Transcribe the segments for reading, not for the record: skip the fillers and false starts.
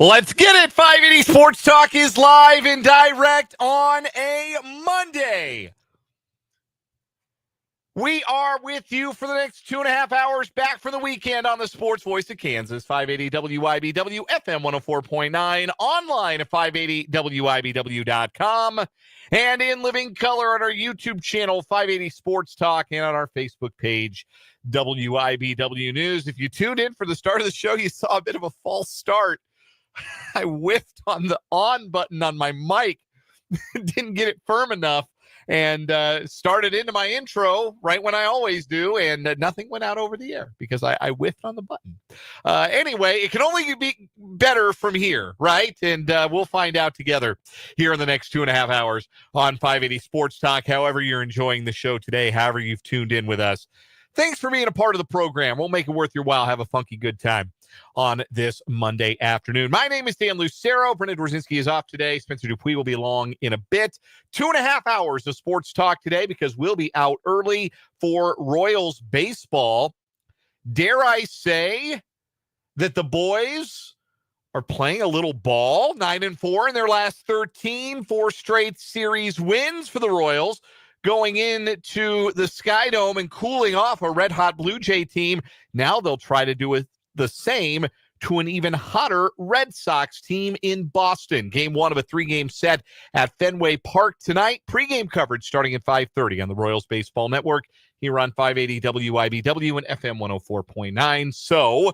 Let's get it. 580 Sports Talk is live and direct on a Monday. We are with you for the next 2.5 hours, back for the weekend on the Sports Voice of Kansas, 580 WIBW, FM 104.9, online at 580WIBW.com, and in living color on our YouTube channel, 580 Sports Talk, and on our Facebook page, WIBW News. If you tuned in for the start of the show, you saw a bit of a false start. I whiffed on the on button on my mic, didn't get it firm enough, and started into my intro right when I always do, and nothing went out over the air because I whiffed on the button. Anyway, it can only be better from here, right? And we'll find out together here in the next 2.5 hours on 580 Sports Talk. However you're enjoying the show today, however you've tuned in with us, thanks for being a part of the program. We'll make it worth your while. Have a funky good time on this Monday afternoon. My name is Dan Lucero. Brendan Dworzinski is off today. Spencer Dupuis will be along in a bit. 2.5 hours of sports talk today because we'll be out early for Royals baseball. Dare I say that the boys are playing a little ball, 9-4 in their last 13, 4 straight series wins for the Royals, going into the Sky Dome and cooling off a red-hot Blue Jay team. Now they'll try to do the same to an even hotter Red Sox team in Boston. Game 1 of a 3-game set at Fenway Park tonight. Pre-game coverage starting at 5:30 on the Royals Baseball Network here on 580 WIBW and FM 104.9. So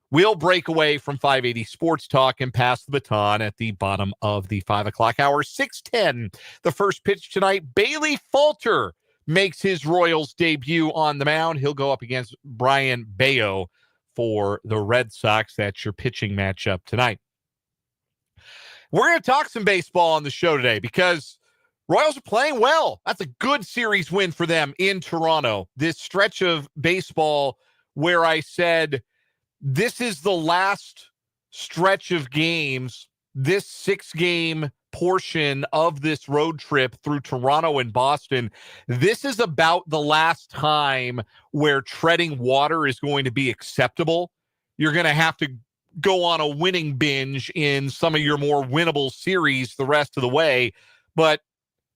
we'll break away from 580 Sports Talk and pass the baton at the bottom of the 5 o'clock hour. 6:10, the first pitch tonight. Bailey Falter makes his Royals debut on the mound. He'll go up against Brian Bayo for the Red Sox. That's your pitching matchup tonight. We're going to talk some baseball on the show today because Royals are playing well. That's a good series win for them in Toronto. This stretch of baseball where I said this is the last stretch of games, this 6-game portion of this road trip through Toronto and Boston. This is about the last time where treading water is going to be acceptable. You're going to have to go on a winning binge in some of your more winnable series the rest of the way. But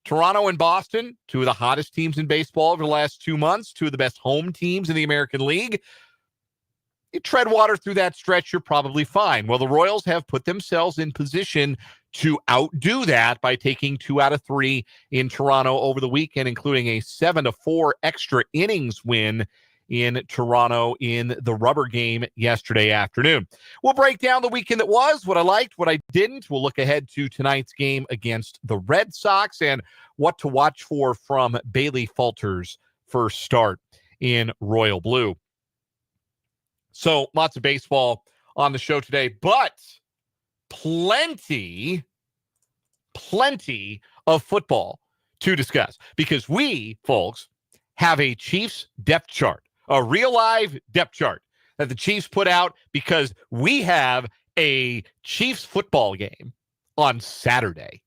Toronto and Boston, 2 of the hottest teams in baseball over the last 2 months, 2 of the best home teams in the American League. You tread water through that stretch, you're probably fine. Well, the Royals have put themselves in position to outdo that by taking 2 out of 3 in Toronto over the weekend, including a 7-4 extra innings win in Toronto in the rubber game yesterday afternoon. We'll break down the weekend that was, what I liked, what I didn't. We'll look ahead to tonight's game against the Red Sox and what to watch for from Bailey Falter's first start in Royal Blue. So lots of baseball on the show today, but plenty of football to discuss because we, folks, have a Chiefs depth chart, a real live depth chart that the Chiefs put out because we have a Chiefs football game on Saturday.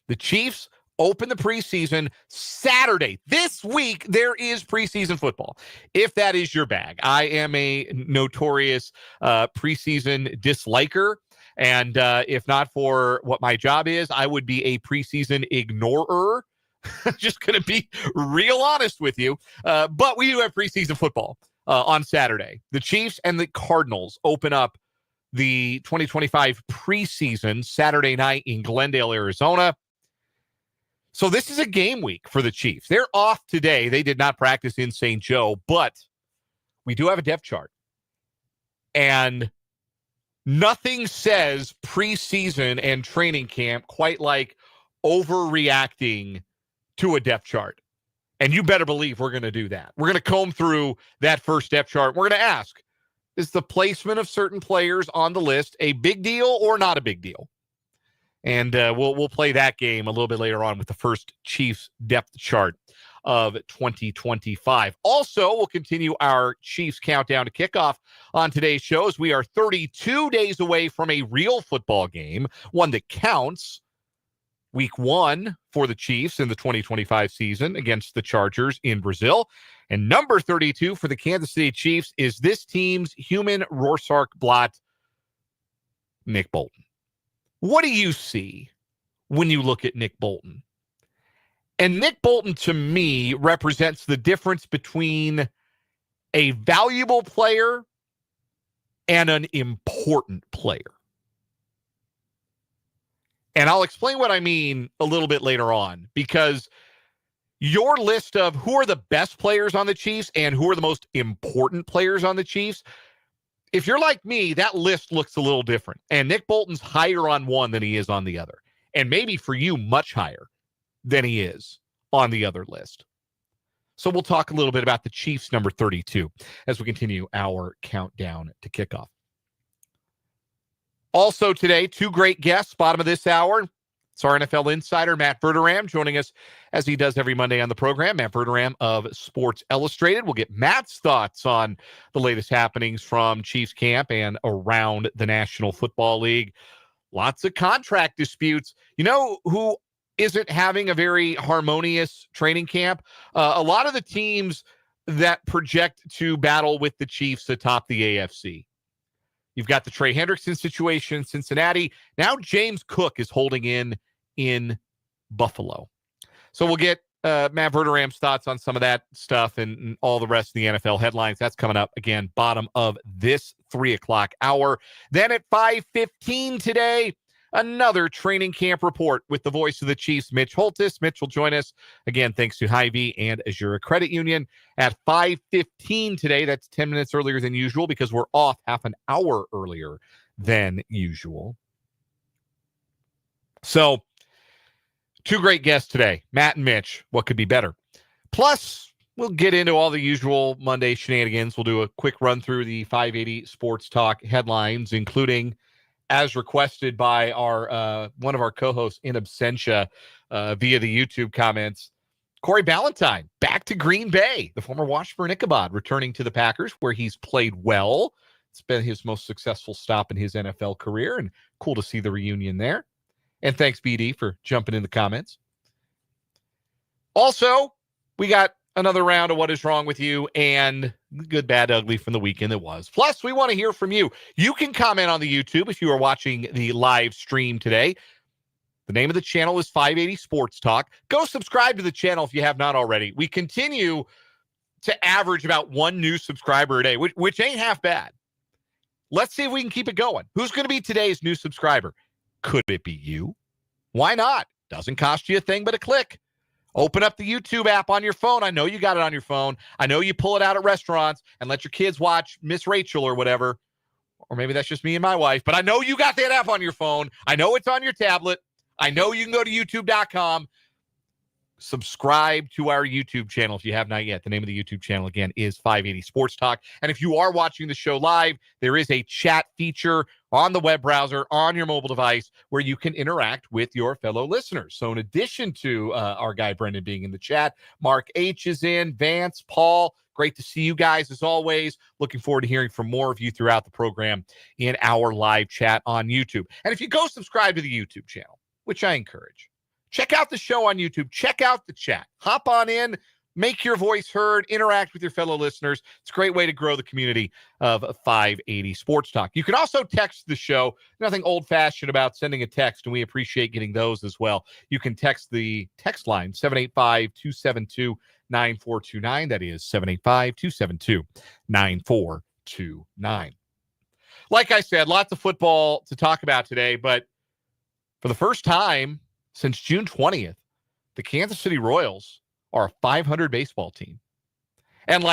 The Chiefs open the preseason Saturday. This week, there is preseason football. If that is your bag, I am a notorious preseason disliker. And if not for what my job is, I would be a preseason ignorer. Just going to be real honest with you. But we do have preseason football on Saturday. The Chiefs and the Cardinals open up the 2025 preseason Saturday night in Glendale, Arizona. So this is a game week for the Chiefs. They're off today. They did not practice in St. Joe, but we do have a depth chart. And nothing says preseason and training camp quite like overreacting to a depth chart. And you better believe we're going to do that. We're going to comb through that first depth chart. We're going to ask, is the placement of certain players on the list a big deal or not a big deal? And we'll play that game a little bit later on with the first Chiefs depth chart of 2025. Also, we'll continue our Chiefs countdown to kickoff on today's show as we are 32 days away from a real football game, one that counts. Week 1 for the Chiefs in the 2025 season against the Chargers in Brazil. And number 32 for the Kansas City Chiefs is this team's human Rorschach blot Nick Bolton. What do you see when you look at Nick Bolton? And Nick Bolton, to me, represents the difference between a valuable player and an important player. And I'll explain what I mean a little bit later on, because your list of who are the best players on the Chiefs and who are the most important players on the Chiefs, if you're like me, that list looks a little different. And Nick Bolton's higher on one than he is on the other. And maybe for you, much higher than he is on the other list. So we'll talk a little bit about the Chiefs number 32 as we continue our countdown to kickoff. Also today, two great guests, bottom of this hour. It's our NFL insider, Matt Verderam, joining us as he does every Monday on the program. Matt Verderam of Sports Illustrated. We'll get Matt's thoughts on the latest happenings from Chiefs camp and around the National Football League. Lots of contract disputes. You know who isn't having a very harmonious training camp? A lot of the teams that project to battle with the Chiefs atop the AFC. You've got the Trey Hendrickson situation in Cincinnati. Now James Cook is holding in Buffalo. So we'll get Matt Verderam's thoughts on some of that stuff and all the rest of the NFL headlines. That's coming up, again, bottom of this 3 o'clock hour. Then at 5:15 today, another training camp report with the voice of the Chiefs, Mitch Holtis. Mitch will join us, again, thanks to Hy-Vee and Azure Credit Union at 5:15 today. That's 10 minutes earlier than usual because we're off half an hour earlier than usual. So, two great guests today, Matt and Mitch. What could be better? Plus, we'll get into all the usual Monday shenanigans. We'll do a quick run through the 580 Sports Talk headlines, including, as requested by our one of our co-hosts in absentia via the YouTube comments, Corey Ballantyne back to Green Bay, the former Washburn Ichabod, returning to the Packers, where he's played well. It's been his most successful stop in his NFL career, and cool to see the reunion there. And thanks, BD, for jumping in the comments. Also, we got another round of What Is Wrong With You and Good, Bad, Ugly from the weekend that was. Plus, we want to hear from you. You can comment on the YouTube if you are watching the live stream today. The name of the channel is 580 Sports Talk. Go subscribe to the channel if you have not already. We continue to average about one new subscriber a day, which ain't half bad. Let's see if we can keep it going. Who's going to be today's new subscriber? Could it be you? Why not? Doesn't cost you a thing but a click. Open up the YouTube app on your phone. I know you got it on your phone. I know you pull it out at restaurants and let your kids watch Miss Rachel or whatever. Or maybe that's just me and my wife. But I know you got that app on your phone. I know it's on your tablet. I know you can go to youtube.com. Subscribe to our YouTube channel if you have not yet. The name of the YouTube channel, again, is 580 Sports Talk. And if you are watching the show live, there is a chat feature on the web browser, on your mobile device, where you can interact with your fellow listeners. So in addition to our guy Brendan being in the chat, Mark H. is in, Vance, Paul, great to see you guys as always. Looking forward to hearing from more of you throughout the program in our live chat on YouTube. And if you go subscribe to the YouTube channel, which I encourage, check out the show on YouTube. Check out the chat. Hop on in. Make your voice heard. Interact with your fellow listeners. It's a great way to grow the community of 580 Sports Talk. You can also text the show. Nothing old-fashioned about sending a text, and we appreciate getting those as well. You can text the text line, 785-272-9429. That is 785-272-9429. Like I said, lots of football to talk about today, but for the first time since June 20th, the Kansas City Royals are a 500 baseball team. And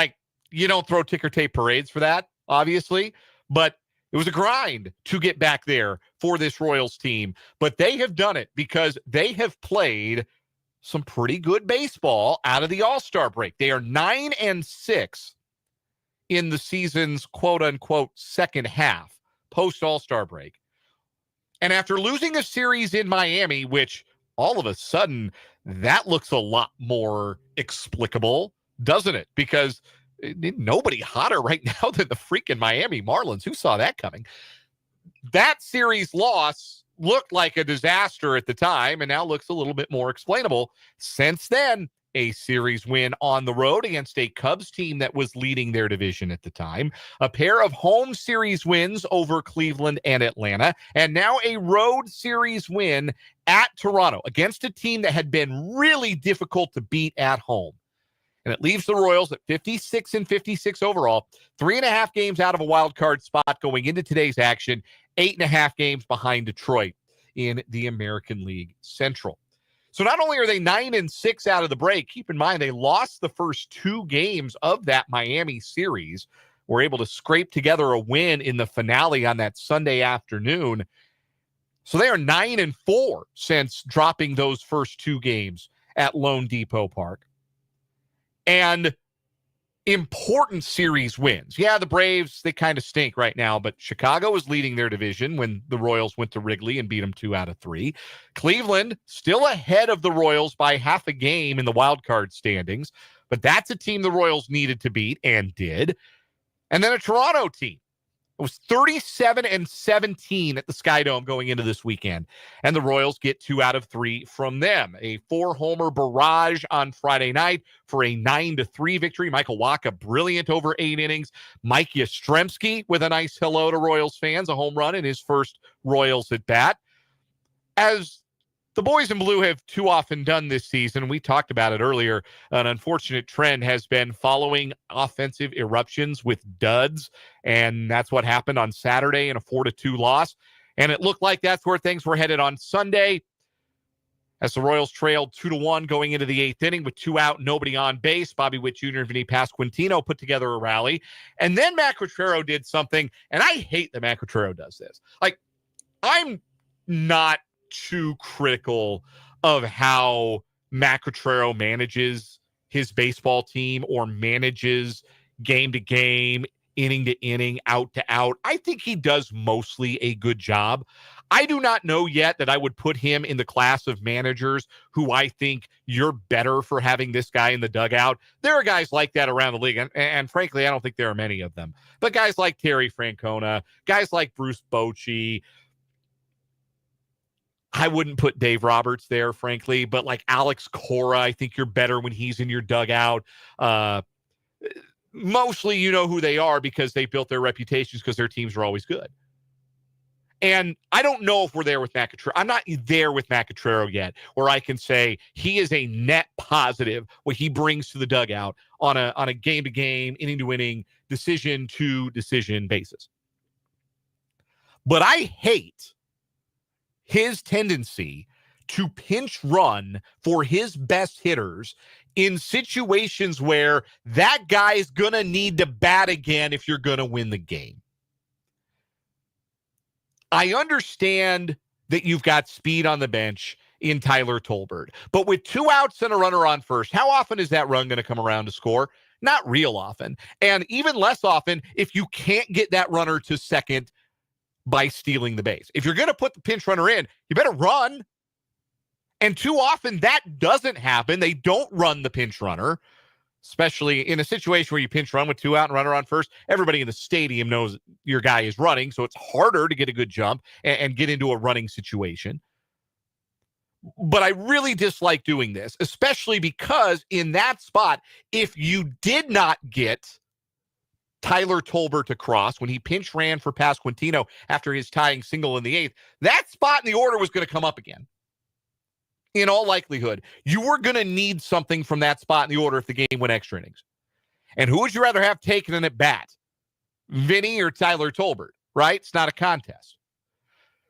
you don't throw ticker tape parades for that, obviously, but it was a grind to get back there for this Royals team. But they have done it because they have played some pretty good baseball out of the All-Star break. They are 9-6 in the season's quote-unquote second half, post-All-Star break. And after losing a series in Miami, which all of a sudden, that looks a lot more explicable, doesn't it? Because nobody hotter right now than the freaking Miami Marlins. Who saw that coming? That series loss looked like a disaster at the time and now looks a little bit more explainable. Since then, a series win on the road against a Cubs team that was leading their division at the time, a pair of home series wins over Cleveland and Atlanta, and now a road series win at Toronto against a team that had been really difficult to beat at home. And it leaves the Royals at 56-56 overall, 3.5 games out of a wild card spot going into today's action, 8.5 games behind Detroit in the American League Central. So not only are they 9-6 out of the break, keep in mind they lost the first 2 games of that Miami series, were able to scrape together a win in the finale on that Sunday afternoon. So they are 9-4 since dropping those first 2 games at Lone Depot Park. And important series wins. Yeah, the Braves, they kind of stink right now, but Chicago is leading their division when the Royals went to Wrigley and beat them 2 out of 3. Cleveland still ahead of the Royals by half a game in the wild card standings, but that's a team the Royals needed to beat and did. And then a Toronto team. It was 37-17 at the Sky Dome going into this weekend. And the Royals get 2 out of 3 from them. A 4-homer barrage on Friday night for a 9-3 victory. Michael Wacha, brilliant over 8 innings. Mike Yastrzemski with a nice hello to Royals fans, a home run in his first Royals at bat. As the boys in blue have too often done this season, we talked about it earlier, an unfortunate trend has been following offensive eruptions with duds, and that's what happened on Saturday in a 4-2 loss. And it looked like that's where things were headed on Sunday as the Royals trailed 2-1 going into the 8th inning with 2 out, nobody on base. Bobby Witt Jr. and Vinny Pasquantino put together a rally. And then Matt Quatraro did something, and I hate that Matt Quatraro does this. Like, I'm not too critical of how Matt Quatraro manages his baseball team or manages game to game, inning to inning, out to out. I think he does mostly a good job. I do not know yet that I would put him in the class of managers who I think you're better for having this guy in the dugout. There are guys like that around the league, and frankly, I don't think there are many of them. But guys like Terry Francona, guys like Bruce Bochy, I wouldn't put Dave Roberts there, frankly, but like Alex Cora, I think you're better when he's in your dugout. Mostly you know who they are because they built their reputations because their teams are always good. And I don't know if we're there with Matt Quatraro. I'm not there with Matt Quatraro yet, where I can say he is a net positive what he brings to the dugout on a game-to-game, inning-to-inning, decision-to-decision basis. But I hate his tendency to pinch run for his best hitters in situations where that guy's going to need to bat again if you're going to win the game. I understand that you've got speed on the bench in Tyler Tolbert, but with 2 outs and a runner on first, how often is that run going to come around to score? Not real often. And even less often if you can't get that runner to second by stealing the base. If you're going to put the pinch runner in, you better run. And too often that doesn't happen. They don't run the pinch runner, especially in a situation where you pinch run with 2 out and runner on first. Everybody in the stadium knows your guy is running, so it's harder to get a good jump and get into a running situation. But I really dislike doing this, especially because in that spot, if you did not get Tyler Tolbert across when he pinch ran for Pasquantino after his tying single in the 8th, that spot in the order was going to come up again. In all likelihood, you were going to need something from that spot in the order if the game went extra innings. And who would you rather have taken an at bat? Vinny or Tyler Tolbert, right? It's not a contest.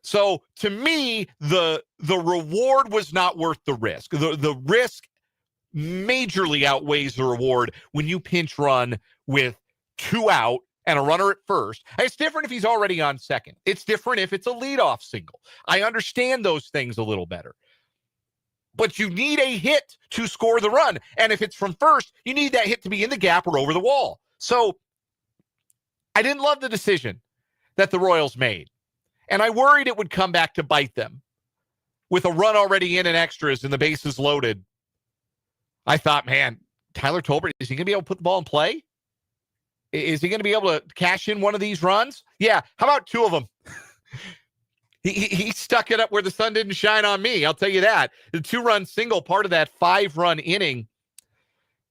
So to me, the reward was not worth the risk. The risk majorly outweighs the reward when you pinch run with 2 out and a runner at first. It's different if he's already on second. It's different if it's a leadoff single. I understand those things a little better. But you need a hit to score the run. And if it's from first, you need that hit to be in the gap or over the wall. So I didn't love the decision that the Royals made. And I worried it would come back to bite them. With a run already in and extras and the bases loaded, I thought, man, Tyler Tolbert, is he going to be able to put the ball in play? Is he going to be able to cash in one of these runs? Yeah. How about 2 of them? He stuck it up where the sun didn't shine on me. I'll tell you that. The 2-run single, part of that 5-run inning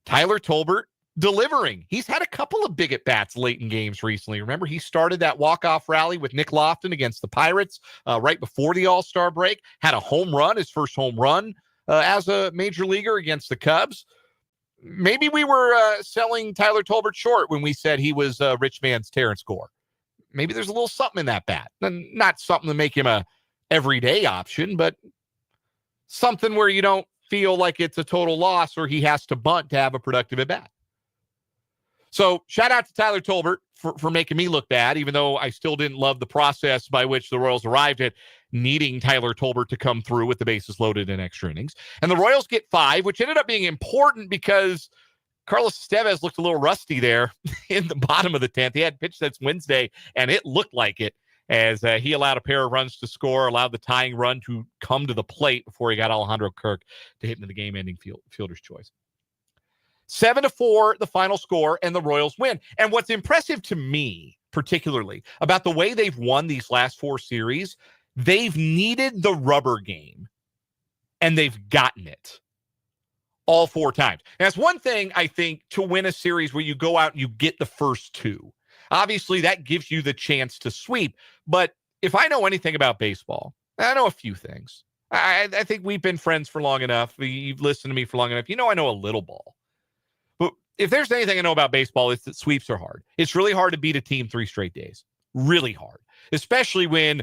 Tyler Tolbert delivering. He's had a couple of big at-bats late in games recently. Remember, he started that walk-off rally with Nick Lofton against the Pirates right before the All-Star break, had a home run, his first home run as a major leaguer against the Cubs. Maybe we were selling Tyler Tolbert short when we said he was rich man's Terrence Gore. Maybe there's a little something in that bat. Not something to make him a everyday option, but something where you don't feel like it's a total loss or he has to bunt to have a productive at-bat. So shout out to Tyler Tolbert for making me look bad, even though I still didn't love the process by which the Royals arrived at needing Tyler Tolbert to come through with the bases loaded in extra innings. And the Royals get 5, which ended up being important because Carlos Estevez looked a little rusty there in the bottom of the 10th. He had pitched since Wednesday, and it looked like it as he allowed a pair of runs to score, allowed the tying run to come to the plate before he got Alejandro Kirk to hit into the game-ending fielder's choice. 7-4, the final score, and the Royals win. And what's impressive to me, particularly, about the way they've won these last 4 series, they've needed the rubber game, and they've gotten it all 4 times. And that's one thing, I think, to win a series where you go out and you get the first 2. Obviously, that gives you the chance to sweep. But if I know anything about baseball, I know a few things. I think we've been friends for long enough. You've listened to me for long enough. You know I know a little ball. But if there's anything I know about baseball, it's that sweeps are hard. It's really hard to beat a team 3 straight days. Really hard. Especially when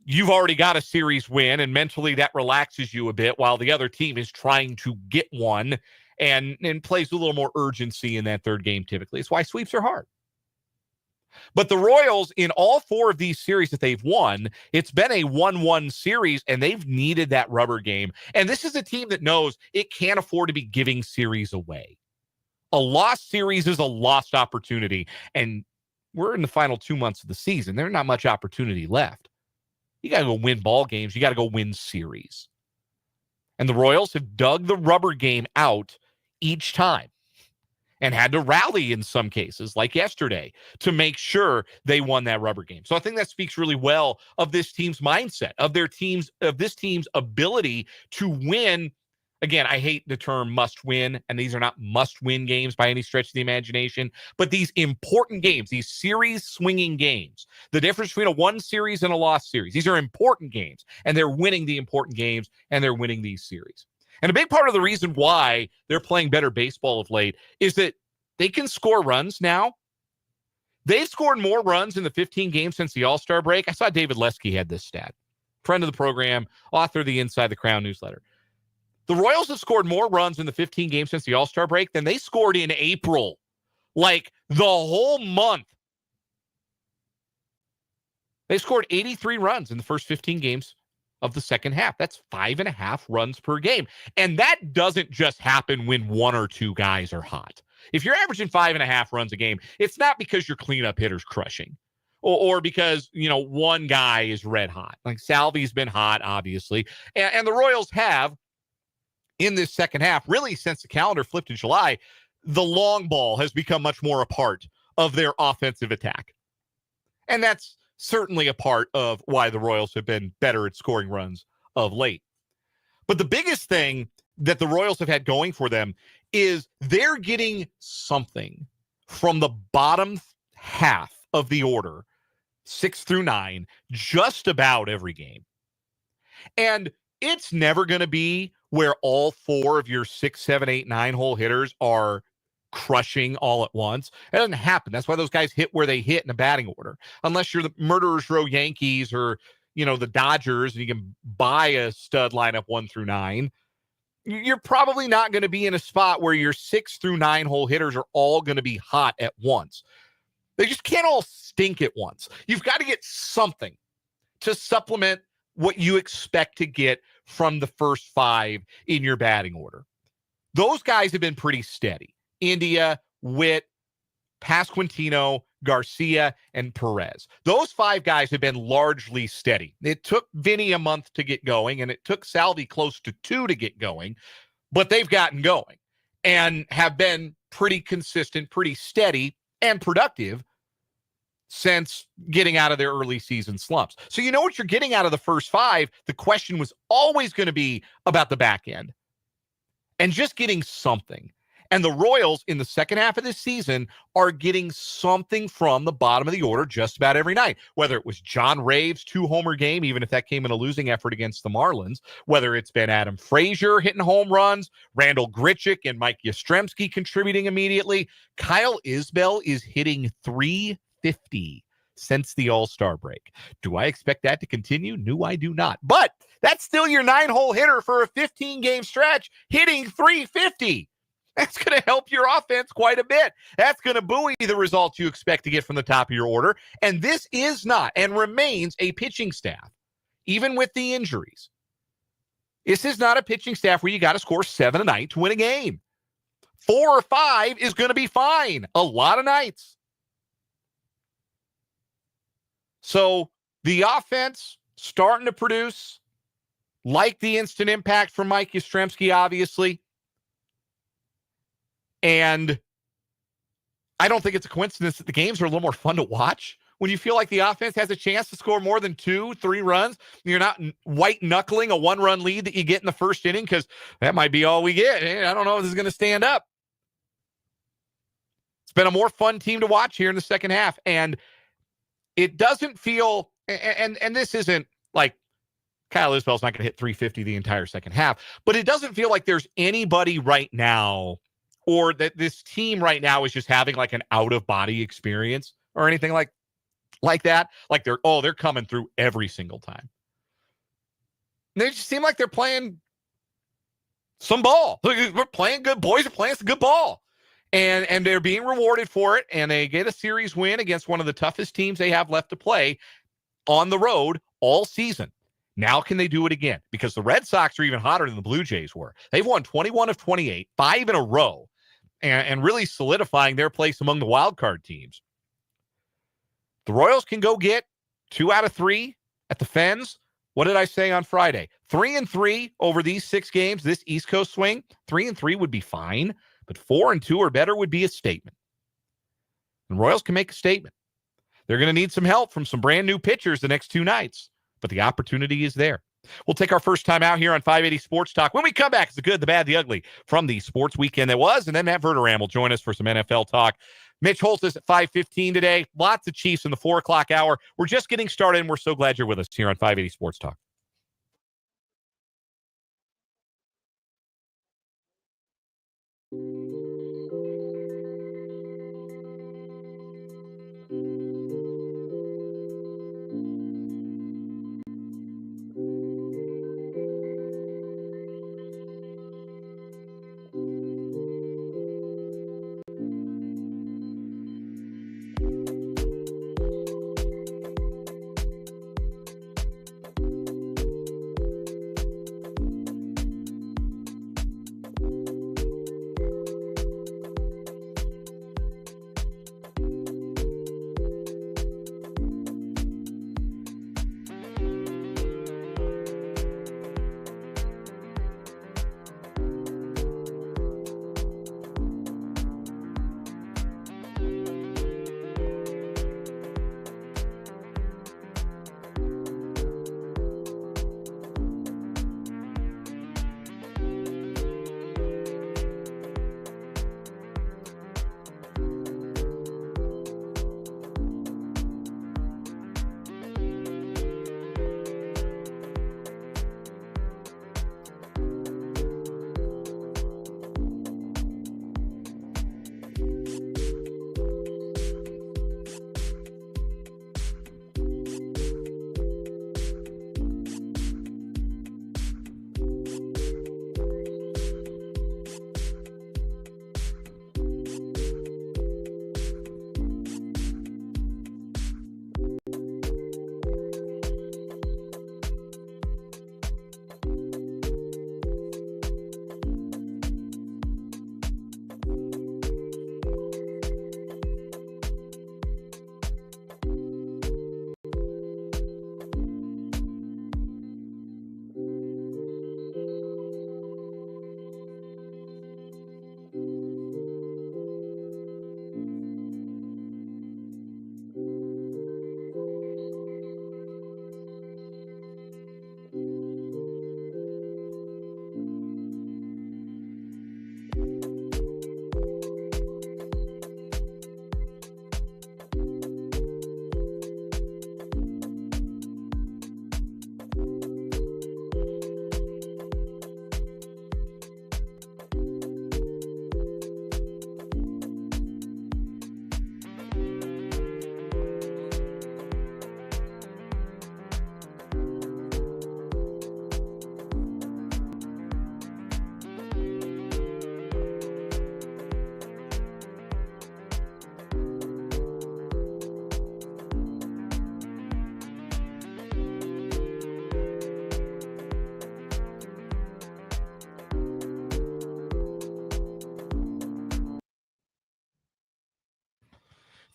you've already got a series win and mentally that relaxes you a bit while the other team is trying to get one and plays a little more urgency in that third game typically. It's why sweeps are hard. But the Royals, in all 4 of these series that they've won, it's been a 1-1 series, and they've needed that rubber game. And this is a team that knows it can't afford to be giving series away. A lost series is a lost opportunity, and we're in the final 2 months of the season. There's not much opportunity left. You got to go win ball games. You got to go win series. And the Royals have dug the rubber game out each time and had to rally in some cases, like yesterday, to make sure they won that rubber game. So I think that speaks really well of this team's mindset, of this team's ability to win. Again, I hate the term must win, and these are not must-win games by any stretch of the imagination, but these important games, these series-swinging games, the difference between a won series and a lost series, these are important games, and they're winning the important games, and they're winning these series. And a big part of the reason why they're playing better baseball of late is that they can score runs now. They've scored more runs in the 15 games since the All-Star break. I saw David Lesky had this stat. Friend of the program, author of the Inside the Crown newsletter. The Royals have scored more runs in the 15 games since the All-Star break than they scored in April. Like the whole month. They scored 83 runs in the first 15 games of the second half. That's 5.5 runs per game. And that doesn't just happen when 1 or 2 guys are hot. If you're averaging 5.5 runs a game, it's not because your cleanup hitter's crushing or because, one guy is red hot. Like Salvi's been hot, obviously. And the Royals have, in this second half, really since the calendar flipped in July, the long ball has become much more a part of their offensive attack. And that's certainly a part of why the Royals have been better at scoring runs of late. But the biggest thing that the Royals have had going for them is they're getting something from the bottom half of the order, 6 through 9, just about every game. And it's never going to be where all 4 of your 6, 7, 8, 9 hole hitters are crushing all at once. It doesn't happen. That's why those guys hit where they hit in a batting order. Unless you're the Murderers Row Yankees or, the Dodgers, and you can buy a stud lineup 1 through 9. You're probably not going to be in a spot where your 6 through 9 hole hitters are all going to be hot at once. They just can't all stink at once. You've got to get something to supplement what you expect to get from the first 5 in your batting order. Those guys have been pretty steady. India, Witt, Pasquantino, Garcia, and Perez. Those 5 guys have been largely steady. It took Vinny a month to get going, and it took Salvi close to 2 to get going, but they've gotten going and have been pretty consistent, pretty steady, and productive since getting out of their early season slumps. So you know what you're getting out of the first 5. The question was always going to be about the back end and just getting something. And the Royals in the second half of this season are getting something from the bottom of the order just about every night, whether it was John Rave's 2-homer game, even if that came in a losing effort against the Marlins, whether it's been Adam Frazier hitting home runs, Randall Grichuk and Mike Yastrzemski contributing immediately. Kyle Isbell is hitting .350 since the All-Star break. Do I expect that to continue? No, I do not. But that's still your 9-hole hitter for a 15-game stretch hitting .350. That's going to help your offense quite a bit. That's going to buoy the results you expect to get from the top of your order. And this is not and remains a pitching staff, even with the injuries. This is not a pitching staff where you got to score 7 a night to win a game. 4 or 5 is going to be fine a lot of nights. So the offense starting to produce, like the instant impact from Mike Yastrzemski, obviously. And I don't think it's a coincidence that the games are a little more fun to watch when you feel like the offense has a chance to score more than 2-3 runs. You're not white-knuckling a 1-run lead that you get in the first inning because that might be all we get. I don't know if this is going to stand up. It's been a more fun team to watch here in the second half. And it doesn't feel, and this isn't like Kyle Isbell's not going to hit .350 the entire second half, but it doesn't feel like there's anybody right now or that this team right now is just having like an out-of-body experience or anything like that. Like they're coming through every single time. And they just seem like they're playing some ball. We're playing good. Boys are playing some good ball. And they're being rewarded for it, and they get a series win against one of the toughest teams they have left to play on the road all season. Now can they do it again? Because the Red Sox are even hotter than the Blue Jays were. They've won 21 of 28, 5 in a row, and really solidifying their place among the wild card teams. The Royals can go get 2 out of 3 at the Fens. What did I say on Friday? 3-3 over these 6 games, this East Coast swing. 3-3 would be fine, but 4-2 or better would be a statement. And Royals can make a statement. They're going to need some help from some brand new pitchers the next 2 nights, but the opportunity is there. We'll take our first time out here on 580 Sports Talk. When we come back, it's the good, the bad, the ugly from the sports weekend that was, and then Matt Verderam will join us for some NFL talk. Mitch Holthus at 5:15 today. Lots of Chiefs in the 4 o'clock hour. We're just getting started, and we're so glad you're with us here on 580 Sports Talk.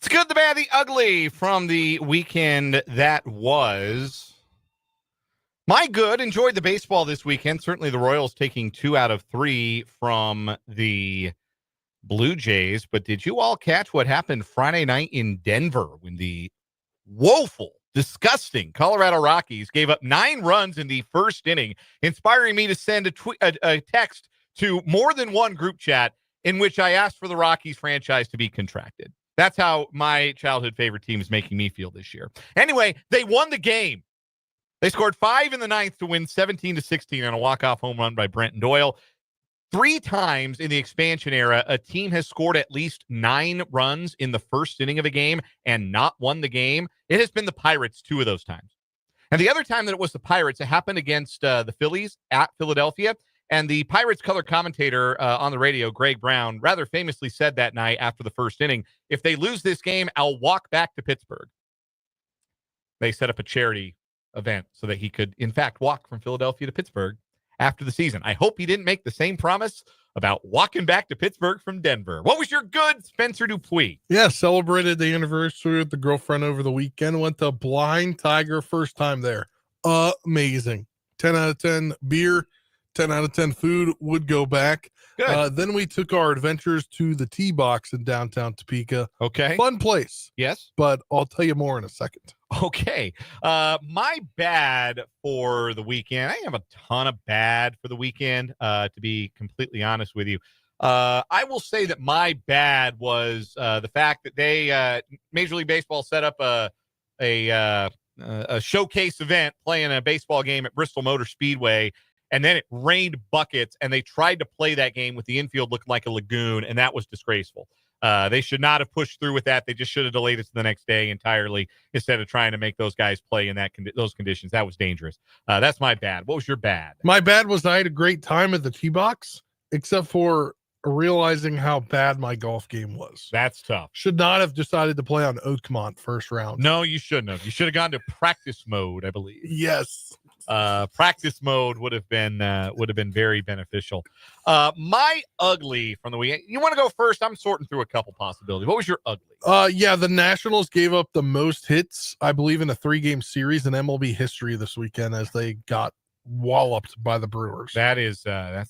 It's good, the bad, the ugly from the weekend that was. My good, enjoyed the baseball this weekend. Certainly the Royals taking 2 out of 3 from the Blue Jays. But did you all catch what happened Friday night in Denver when the woeful, disgusting Colorado Rockies gave up 9 runs in the first inning, inspiring me to send a text to more than one group chat in which I asked for the Rockies franchise to be contracted. That's how my childhood favorite team is making me feel this year. Anyway, they won the game. They scored 5 in the ninth to win 17-16 on a walk-off home run by Brenton Doyle. 3 times in the expansion era, a team has scored at least 9 runs in the first inning of a game and not won the game. It has been the Pirates 2 of those times. And the other time that it was the Pirates, it happened against the Phillies at Philadelphia. And the Pirates color commentator on the radio, Greg Brown, rather famously said that night after the first inning, if they lose this game, I'll walk back to Pittsburgh. They set up a charity event so that he could, in fact, walk from Philadelphia to Pittsburgh after the season. I hope he didn't make the same promise about walking back to Pittsburgh from Denver. What was your good, Spencer Dupuis? Yeah, celebrated the anniversary with the girlfriend over the weekend. Went to Blind Tiger, first time there. Amazing. 10 out of 10 beer, 10 out of 10 food, would go back. Good. Then we took our adventures to the T-Box in downtown Topeka. Okay. Fun place. Yes. But I'll tell you more in a second. Okay. My bad for the weekend. I have a ton of bad for the weekend, to be completely honest with you. I will say that my bad was the fact that they Major League Baseball set up a showcase event playing a baseball game at Bristol Motor Speedway, and then it rained buckets, and they tried to play that game with the infield looking like a lagoon, and that was disgraceful. They should not have pushed through with that. They just should have delayed it to the next day entirely instead of trying to make those guys play in those conditions. That was dangerous. That's my bad. What was your bad? My bad was I had a great time at the T-Box, except for realizing how bad my golf game was. That's tough. Should not have decided to play on Oakmont first round. No, you shouldn't have. You should have gone to practice mode, I believe. Yes. Practice mode would have been very beneficial. My ugly from the weekend. You want to go first? I'm sorting through a couple possibilities. What was your ugly? Yeah, the Nationals gave up the most hits, I believe, in a 3-game series in MLB history this weekend as they got walloped by the Brewers. That's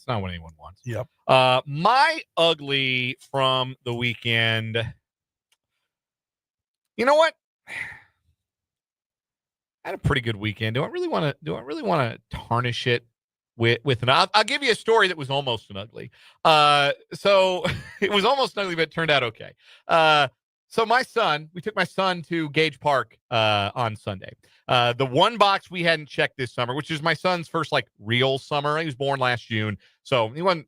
not what anyone wants. Yep. My ugly from the weekend. You know what? I had a pretty good weekend. Do I really want to tarnish it with an? I'll give you a story that was almost an ugly. So it was almost ugly, but it turned out okay. So we took my son to Gage Park on Sunday. The one box we hadn't checked this summer, which is my son's first real summer. He was born last June, so he wasn't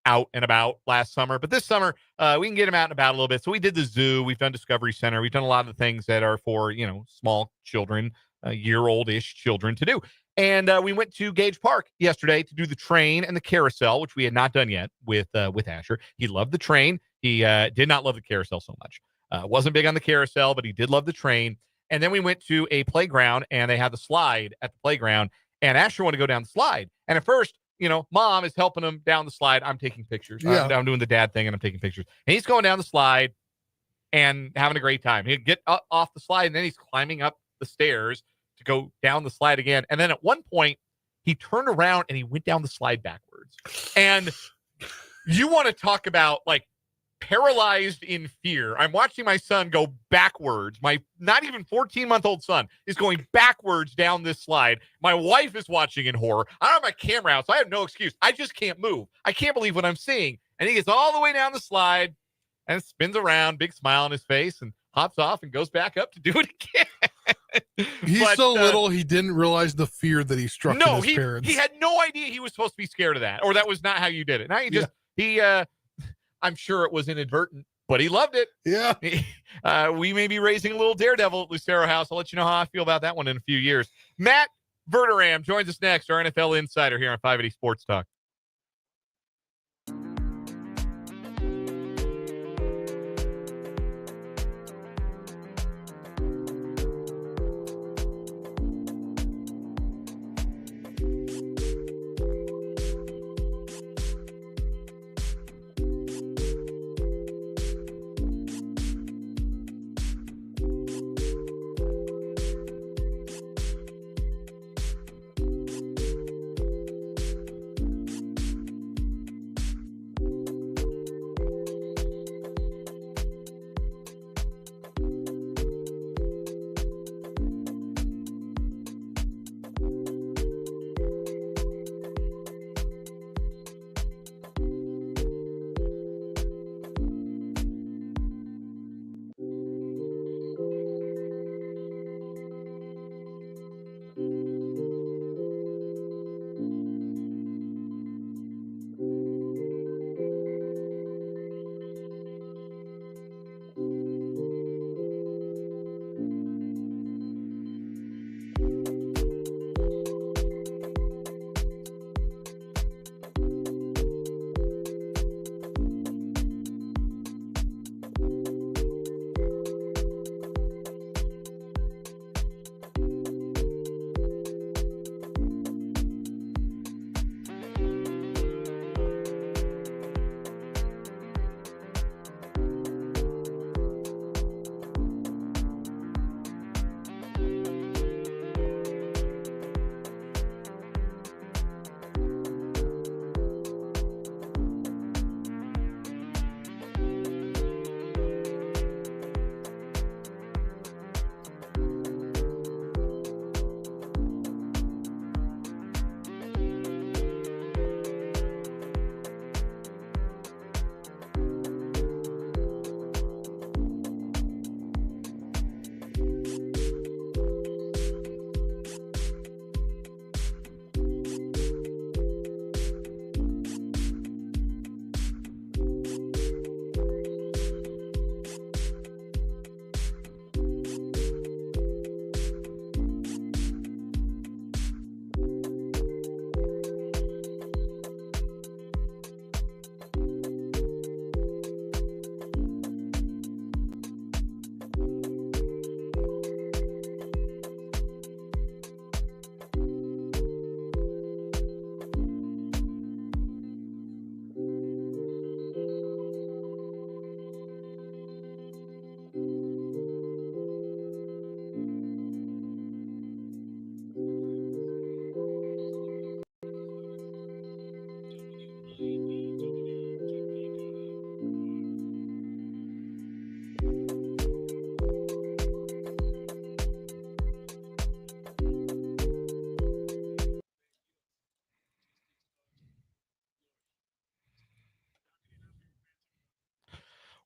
out and about last summer. But this summer, we can get him out and about a little bit. So we did the zoo. We've done Discovery Center. We've done a lot of the things that are for small children, year-old-ish children to do. And we went to Gage Park yesterday to do the train and the carousel, which we had not done yet with Asher. He loved the train. He did not love the carousel so much. Wasn't big on the carousel, but he did love the train. And then we went to a playground, and they had the slide at the playground, and Asher wanted to go down the slide. And at first, Mom is helping him down the slide. I'm taking pictures. Yeah. I'm doing the dad thing, and I'm taking pictures. And he's going down the slide and having a great time. He'd get up off the slide, and then he's climbing up the stairs to go down the slide again. And then at one point, he turned around and he went down the slide backwards. And you want to talk about paralyzed in fear. I'm watching my son go backwards. My not even 14-month-old son is going backwards down this slide. My wife is watching in horror. I don't have my camera out, so I have no excuse. I just can't move. I can't believe what I'm seeing. And he gets all the way down the slide and spins around, big smile on his face, and hops off and goes back up to do it again. He's so little, he didn't realize the fear that he struck in his parents. He had no idea he was supposed to be scared of that, or that was not how you did it. Now I'm sure it was inadvertent, but he loved it. Yeah. We may be raising a little daredevil at Lucero House. I'll let you know how I feel about that one in a few years. Matt Verderam joins us next, our NFL insider here on 580 Sports Talk.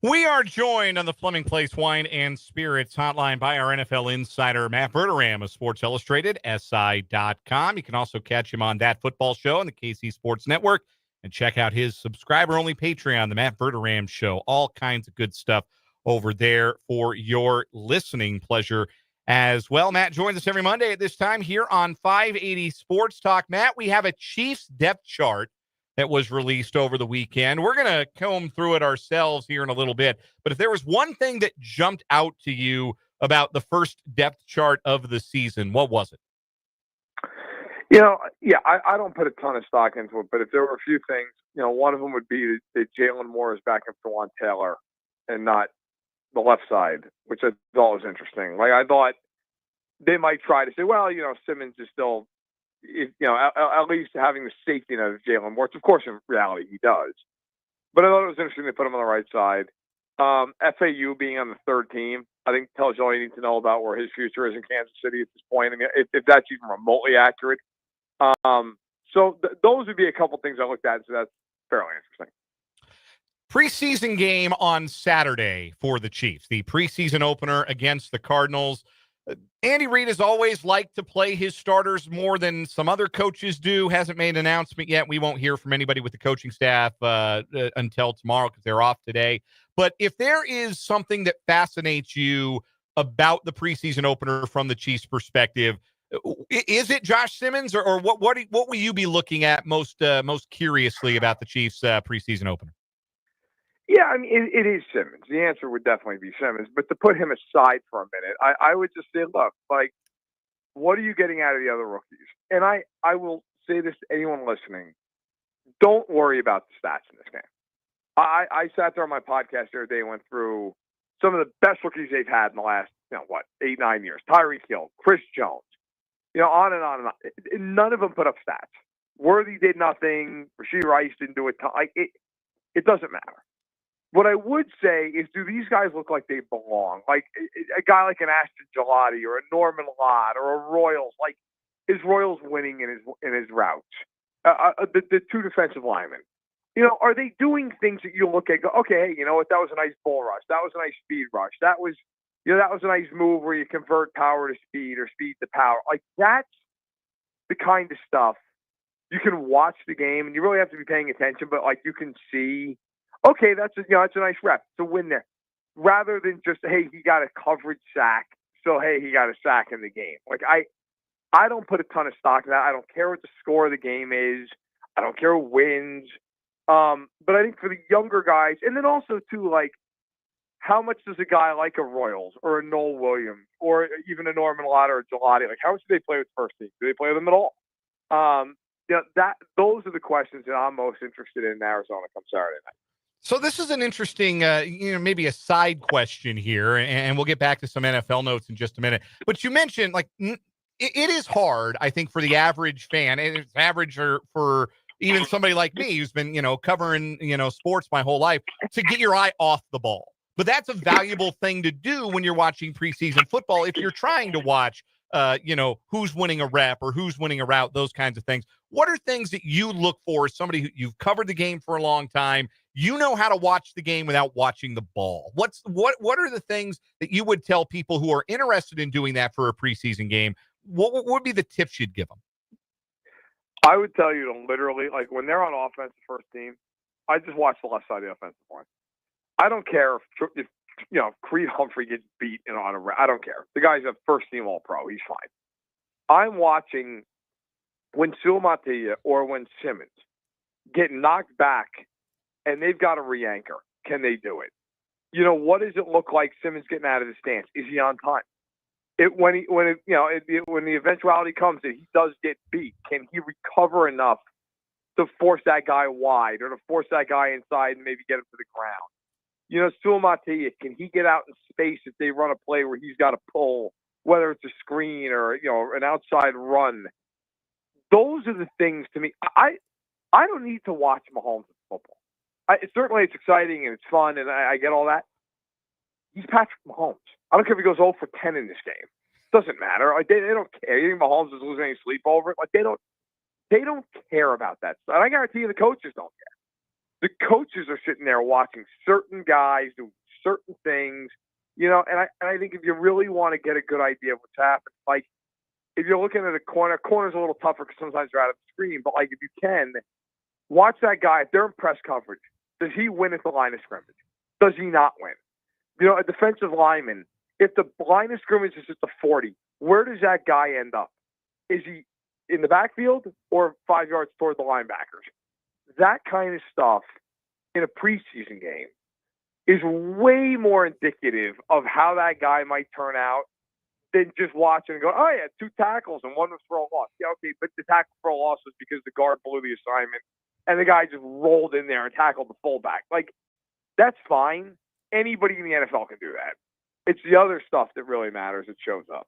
We are joined on the Fleming Place Wine and Spirits hotline by our NFL insider, Matt Verderam of Sports Illustrated, SI.com. You can also catch him on That Football Show on the KC Sports Network and check out his subscriber-only Patreon, The Matt Verderam Show. All kinds of good stuff over there for your listening pleasure as well. Matt joins us every Monday at this time here on 580 Sports Talk. Matt, we have a Chiefs depth chart that was released over the weekend. We're going to comb through it ourselves here in a little bit. But if there was one thing that jumped out to you about the first depth chart of the season, what was it? I don't put a ton of stock into it, but if there were a few things, one of them would be that Jalen Moore is back up to Juwan Taylor and not the left side, which I thought was interesting. Like, I thought they might try to say, well, Simmons is still, at least having the safety net of Jalen Moore, which of course in reality he does. But I thought it was interesting to put him on the right side. FAU being on the third team, I think tells you all you need to know about where his future is in Kansas City at this point. I mean, if that's even remotely accurate. Those would be a couple things I looked at, so that's fairly interesting. Preseason game on Saturday for the Chiefs, the preseason opener against the Cardinals. Andy Reid has always liked to play his starters more than some other coaches do. Hasn't made an announcement yet. We won't hear from anybody with the coaching staff until tomorrow because they're off today. But if there is something that fascinates you about the preseason opener from the Chiefs' perspective, is it Josh Simmons or what will you be looking at most curiously about the Chiefs' preseason opener? Yeah, I mean, it is Simmons. The answer would definitely be Simmons. But to put him aside for a minute, I would just say, look, like, what are you getting out of the other rookies? And I will say this to anyone listening. Don't worry about the stats in this game. I sat there on my podcast the other day and went through some of the best rookies they've had in the last, 8-9 years. Tyreek Hill, Chris Jones, on and on and on. None of them put up stats. Worthy did nothing. Rashee Rice didn't do it. It doesn't matter. What I would say is, do these guys look like they belong? Like a guy like an Ashton Gelati or a Norman Lott or a Royals. Like, is Royals winning in his routes? The two defensive linemen. Are they doing things that you look at? Go, okay, hey, you know what? That was a nice bull rush. That was a nice speed rush. That was a nice move where you convert power to speed or speed to power. Like, that's the kind of stuff you can watch the game and you really have to be paying attention. But like, you can see. Okay, that's a nice rep. It's a win there. Rather than just, hey, he got a coverage sack, so hey, he got a sack in the game. Like, I don't put a ton of stock in that. I don't care what the score of the game is. I don't care who wins. But I think for the younger guys, and then also too, like, how much does a guy like a Royals or a Noel Williams or even a Norman Lott or a Gelati, like, how much do they play with the first team? Do they play them at all? Those are the questions that I'm most interested in Arizona come Saturday night. So this is an interesting, maybe a side question here, and we'll get back to some NFL notes in just a minute. But you mentioned, like, it is hard, I think, for the average fan, and it's average for even somebody like me who's been, covering, sports my whole life, to get your eye off the ball. But that's a valuable thing to do when you're watching preseason football. If you're trying to watch, who's winning a rep or who's winning a route, those kinds of things. What are things that you look for as somebody who you've covered the game for a long time? You know how to watch the game without watching the ball. What are the things that you would tell people who are interested in doing that for a preseason game? What would be the tips you'd give them? I would tell you to literally, like, when they're on offense, the first team, I just watch the left side of the offensive line. I don't care if Creed Humphrey gets beat on a. I don't care. The guy's a first team All Pro. He's fine. I'm watching when Suamataia or when Simmons get knocked back and they've got to re-anchor. Can they do it? What does it look like Simmons getting out of the stance? Is he on time? When the eventuality comes that he does get beat, can he recover enough to force that guy wide or to force that guy inside and maybe get him to the ground? Suamataia, can he get out in space if they run a play where he's got to pull, whether it's a screen or an outside run? Those are the things to me. I don't need to watch Mahomes in football. Certainly it's exciting and it's fun and I get all that. He's Patrick Mahomes. I don't care if he goes 0 for 10 in this game. Doesn't matter. Like, they don't care. You think Mahomes is losing any sleep over it? Like, they don't care about that stuff. And I guarantee you the coaches don't care. the coaches are sitting there watching certain guys do certain things, and I think if you really want to get a good idea of what's happened, like if you're looking at a corner's a little tougher because sometimes they're out of the screen, but like if you can, watch that guy. If they're in press coverage, does he win at the line of scrimmage? Does he not win? A defensive lineman, if the line of scrimmage is at the 40, where does that guy end up? Is he in the backfield or 5 yards toward the linebackers? That kind of stuff in a preseason game is way more indicative of how that guy might turn out than just watching and go, oh, yeah, 2 tackles and 1 was for a loss. Yeah, okay, but the tackle for a loss was because the guard blew the assignment and the guy just rolled in there and tackled the fullback. Like, that's fine. Anybody in the NFL can do that. It's the other stuff that really matters that shows up.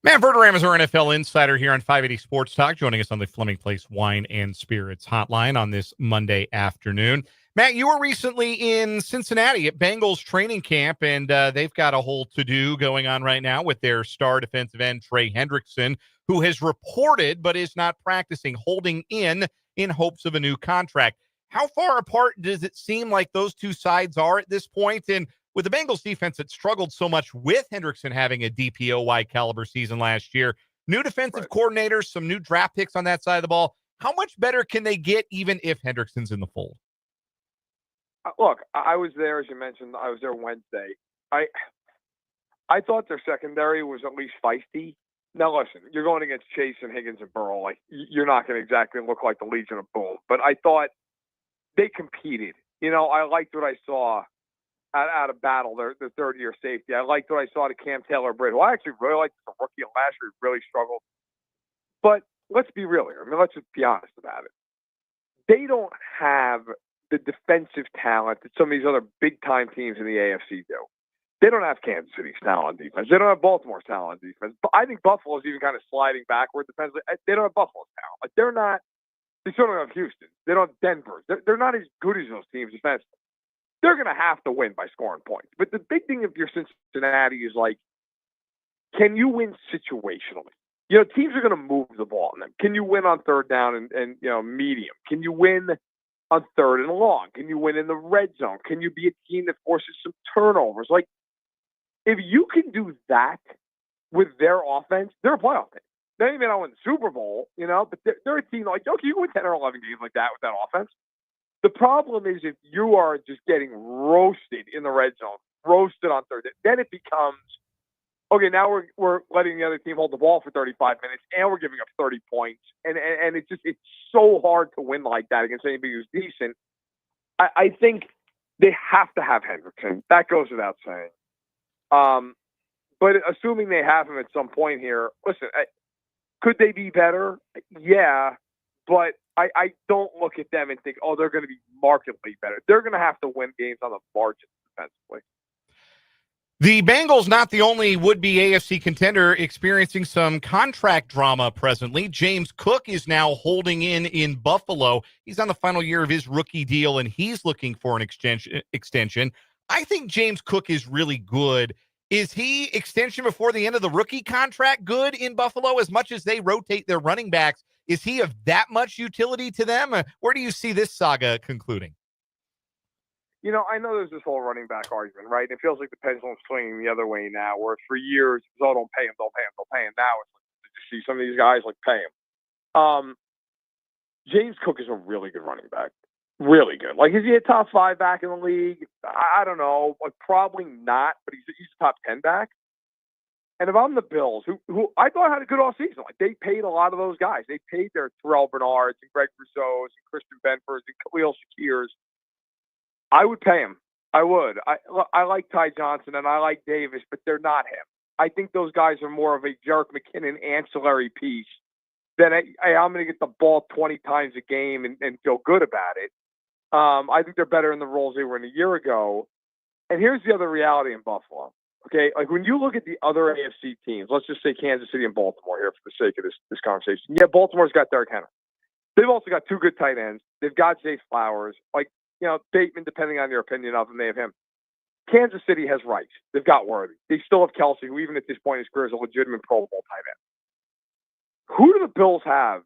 Matt Verderame is our NFL insider here on 580 Sports Talk, joining us on the Fleming Place Wine and Spirits hotline on this Monday afternoon. Matt, you were recently in Cincinnati at Bengals training camp, and they've got a whole to-do going on right now with their star defensive end, Trey Hendrickson, who has reported but is not practicing, holding in hopes of a new contract. How far apart does it seem like those two sides are at this point? And with the Bengals defense that struggled so much with Hendrickson having a DPOY caliber season last year, new defensive coordinators, some new draft picks on that side of the ball, how much better can they get even if Hendrickson's in the fold? Look, I was there, as you mentioned. I was there Wednesday. I thought their secondary was at least feisty. Now, listen, you're going against Chase and Higgins and Burrow. Like, you're not going to exactly look like the Legion of Boom. But I thought they competed. I liked what I saw out of Battle, their third-year safety. I liked what I saw to Cam Taylor-Britt, who I actually really liked as a rookie last year. Really struggled. But let's be real here. I mean, let's just be honest about it. They don't have the defensive talent that some of these other big-time teams in the AFC do. They don't have Kansas City's talent on defense. They don't have Baltimore's talent on defense. But I think Buffalo's even kind of sliding backward defensively. They don't have Buffalo's talent. Like, they still don't have Houston. They don't have Denver. They're not as good as those teams defensively. They're going to have to win by scoring points. But the big thing if you're Cincinnati is, like, can you win situationally? Teams are going to move the ball on them. Can you win on third down and medium? Can you win on third and long? Can you win in the red zone? Can you be a team that forces some turnovers? Like, if you can do that with their offense, they're a playoff team. They may not win the Super Bowl, but they're a team like, okay, you can win 10 or 11 games like that with that offense. The problem is if you are just getting roasted in the red zone, roasted on third, then it becomes, okay, now we're letting the other team hold the ball for 35 minutes and we're giving up 30 points. And it's so hard to win like that against anybody who's decent. I think they have to have Hendrickson. That goes without saying. But assuming they have him at some point here, listen, could they be better? Yeah, but I don't look at them and think, oh, they're going to be markedly better. They're going to have to win games on the margin defensively. The Bengals not the only would-be AFC contender experiencing some contract drama presently. James Cook is now holding in Buffalo. He's on the final year of his rookie deal, and he's looking for an extension. I think James Cook is really good. Is he extension before the end of the rookie contract good in Buffalo? As much as they rotate their running backs, is he of that much utility to them? Where do you see this saga concluding? I know there's this whole running back argument, right? It feels like the pendulum's swinging the other way now, where for years, oh, don't pay him. Now it's like, did you see some of these guys, like, pay him? James Cook is a really good running back. Really good. Like, is he a top 5 back in the league? I don't know. Like, probably not, but he's a top 10 back. And if I'm the Bills, who I thought had a good offseason, like, they paid a lot of those guys. They paid their Terrell Bernards and Greg Rousseaus and Christian Benfords and Khalil Shakirs. I would pay him. I would. I like Ty Johnson and I like Davis, but they're not him. I think those guys are more of a Jerick McKinnon ancillary piece than I'm going to get the ball 20 times a game and feel good about it. I think they're better in the roles they were in a year ago. And here's the other reality in Buffalo. Okay, like when you look at the other AFC teams, let's just say Kansas City and Baltimore here for the sake of this conversation. Yeah, Baltimore's got Derrick Henry. They've also got 2 good tight ends. They've got Zay Flowers. Like, Bateman, depending on your opinion of him, they have him. Kansas City has Rice. They've got Worthy. They still have Kelsey, who even at this point in his career is a legitimate Pro Bowl tight end. Who do the Bills have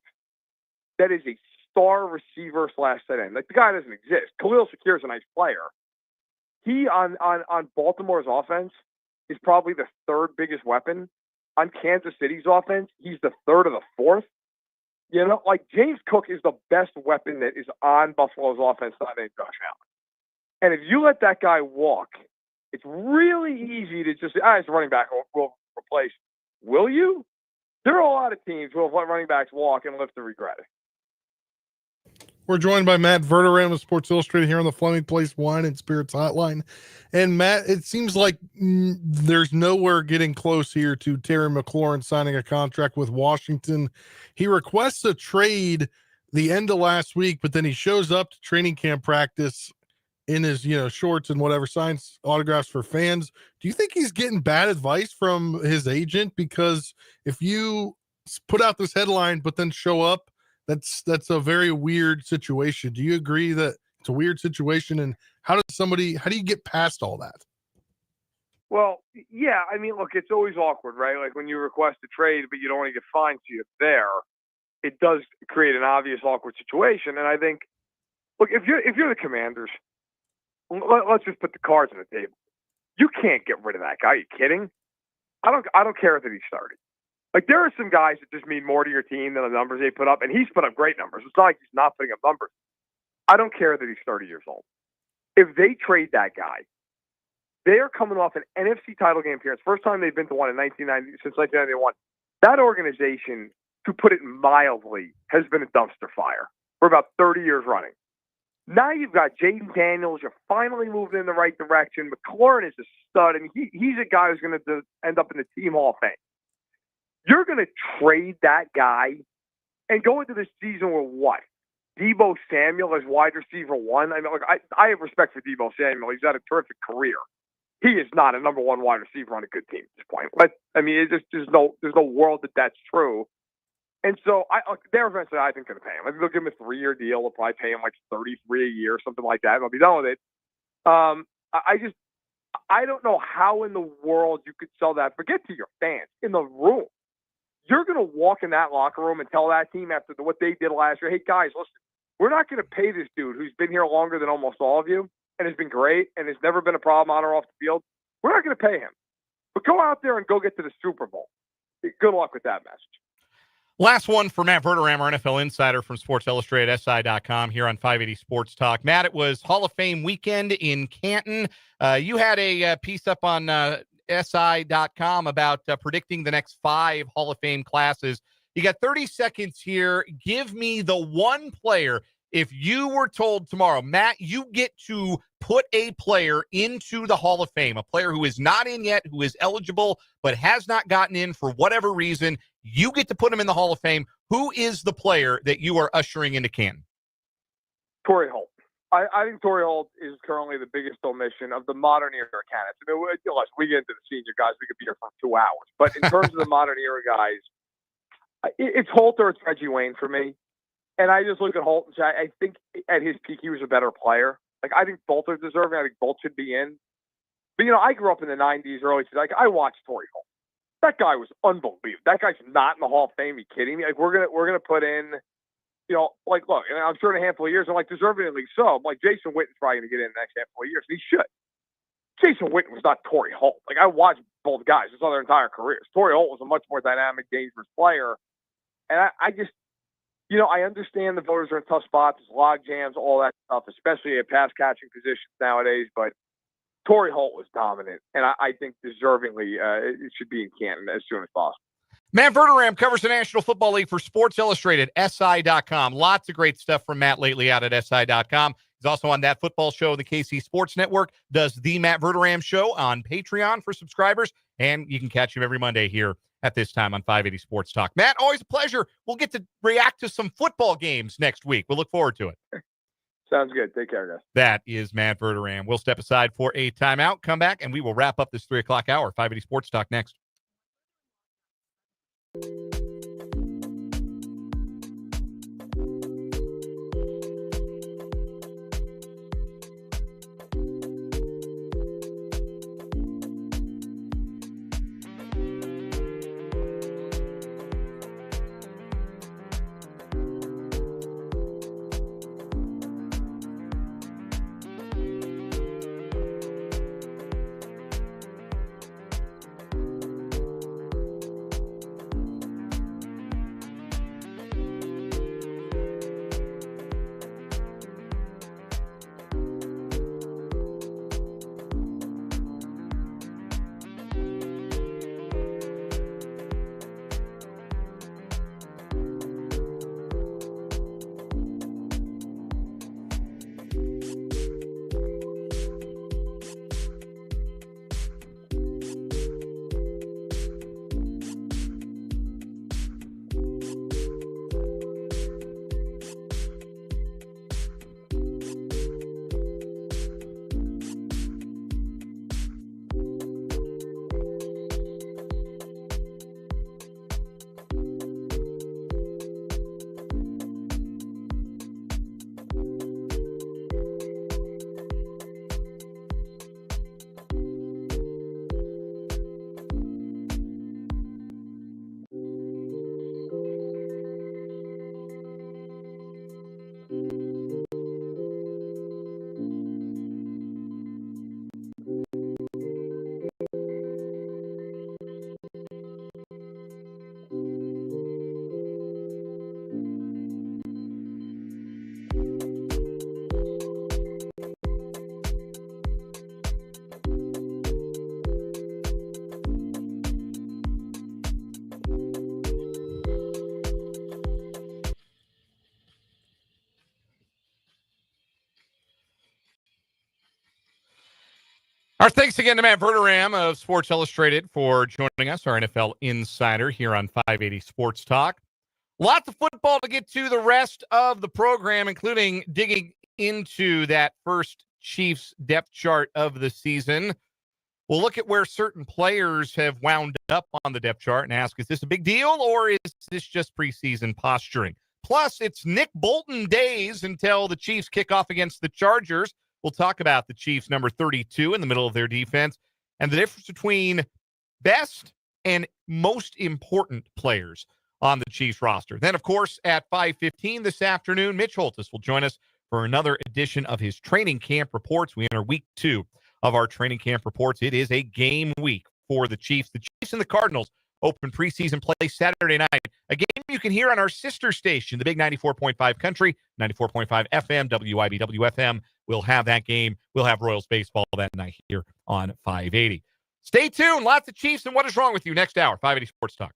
that is a star receiver / tight end. Like, the guy doesn't exist. Khalil Shakir is a nice player. He on Baltimore's offense is probably the third biggest weapon. On Kansas City's offense, he's the third or the fourth. You know, like, James Cook is the best weapon that is on Buffalo's offense, not named Josh Allen. And if you let that guy walk, it's really easy to just say, it's a running back, we'll replace. Will you? There are a lot of teams who will let running backs walk and live to regret it. We're joined by Matt Verderam of Sports Illustrated here on the Fleming Place Wine and Spirits Hotline. And Matt, it seems like there's nowhere getting close here to Terry McLaurin signing a contract with Washington. He requests a trade the end of last week, but then he shows up to training camp practice in his, shorts and whatever, signs autographs for fans. Do you think he's getting bad advice from his agent? Because if you put out this headline, but then show up, that's a very weird situation. Do you agree that it's a weird situation? And how do you get past all that? Well, yeah, I mean, look, it's always awkward, right? Like, when you request a trade, but you don't want to get fined to you there, it does create an obvious awkward situation. And I think, look, if you're the Commanders, let's just put the cards on the table. You can't get rid of that guy. Are you kidding? I don't care that he started. Like, there are some guys that just mean more to your team than the numbers they put up, and he's put up great numbers. It's not like he's not putting up numbers. I don't care that he's 30 years old. If they trade that guy, they are coming off an NFC title game appearance. First time they've been to one since 1991. That organization, to put it mildly, has been a dumpster fire for about 30 years running. Now you've got Jaden Daniels. You're finally moving in the right direction. McLaurin is a stud, and he's a guy who's going to end up in the Team Hall of Fame. You're going to trade that guy and go into the season with what? Deebo Samuel as wide receiver one? I mean, look, I have respect for Deebo Samuel. He's had a terrific career. He is not a number one wide receiver on a good team at this point. But, I mean, there's no world that that's true. And so they're eventually, I think, going to pay him. I think they'll give him a 3-year deal. They'll probably pay him like $33 a year, something like that. And they'll be done with it. I don't know how in the world you could sell that. Forget to your fans in the room. You're going to walk in that locker room and tell that team after what they did last year, hey, guys, listen, we're not going to pay this dude who's been here longer than almost all of you and has been great and has never been a problem on or off the field. We're not going to pay him. But go out there and go get to the Super Bowl. Good luck with that message. Last one for Matt Verderam, our NFL insider from Sports Illustrated, SI.com here on 580 Sports Talk. Matt, it was Hall of Fame weekend in Canton. You had a piece up on SI.com about predicting the next 5 Hall of Fame classes. You got 30 seconds here. Give me the one player. If you were told tomorrow, Matt, you get to put a player into the Hall of Fame, a player who is not in yet, who is eligible, but has not gotten in for whatever reason, you get to put him in the Hall of Fame. Who is the player that you are ushering into Canton? Torrey Holt. I think Torrey Holt is currently the biggest omission of the modern era candidates. I mean, we get into the senior guys, we could be here for 2 hours. But in terms of the modern era guys, it's Holt or it's Reggie Wayne for me. And I just look at Holt and say, I think at his peak, he was a better player. Like, I think both are deserving. I think both should be in. But, I grew up in the 90s, early 2000s. Like, I watched Torrey Holt. That guy was unbelievable. That guy's not in the Hall of Fame. Are you kidding me? Like, we're gonna put in, look, and I'm sure in a handful of years, I'm like, deservingly so. I'm like, Jason Witten's probably going to get in the next handful of years. And he should. Jason Witten was not Torrey Holt. Like, I watched both guys. It's on their entire careers. Torrey Holt was a much more dynamic, dangerous player. And I just, I understand the voters are in tough spots. There's log jams, all that stuff, especially at pass catching positions nowadays. But Torrey Holt was dominant. And I think deservingly it should be in Canton as soon as possible. Matt Verderam covers the National Football League for Sports Illustrated, SI.com. Lots of great stuff from Matt lately out at SI.com. He's also on That Football Show, the KC Sports Network, does the Matt Verderam Show on Patreon for subscribers, and you can catch him every Monday here at this time on 580 Sports Talk. Matt, always a pleasure. We'll get to react to some football games next week. We'll look forward to it. Sounds good. Take care, guys. That is Matt Verderam. We'll step aside for a timeout, come back, and we will wrap up this 3 o'clock hour. 580 Sports Talk next. Our thanks again to Matt Verderam of Sports Illustrated for joining us, our NFL insider here on 580 Sports Talk. Lots of football to get to the rest of the program, including digging into that first Chiefs depth chart of the season. We'll look at where certain players have wound up on the depth chart and ask, is this a big deal or is this just preseason posturing? Plus, it's Nick Bolton days until the Chiefs kick off against the Chargers. We'll talk about the Chiefs' number 32 in the middle of their defense and the difference between best and most important players on the Chiefs roster. Then, of course, at 5:15 this afternoon, Mitch Holtis will join us for another edition of his training camp reports. We enter week 2 of our training camp reports. It is a game week for the Chiefs. The Chiefs and the Cardinals open preseason play Saturday night. A game you can hear on our sister station, the big 94.5 Country, 94.5 FM, WIBW FM. We'll have that game. We'll have Royals baseball that night here on 580. Stay tuned. Lots of Chiefs and What Is Wrong With You next hour, 580 Sports Talk.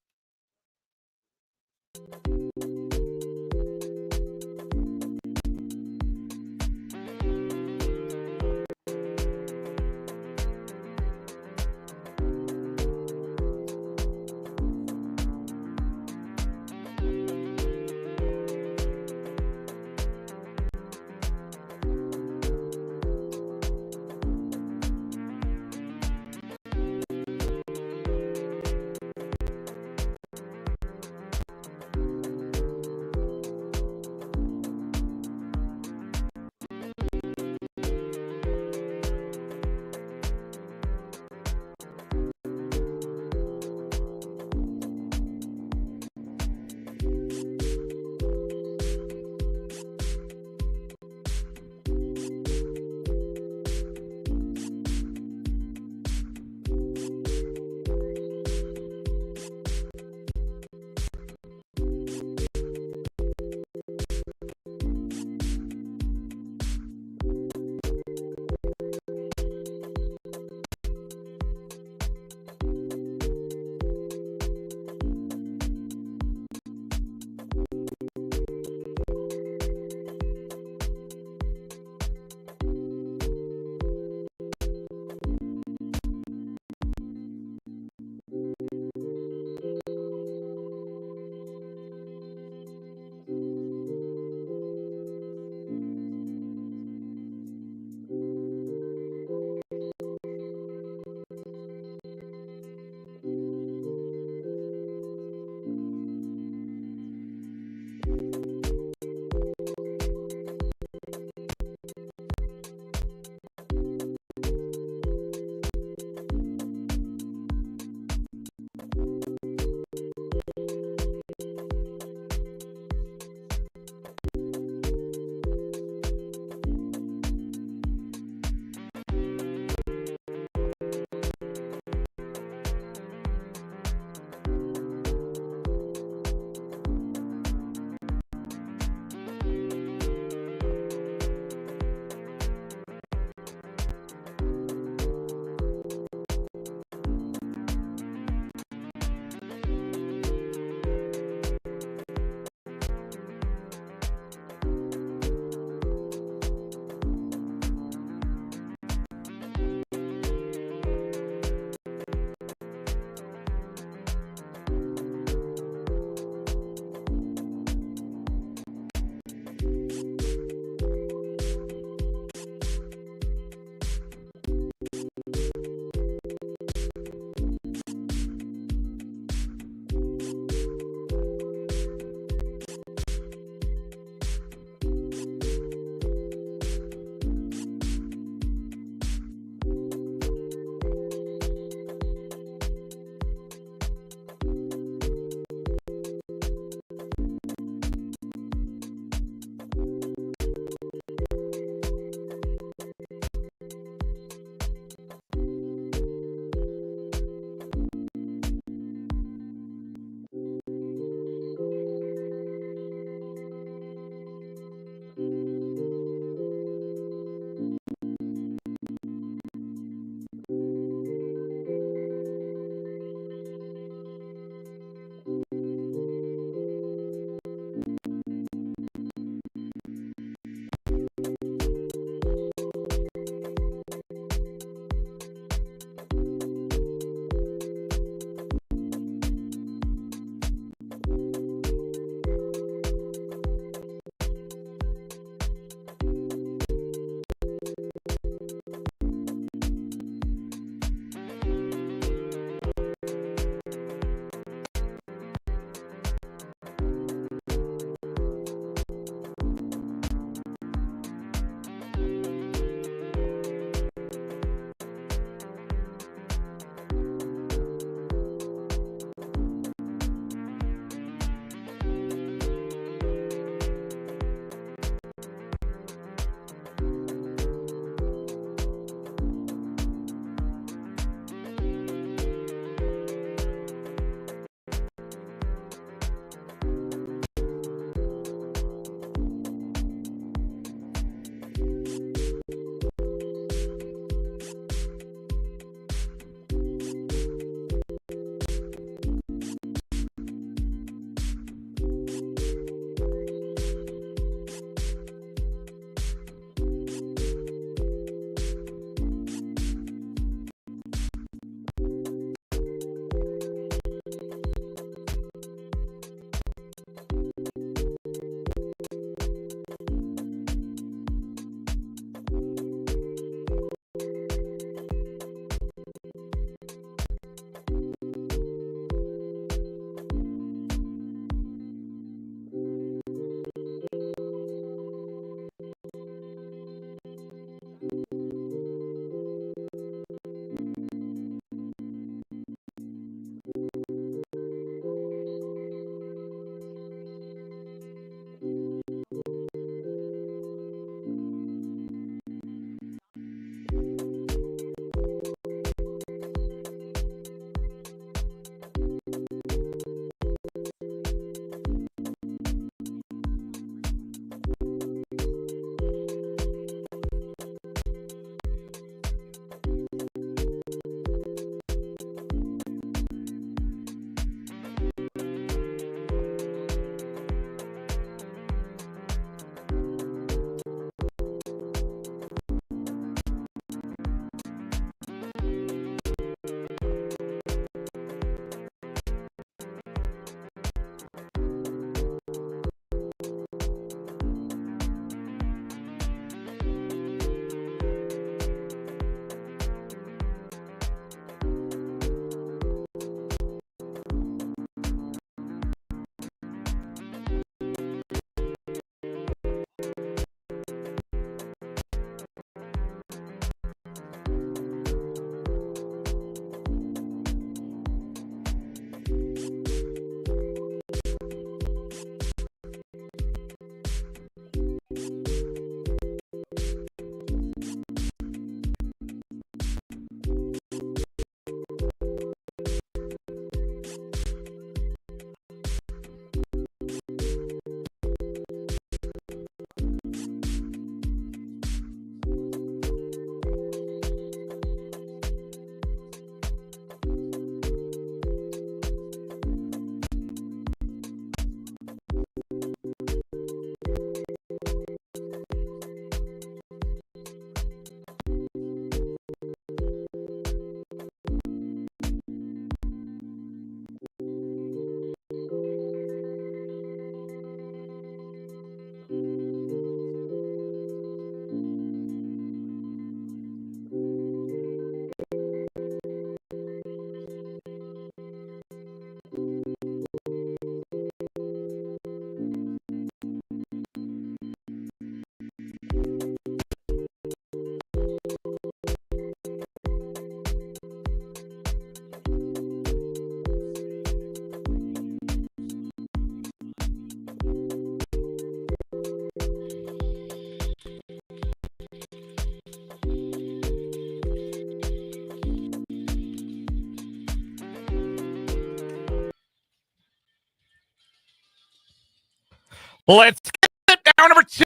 Let's get down number 2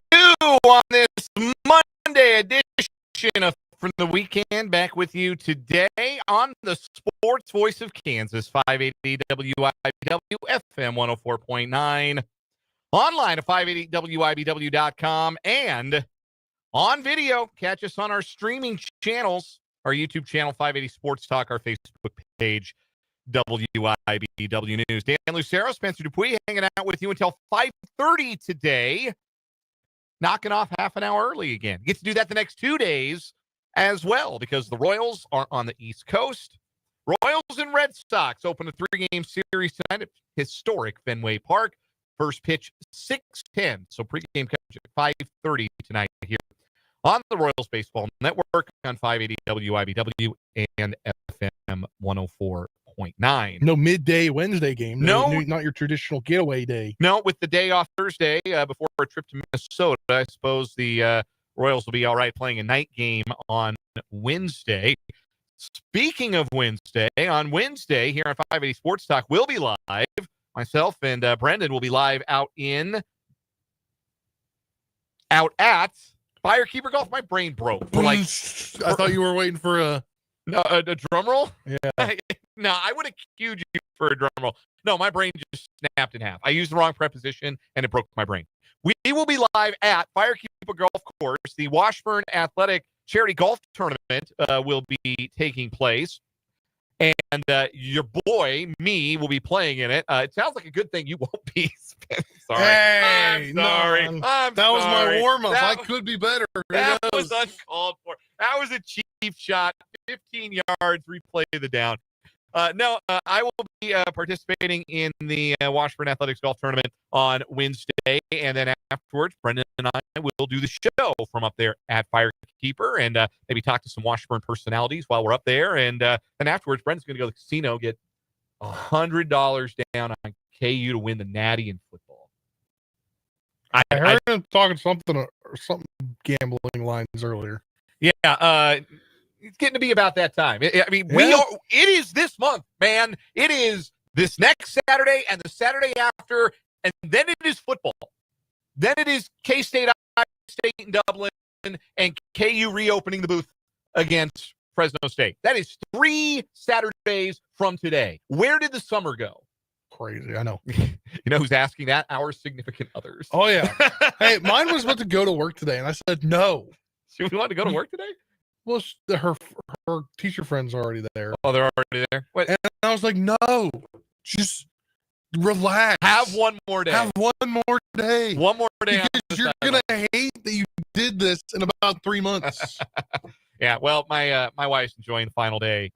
on this Monday edition of From the Weekend. Back with you today on the Sports Voice of Kansas, 580 WIBW FM 104.9, online at 580WIBW.com, and on video. Catch us on our streaming channels, our YouTube channel, 580 Sports Talk, our Facebook page, WIBW News. Dan Lucero, Spencer Dupuis hanging out with you until 5:30 today. Knocking off half an hour early again. Get to do that the next 2 days as well because the Royals are on the East Coast. Royals and Red Sox open a 3-game series tonight at historic Fenway Park. First pitch 6:10. So pregame coverage at 5:30 tonight here on the Royals Baseball Network on 580 WIBW and FM 104.9. No midday Wednesday game. No. Not your traditional getaway day. No, with the day off Thursday before a trip to Minnesota, I suppose the Royals will be all right playing a night game on Wednesday. Speaking of Wednesday, on Wednesday here on 580 Sports Talk, we'll be live. Myself and Brendan will be live out at Firekeeper Golf. My brain broke. I thought you were waiting for a drum roll. Yeah. No, I would have cued you for a drum roll. No, my brain just snapped in half. I used the wrong preposition, and it broke my brain. We will be live at Firekeeper Golf Course. The Washburn Athletic Charity Golf Tournament will be taking place. And your boy, me, will be playing in it. It sounds like a good thing you won't be. Sorry. Hey, I'm sorry. no, I'm that was sorry. my warm-up. I could be better. That was uncalled for. That was a cheap shot. 15 yards, replay the down. No, I will be participating in the Washburn Athletics Golf Tournament on Wednesday, and then afterwards, Brendan and I will do the show from up there at Firekeeper and maybe talk to some Washburn personalities while we're up there. And then afterwards, Brendan's going to go to the casino, get $100 down on KU to win the Natty in football. I heard him talking something gambling lines earlier. Yeah, it's getting to be about that time. I mean, it is this month, man. It is this next Saturday and the Saturday after, and then it is football. Then it is K-State, Iowa State in Dublin, and KU reopening the booth against Fresno State. That is 3 Saturdays from today. Where did the summer go? Crazy, I know. You know who's asking that? Our significant others. Oh, yeah. Hey, mine was about to go to work today, and I said no. So we want to go to work today? Well, her teacher friends are already there. Oh, they're already there? What? And I was like, no, just relax. Have one more day. Have one more day. One more day. Because you're going to hate that you did this in about 3 months. Yeah, well, my wife's enjoying the final day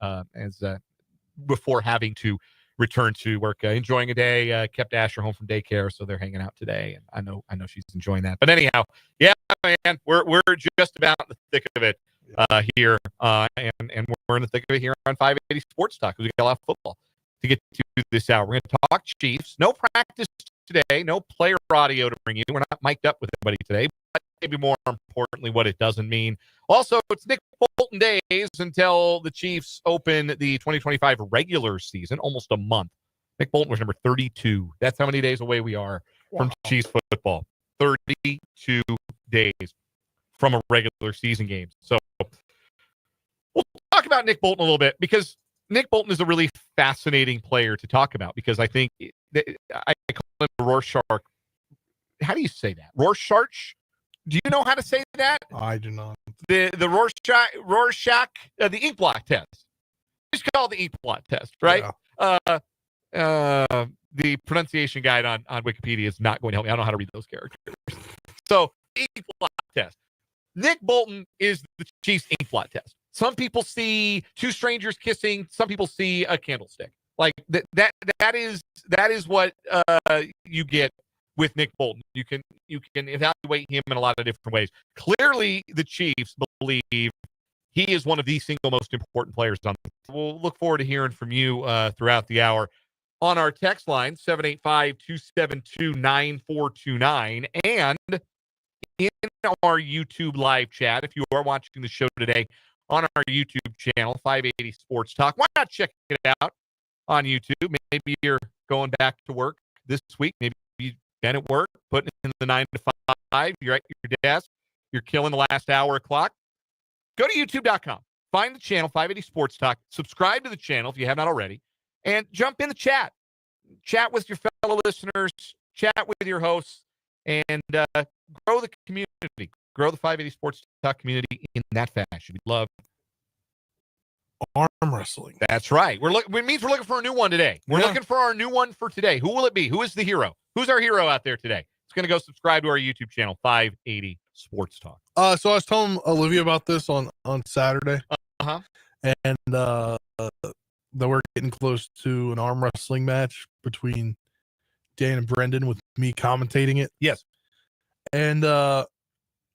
before having to return to work. Enjoying a day. Kept Asher home from daycare, so they're hanging out today, and I know she's enjoying that. But anyhow, yeah, man, we're just about in the thick of it here, and we're in the thick of it here on 580 Sports Talk. We got a lot of football to get to this hour. We're going to talk Chiefs. No practice today. No player audio to bring you. We're not mic'd up with anybody today. But maybe more importantly, what it doesn't mean. Also, it's Nick Bolton days until the Chiefs open the 2025 regular season. Almost a month. Nick Bolton was number 32. That's how many days away we are from Chiefs football. 32 days from a regular season game. So we'll talk about Nick Bolton a little bit because Nick Bolton is a really fascinating player to talk about because I think I call him Rorschach. How do you say that? Rorschach? Do you know how to say that? I do not. The Rorschach, the ink blot test. Just call it the ink blot test, right? Yeah. The pronunciation guide on Wikipedia is not going to help me. I don't know how to read those characters. So, ink blot test. Nick Bolton is the Chiefs ink blot test. Some people see two strangers kissing. Some people see a candlestick. Like that is what you get with Nick Bolton. You can evaluate him in a lot of different ways. Clearly, the Chiefs believe he is one of the single most important players on them. We'll look forward to hearing from you throughout the hour on our text line, 785-272-9429, and in our YouTube live chat. If you are watching the show today on our YouTube channel, 580 Sports Talk, why not check it out on YouTube? Maybe you're going back to work this week. Maybe you been at work, putting in the 9 to 5. You're at your desk. You're killing the last hour of clock. Go to youtube.com. Find the channel, 580 Sports Talk. Subscribe to the channel if you have not already. And jump in the chat. Chat with your fellow listeners. Chat with your hosts. And grow the community. Grow the 580 Sports Talk community in that fashion. We love arm wrestling. That's right. It means we're looking for a new one today. We're looking for our new one for today. Who will it be? Who is the hero? Who's our hero out there today? It's going to go subscribe to our YouTube channel, 580 Sports Talk. So I was telling Olivia about this on Saturday. Uh-huh. And that we're getting close to an arm wrestling match between Dan and Brendan with me commentating it. Yes. And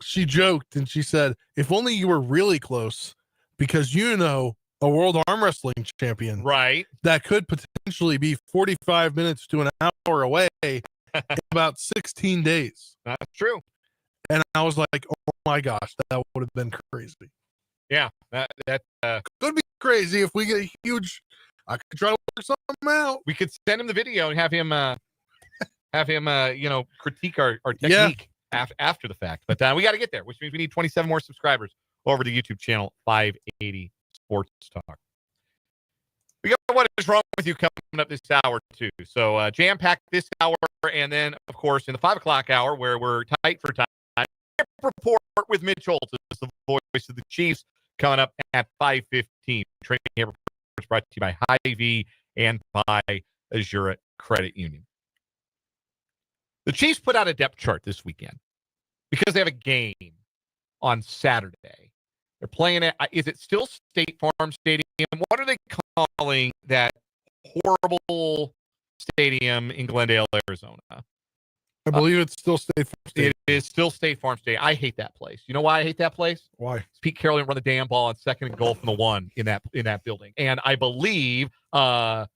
she joked and she said, if only you were really close, because a world arm wrestling champion, right, that could potentially be 45 minutes to an hour away in about 16 days. That's true. And I was like, oh my gosh, that would have been crazy. Yeah, that could be crazy if we get a huge. I could try to work something out. We could send him the video and have him critique our technique after the fact. But we got to get there, which means we need 27 more subscribers over the YouTube channel, 580 Sports Talk. We got What Is Wrong With You coming up this hour, too. So jam-packed this hour, and then, of course, in the 5 o'clock hour, where we're tight for time, report with Mitch Holtz, the voice of the Chiefs, coming up at 5:15. Training camp reports brought to you by Hy-Vee and by Azura Credit Union. The Chiefs put out a depth chart this weekend because they have a game on Saturday. They're playing it. Is it still State Farm Stadium? What are they calling that horrible stadium in Glendale, Arizona? I believe it's still State Farm Stadium. It is still State Farm Stadium. I hate that place. You know why I hate that place? Why? Pete Carroll didn't run the damn ball on second and goal from the 1 in that building. And I believe I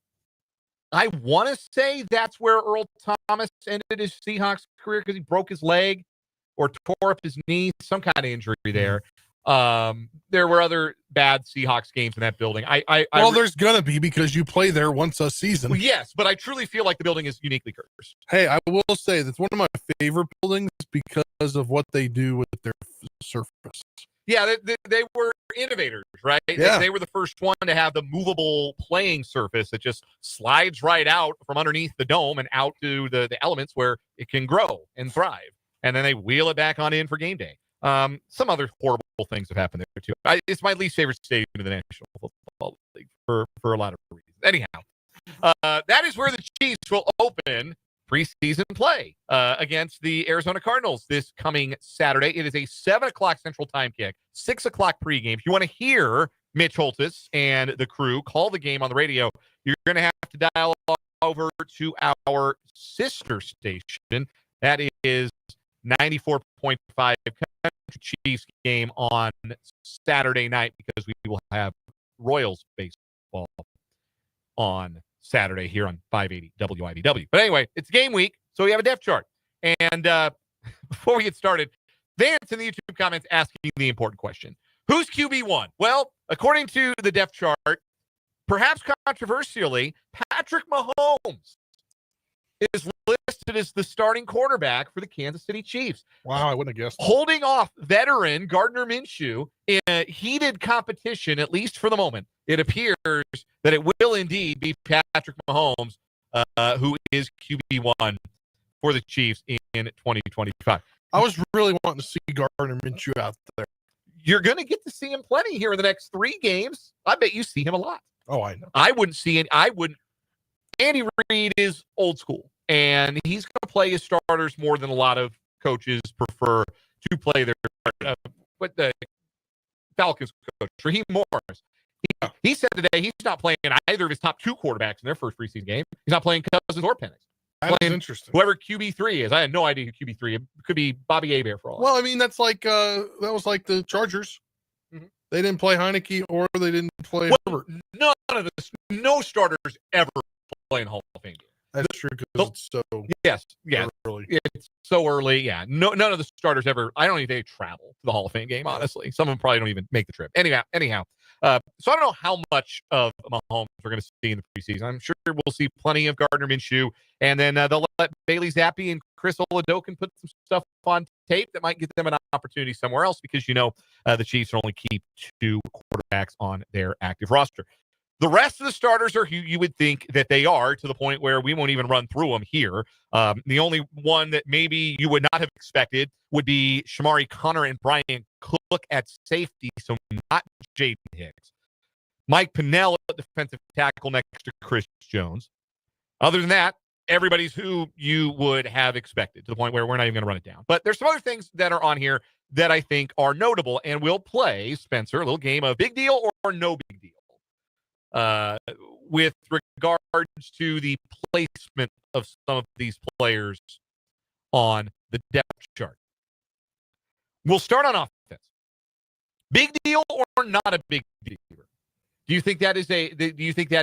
want to say that's where Earl Thomas ended his Seahawks career because he broke his leg or tore up his knee, some kind of injury there. There were other bad Seahawks games in that building. There's gonna be because you play there once a season. Well, yes, but I truly feel like the building is uniquely cursed. Hey, I will say that's one of my favorite buildings because of what they do with their surface. Yeah, they were innovators, right? Yeah. They were the first one to have the movable playing surface that just slides right out from underneath the dome and out to the elements where it can grow and thrive. And then they wheel it back on in for game day. Some other horrible things have happened there too. It's my least favorite stadium in the National Football League for a lot of reasons. Anyhow, that is where the Chiefs will open preseason play against the Arizona Cardinals this coming Saturday. It is a 7 o'clock Central Time kick, 6 o'clock pregame. If you want to hear Mitch Holtz and the crew call the game on the radio, you're going to have to dial over to our sister station. That is 94.5 Country Chiefs game on Saturday night because we will have Royals baseball on Saturday here on 580 WIBW. But anyway, it's game week, so we have a depth chart. And before we get started, Vance in the YouTube comments asking the important question. Who's QB1? Well, according to the depth chart, perhaps controversially, Patrick Mahomes is listed as the starting quarterback for the Kansas City Chiefs. Wow, I wouldn't have guessed. Holding off veteran Gardner Minshew in a heated competition, at least for the moment. It appears that it will indeed be Patrick Mahomes, who is QB1 for the Chiefs in 2025. I was really wanting to see Gardner Minshew out there. You're going to get to see him plenty here in the next 3 games. I bet you see him a lot. Oh, I know. I wouldn't see it. Andy Reid is old school, and he's going to play his starters more than a lot of coaches prefer to play their what the Falcons coach, Raheem Morris. He said today he's not playing either of his top 2 quarterbacks in their first preseason game. He's not playing Cousins or Penix. That's interesting. Whoever QB3 is. I had no idea who QB3 is. It could be Bobby Hebert for all. Well, I mean, that's like that was like the Chargers. Mm-hmm. They didn't play Heineke or they didn't play Herbert. None of this. No starters ever play in Hall of Fame. That's true because it's so yes, early. it's so early. Yeah, none of the starters ever. I don't even think they travel to the Hall of Fame game. Honestly, some of them probably don't even make the trip. Anyhow, so I don't know how much of Mahomes we're going to see in the preseason. I'm sure we'll see plenty of Gardner Minshew, and then they'll let Bailey Zappi and Chris Oladokun put some stuff on tape that might get them an opportunity somewhere else because the Chiefs only keep 2 quarterbacks on their active roster. The rest of the starters are who you would think that they are, to the point where we won't even run through them here. The only one that maybe you would not have expected would be Shamari Connor and Brian Cook at safety, so not Jaden Hicks. Mike Pennell at defensive tackle next to Chris Jones. Other than that, everybody's who you would have expected, to the point where we're not even going to run it down. But there's some other things that are on here that I think are notable, and we'll play, Spencer, a little game of big deal or no big deal. With regards to the placement of some of these players on the depth chart. We'll start on offense. Big deal or not a big deal? Do you think that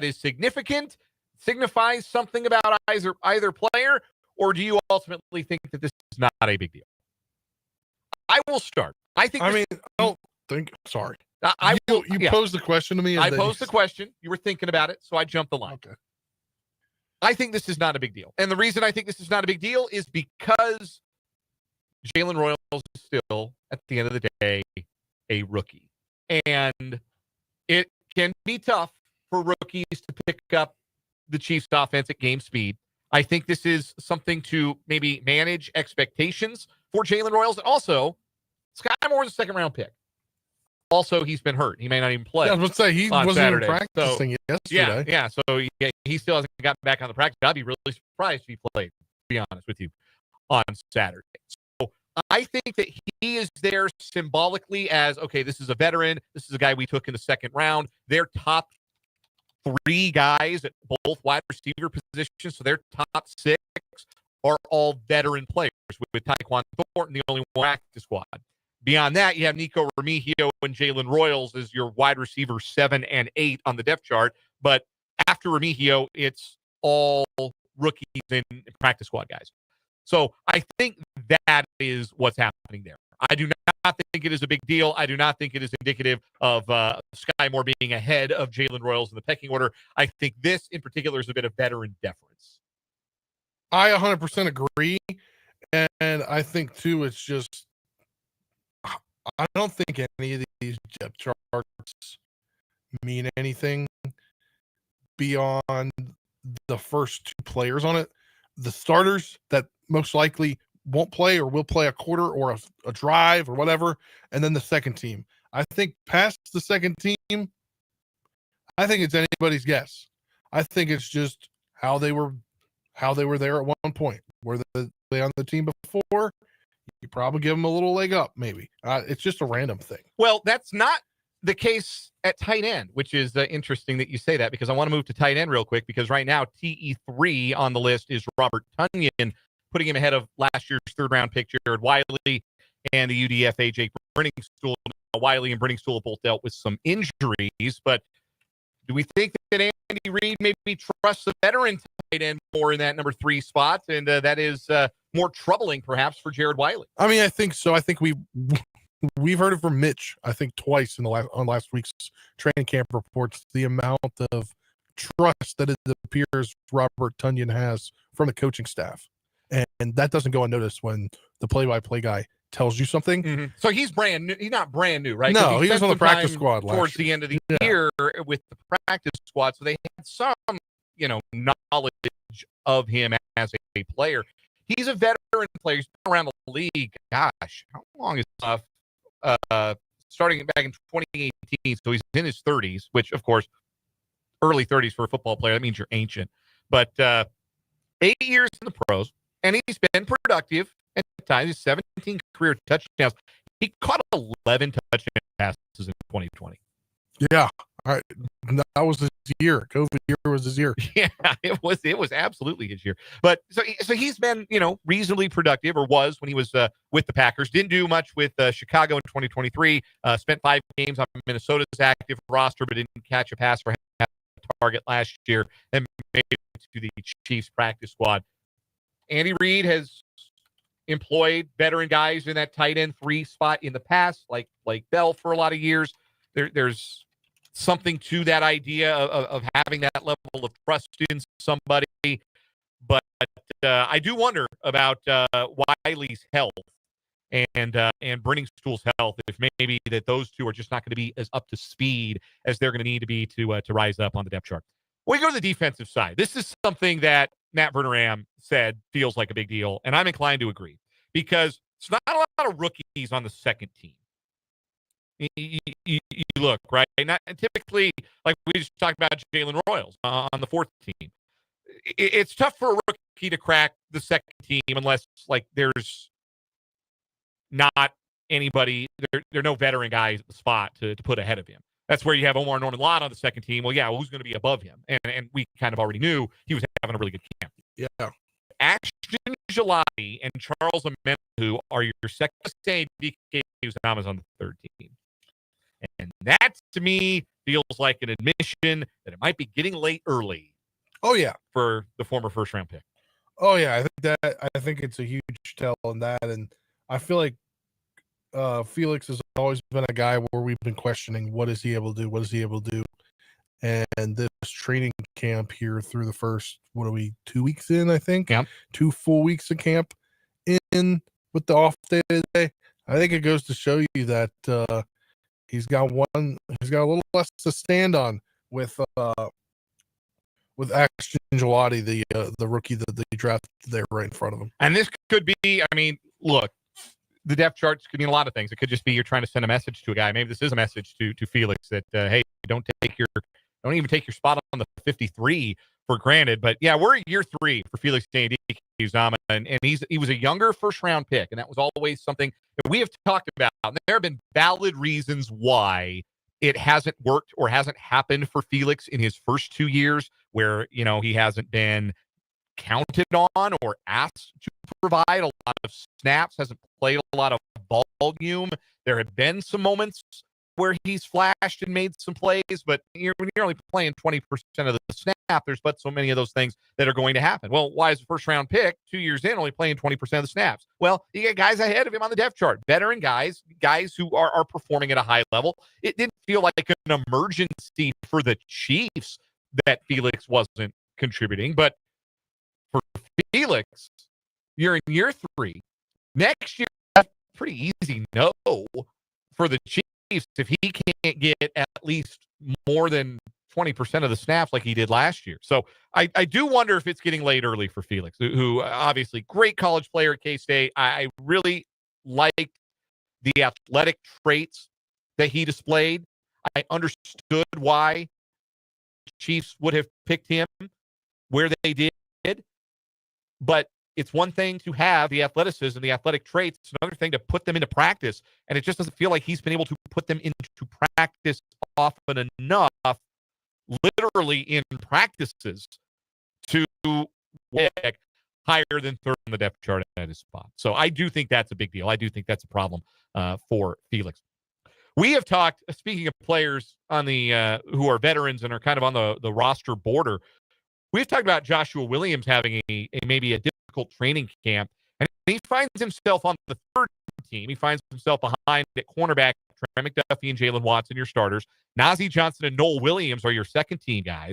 is significant? Signifies something about either player, or do you ultimately think that this is not a big deal? I will start. I don't think. Sorry. You posed the question to me. I posed the question. You were thinking about it, so I jumped the line. Okay. I think this is not a big deal. And the reason I think this is not a big deal is because Jalen Royals is still, at the end of the day, a rookie. And it can be tough for rookies to pick up the Chiefs' offense at game speed. I think this is something to maybe manage expectations for Jalen Royals. And also, Sky Moore's a second-round pick. Also, he's been hurt. He may not even play. Yeah, I was going to say, he wasn't Saturday. even practicing yesterday. Yeah. So he still hasn't gotten back on the practice. I'd be really surprised if he played, to be honest with you, on Saturday. So I think that he is there symbolically as, okay, this is a veteran. This is a guy we took in the second round. Their top 3 guys at both wide receiver positions, so their top 6 are all veteran players, with Tyquan Thornton the only one active squad. Beyond that, you have Nico Remigio and Jalen Royals as your wide receiver 7 and 8 on the depth chart. But after Remigio, it's all rookies and practice squad guys. So I think that is what's happening there. I do not think it is a big deal. I do not think it is indicative of Sky Moore being ahead of Jalen Royals in the pecking order. I think this in particular is a bit of veteran deference. I 100% agree. And I think, too, it's just, I don't think any of these depth charts mean anything beyond the first 2 players on it. The starters that most likely won't play or will play a quarter or a drive or whatever, and then the second team. I think past the second team, I think it's anybody's guess. I think it's just how they were there at one point. Were they on the team before? You probably give them a little leg up, maybe. It's just a random thing. Well, that's not the case at tight end, which is interesting that you say that, because I want to move to tight end real quick, because right now TE3 on the list is Robert Tonyan, putting him ahead of last year's third-round pick Jared Wiley and the UDFA Jake Brenningstool. Wiley and Brenningstool both dealt with some injuries, but do we think that Andy Reid maybe trusts the veteran tight end more in that number 3 spot, and that is more troubling perhaps for Jared Wiley? I mean, I think so. I think we've heard it from Mitch, I think twice on last week's training camp reports, the amount of trust that it appears Robert Tonyan has from the coaching staff. And that doesn't go unnoticed when the play-by-play guy tells you something. Mm-hmm. So he's brand new. He's not brand new, right? No, he was on the practice squad towards the end of the year with the practice squad. So they had some, knowledge of him as a player. He's a veteran player. He's been around the league. Gosh, how long is enough? Starting back in 2018. So he's in his 30s, which, of course, early 30s for a football player. That means you're ancient. But 8 years in the pros, and he's been productive at times. He's 17 career touchdowns. He caught 11 touchdown passes in 2020. Yeah, all right. That was his year. COVID year was his year. Yeah, it was absolutely his year. But so he's been, reasonably productive, or was when he was with the Packers. Didn't do much with Chicago in 2023. Spent 5 games on Minnesota's active roster, but didn't catch a pass for half target last year and made it to the Chiefs practice squad. Andy Reid has employed veteran guys in that tight end 3 spot in the past, like Bell for a lot of years. There's something to that idea of having that level of trust in somebody. But I do wonder about Wiley's health and Brenning Stool's health, if maybe that those two are just not going to be as up to speed as they're going to need to be to rise up on the depth chart. When we go to the defensive side, this is something that Matt Verderam said feels like a big deal, and I'm inclined to agree because it's not a lot of rookies on the second team. You look, right? Not typically, like we just talked about Jalen Royals on the fourth team. It's tough for a rookie to crack the second team unless, like, there's not anybody, there are no veteran guys at the spot to put ahead of him. That's where you have Omar Norman Lott on the second team. Well, yeah, who's going to be above him? And we kind of already knew he was having a really good camp. Yeah. Ashton Gelati and Charles Omenihu are your second stage. DK Uzama's on the third team. And that, to me, feels like an admission that it might be getting late early. Oh, yeah. For the former first-round pick. Oh, yeah. I think it's a huge tell on that. And I feel like Felix has always been a guy where we've been questioning what is he able to do? What is he able to do? And this training camp here through the first, 2 weeks in, I think? Yeah. 2 full weeks of camp in with the off day today. I think it goes to show you that he's got a little less to stand on with Ashton Gelati, the rookie that they drafted there right in front of him. And this could be, I mean, look, the depth charts could mean a lot of things. It could just be you're trying to send a message to a guy. Maybe this is a message to Felix that, hey, don't even take your spot on the 53 for granted. But yeah, we're at year 3 for Felix Uzama, and he was a younger first-round pick, and that was always something that we have talked about. And there have been valid reasons why it hasn't worked or hasn't happened for Felix in his first 2 years, where he hasn't been counted on or asked to provide a lot of snaps, hasn't played a lot of volume. There have been some moments where he's flashed and made some plays, but when you're only playing 20% of the snap, there's but so many of those things that are going to happen. Well, why is a first-round pick 2 years in only playing 20% of the snaps? Well, you get guys ahead of him on the depth chart, veteran guys who are performing at a high level. It didn't feel like an emergency for the Chiefs that Felix wasn't contributing, but for Felix, you're in year 3. Next year, that's pretty easy no for the Chiefs if he can't get at least more than 20% of the snaps like he did last year. So I do wonder if it's getting late early for Felix, who obviously great college player at K-State. I really liked the athletic traits that he displayed. I understood why Chiefs would have picked him where they did. But it's one thing to have the athleticism, the athletic traits. It's another thing to put them into practice. And it just doesn't feel like he's been able to put them into practice often enough, literally in practices, to pick higher than third on the depth chart at his spot. So I do think that's a big deal. I do think that's a problem for Felix. We have talked, speaking of players on the who are veterans and are kind of on the roster border, we've talked about Joshua Williams having maybe a difficult training camp, and he finds himself on the third team. He finds himself behind at cornerback, Trent McDuffie and Jalen Watson, your starters. Nazeeh Johnson and Noel Williams are your second team guys.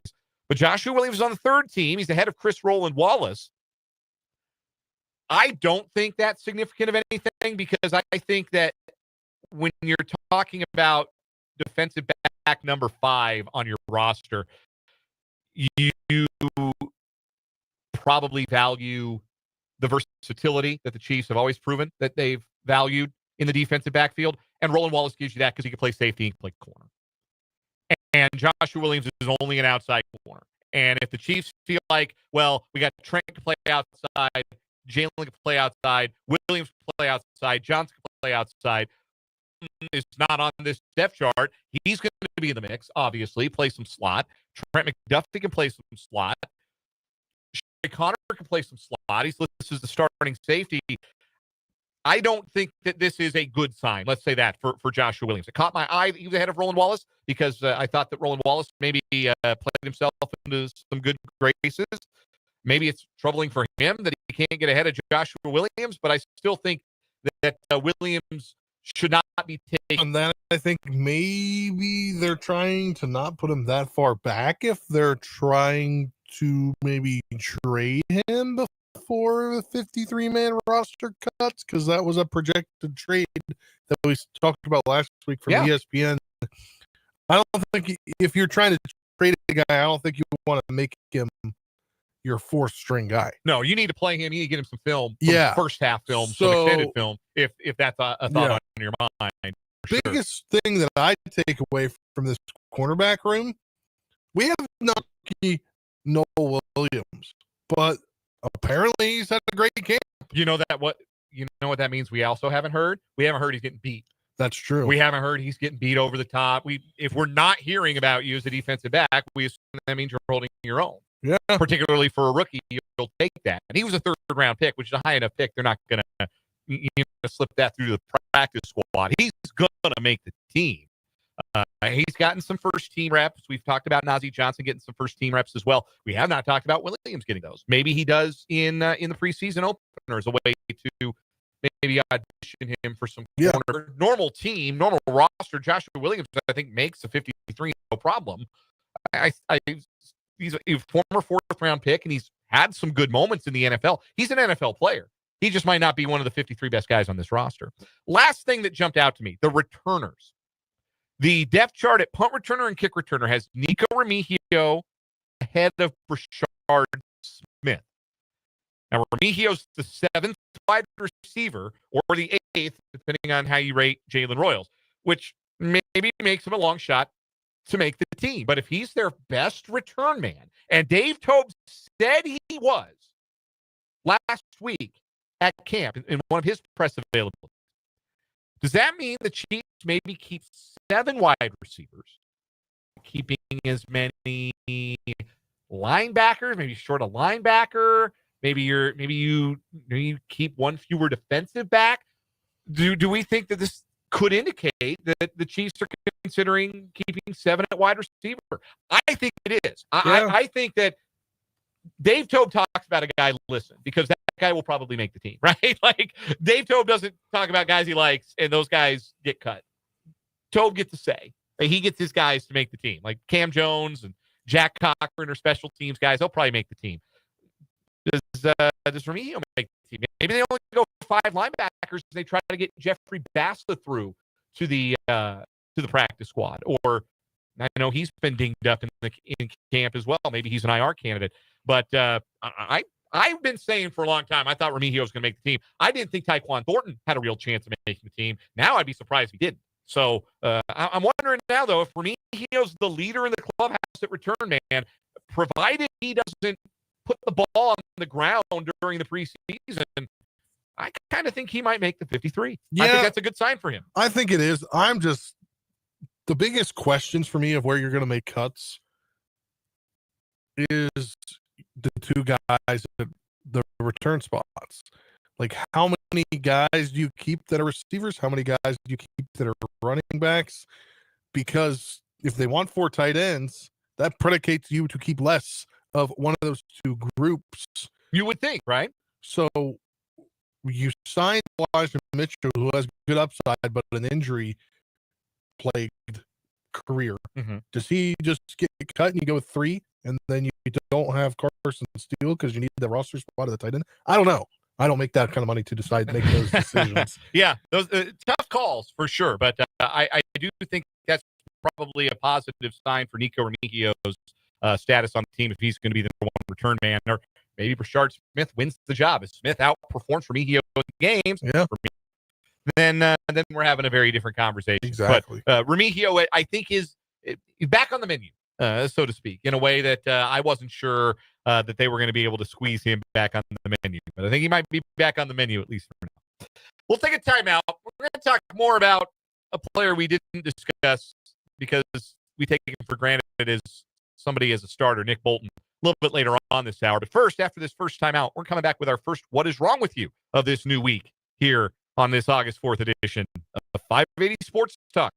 But Joshua Williams is on the third team. He's ahead of Chris Roland Wallace. I don't think that's significant of anything because I think that when you're talking about defensive back number 5 on your roster, you probably value the versatility that the Chiefs have always proven that they've valued in the defensive backfield. And Roland Wallace gives you that because he can play safety and play corner. And Joshua Williams is only an outside corner. And if the Chiefs feel like, well, we got Trent to play outside, Jalen can play outside, Williams can play outside, Johnson can play outside, is not on this depth chart, he's going to be in the mix, obviously, play some slot. Trent McDuffie can play some slot. Connor can play some slot. He's listed as the starting safety. I don't think that this is a good sign. Let's say that for Joshua Williams. It caught my eye that he was ahead of Roland Wallace because I thought that Roland Wallace maybe played himself into some good graces. Maybe it's troubling for him that he can't get ahead of Joshua Williams, but I still think that Williams should not be taken. And then I think maybe they're trying to not put him that far back if they're trying to maybe trade him before the 53-man roster cuts, because that was a projected trade that we talked about last week from ESPN. I don't think if you're trying to trade a guy, I don't think you want to make him your fourth string guy. No, you need to play him. You need to get him some film, some first half film, some extended film, if that's a thought on your mind. Biggest thing that I take away from this cornerback room, we have not Noel Williams, but apparently he's had a great camp. You know what that means? We also haven't heard. We haven't heard he's getting beat. That's true. We haven't heard he's getting beat over the top. If we're not hearing about you as a defensive back, we assume that means you're holding your own. Yeah. Particularly for a rookie, you'll take that. And he was a third-round pick, which is a high enough pick. They're not going to slip that through the practice squad. He's going to make the team. He's gotten some first-team reps. We've talked about Najee Johnson getting some first-team reps as well. We have not talked about Williams getting those. Maybe he does in the preseason opener as a way to maybe audition him for some corner. Normal team, normal roster. Joshua Williams, I think, makes a 53 no problem. He's a former fourth-round pick, and he's had some good moments in the NFL. He's an NFL player. He just might not be one of the 53 best guys on this roster. Last thing that jumped out to me, the returners. The depth chart at punt returner and kick returner has Nico Remigio ahead of Brashard Smith. Now, Remigio's the 7th wide receiver, or the 8th, depending on how you rate Jalen Royals, which maybe makes him a long shot to make the team. But if he's their best return man, and Dave Tobe said he was last week at camp in one of his press availabilities, does that mean the Chiefs maybe keep 7 wide receivers, keeping as many linebackers, maybe short a linebacker, maybe you keep one fewer defensive back? Do we think that this could indicate that the Chiefs are considering keeping 7 at wide receiver? I think it is. I think that Dave Tobe talks about a guy, listen, because that guy will probably make the team, right? Like, Dave Tobe doesn't talk about guys he likes, and those guys get cut. Tobe gets to say. He gets his guys to make the team. Like Cam Jones and Jack Cochran are special teams guys. They'll probably make the team. Does Remigio make the team? Maybe they only go 5 linebackers and they try to get Jeffrey Bassa through to the practice squad. Or I know he's been dinged up in camp as well. Maybe he's an IR candidate. But I've been saying for a long time, I thought Remigio was going to make the team. I didn't think Tyquan Thornton had a real chance of making the team. Now I'd be surprised if he didn't. So I'm wondering now, though, if Remigio's the leader in the clubhouse at return man, provided he doesn't put the ball on the ground during the preseason, I kind of think he might make the 53. Yeah, I think that's a good sign for him. I think it is. The biggest questions for me of where you're going to make cuts is the 2 guys at the return spots. Like, how many guys do you keep that are receivers? How many guys do you keep that are running backs? Because if they want 4 tight ends, that predicates you to keep less of one of those 2 groups. You would think, right? So you signed Elijah Mitchell, who has good upside, but an injury-plagued career. Mm-hmm. Does he just get cut and you go with 3, and then you don't have Carson Steele because you need the roster spot at the tight end? I don't know. I don't make that kind of money to make those decisions. Yeah, those tough calls for sure. But I do think that's probably a positive sign for Nico Remigio's status on the team if he's going to be the number 1 return man. Or maybe Brashard Smith wins the job. If Smith outperforms Remigio in games, then we're having a very different conversation. Exactly. But Remigio, I think, is back on the menu, so to speak, in a way that I wasn't sure that they were going to be able to squeeze him back on the menu. But I think he might be back on the menu, at least for now. We'll take a timeout. We're going to talk more about a player we didn't discuss because we take him for granted as somebody as a starter, Nick Bolton, a little bit later on this hour. But first, after this first timeout, we're coming back with our first What Is Wrong With You of this new week here on this August 4th edition of 580 Sports Talk.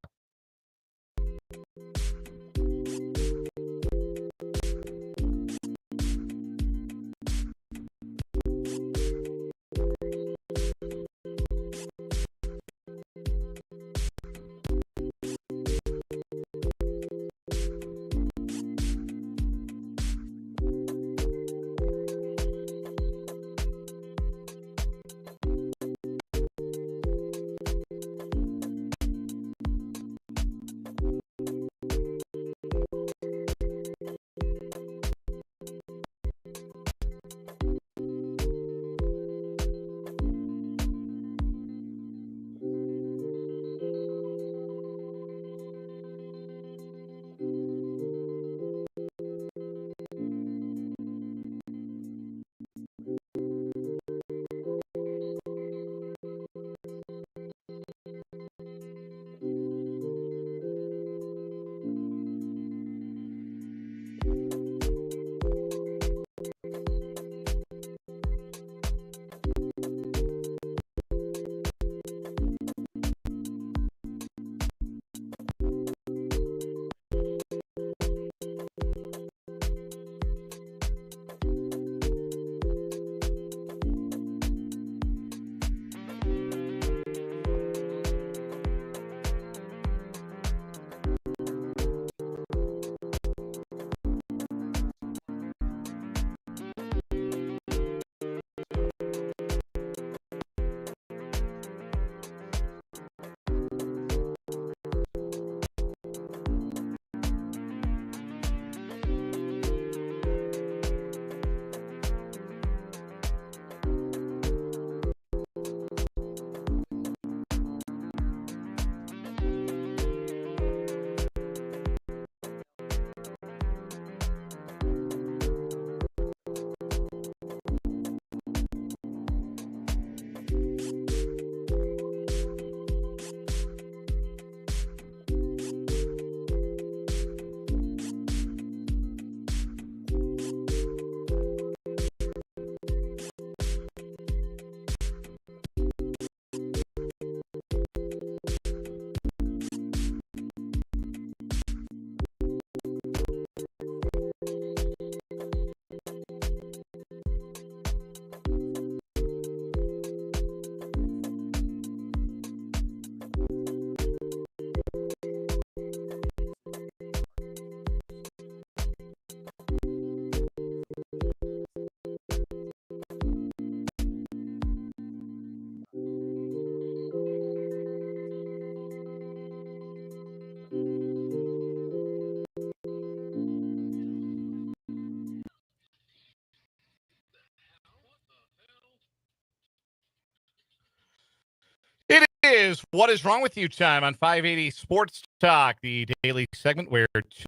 It is What Is Wrong With You time on 580 Sports Talk, the daily segment where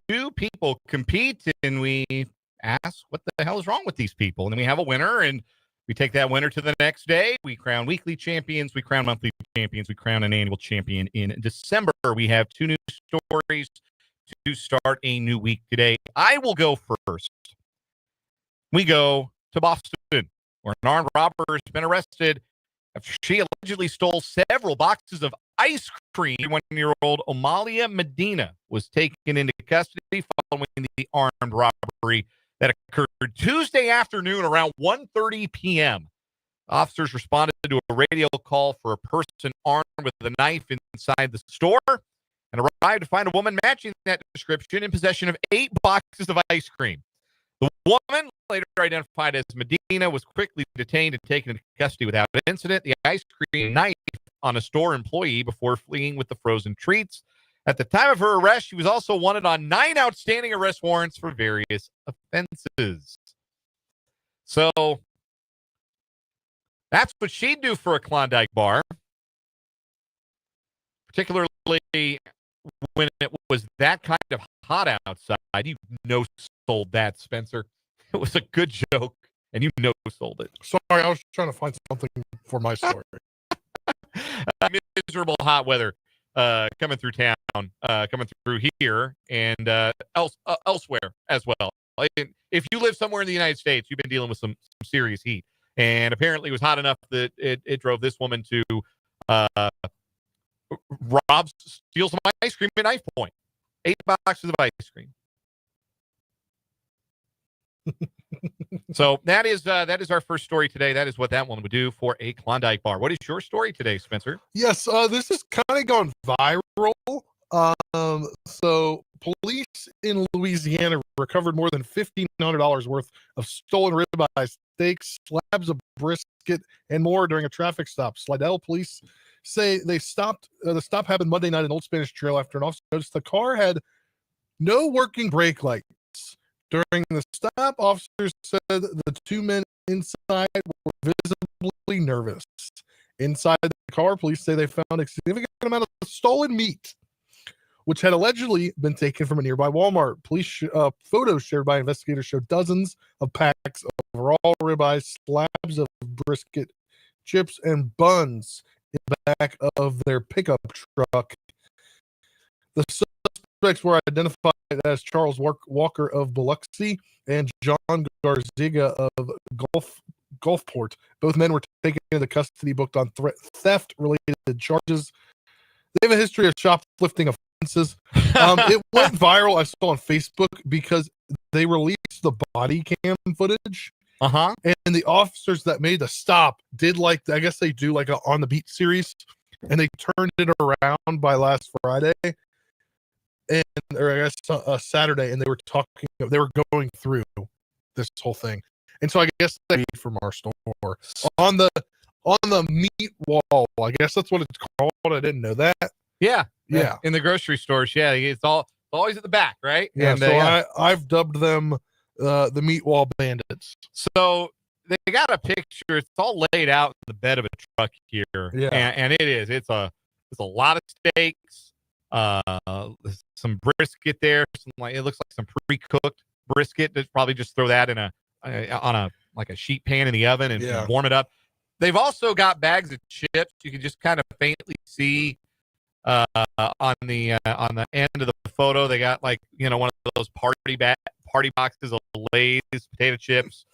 two people compete and we ask what the hell is wrong with these people. And then we have a winner and we take that winner to the next day. We crown weekly champions. We crown monthly champions. We crown an annual champion in December. We have two new stories to start a new week today. I will go first. We go to Boston, where an armed robber has been arrested after she allegedly stole several boxes of ice cream. 21-year-old Amalia Medina was taken into custody following the armed robbery that occurred Tuesday afternoon around 1:30 p.m. Officers responded to a radio call for a person armed with a knife inside the store and arrived to find a woman matching that description in possession of 8 boxes of ice cream. The woman, later identified as Medina, was quickly detained and taken into custody without incident. The ice cream knife on a store employee before fleeing with the frozen treats. At the time of her arrest, she was also wanted on 9 outstanding arrest warrants for various offenses. So that's what she'd do for a Klondike bar, particularly when it was that kind of hot outside. You no-sold that, Spencer. It was a good joke, and you no-sold it. Sorry, I was trying to find something for my story. Miserable hot weather coming through town, coming through here, and elsewhere as well. If you live somewhere in the United States, you've been dealing with some serious heat. And apparently it was hot enough that it drove this woman to Rob steals some ice cream at knife point. 8 boxes of ice cream. So that is our first story today. That is what that one would do for a Klondike bar. What is your story today, Spencer? Yes, this is kind of gone viral. So police in Louisiana recovered more than $1,500 worth of stolen ribeye steaks, slabs of brisket, and more during a traffic stop. Slidell police say they stopped. The stop happened Monday night in Old Spanish Trail after an officer noticed the car had no working brake lights. During the stop, officers said the two men inside were visibly nervous. Inside the car, police say they found a significant amount of stolen meat, which had allegedly been taken from a nearby Walmart. Police photos shared by investigators show dozens of packs of raw ribeye, slabs of brisket, chips, and buns in the back of their pickup truck. The suspects were identified as Charles Walker of Biloxi and John Garziga of Gulfport. Both men were taken into custody, booked on theft-related charges. They have a history of shoplifting offenses. It went viral, I saw on Facebook, because they released the body cam footage. And the officers that made the stop did I guess they do like a On the Beat series, and they turned it around by last Friday. Or I guess Saturday, and they were going through this whole thing, and so I guess they made from our store on the meat wall. I guess that's what it's called. I didn't know that. Yeah. In the grocery stores. Yeah, it's always at the back, right? Yeah. And, so I've dubbed them the meat wall bandits. So they got a picture. It's all laid out in the bed of a truck here. Yeah, and it's a lot of steaks. Some brisket there. It looks like some pre-cooked brisket. Probably just throw that in on a sheet pan in the oven and warm it up. They've also got bags of chips. You can just kind of faintly see on the end of the photo. They got one of those party boxes of Lay's potato chips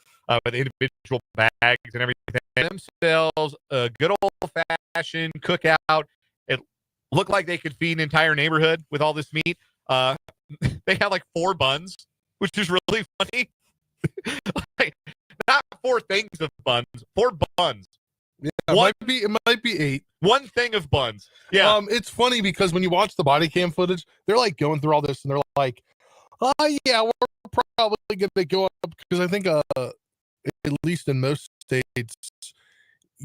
with individual bags and everything. Themselves a good old fashioned cookout. It looked like they could feed an entire neighborhood with all this meat. They had 4 buns, which is really funny. Not 4 things of buns, 4 buns. Yeah, it might be 8. One thing of buns. Yeah. It's funny because when you watch the body cam footage, they're going through all this, and they're like, "Oh yeah, we're probably gonna go up," because I think at least in most states,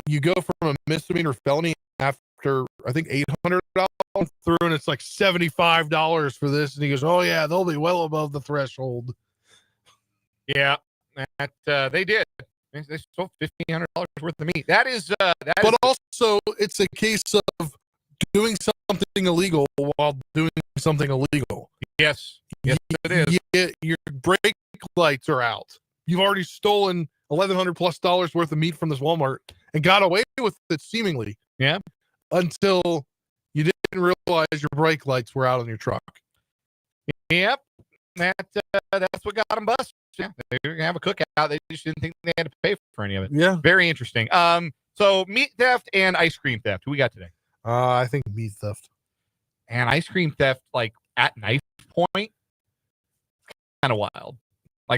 you go from a misdemeanor felony after I think $800 through, and it's like $75 for this, and he goes, "Oh yeah, they'll be well above the threshold." Yeah, that they did. They stole $1,500 worth of meat. That is. But also, it's a case of doing something illegal while doing something illegal. Yes, it is. Your brake lights are out. You've already stolen $1,100+ worth of meat from this Walmart and got away with it seemingly. Yeah. Until you didn't realize your brake lights were out on your truck. Yep. That's what got them busted. Yeah, they were gonna have a cookout. They just didn't think they had to pay for any of it. Yeah. Very interesting. So meat theft and ice cream theft. Who we got today? I think meat theft. And ice cream theft, at knife point, kind of wild.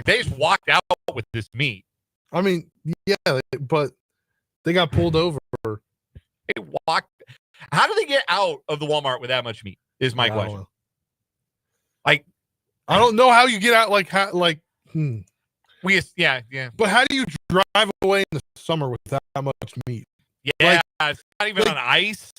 They just walked out with this meat. I mean, yeah, but they got pulled over. They walked. How do they get out of the Walmart with that much meat? Is my question. I don't know how you get out. Yeah. But how do you drive away in the summer with that much meat? Yeah, it's not even on ice.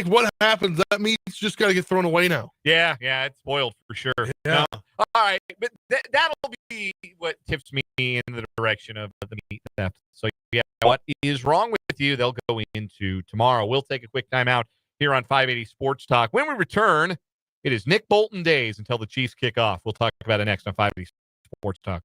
What happens? That meat's just got to get thrown away now. Yeah, it's spoiled for sure. Yeah. No. All right, but that'll be what tips me in the direction of the meat theft. So yeah, what is wrong with you? They'll go into tomorrow. We'll take a quick time out here on 580 Sports Talk. When we return, it is Nick Bolton days until the Chiefs kick off. We'll talk about it next on 580 Sports Talk.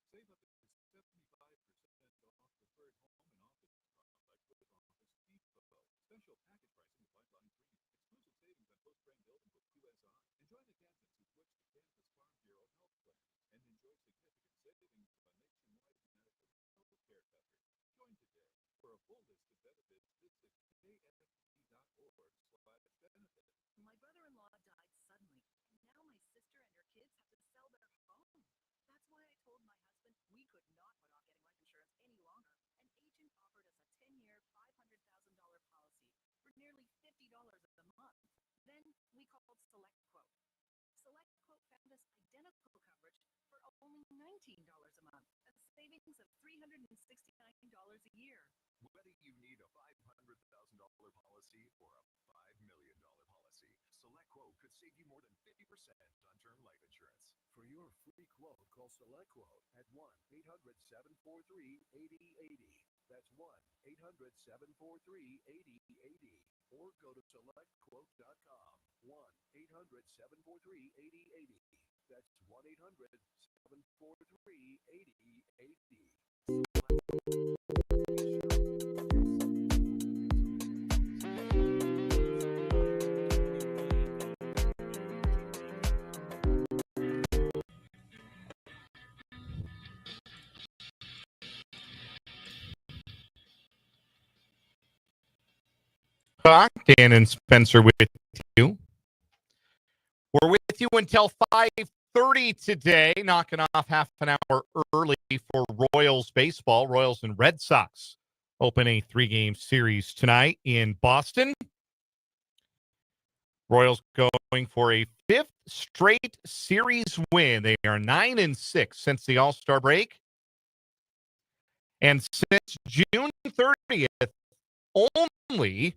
My brother-in-law died suddenly, and now my sister and her kids have to sell their home. That's why I told my husband we could not put off getting life insurance any longer. An agent offered us a 10-year, $500,000 policy for nearly $50 a month. Then we called SelectQuote. SelectQuote found us identical coverage for only $19 a month, a savings of $369 a year. Whether you need a $500,000 policy or a $5 million policy, SelectQuote could save you more than 50% on term life insurance. For your free quote, call SelectQuote at 1-800-743-8080. That's 1-800-743-8080. Or go to SelectQuote.com. 1-800-743-8080. That's 1-800-743-8080. Dan and Spencer with you. We're with you until 5:30 today, knocking off half an hour early for Royals baseball. Royals and Red Sox open a 3-game series tonight in Boston. Royals going for a 5th straight series win. They are 9-6 since the All-Star break. And since June 30th, only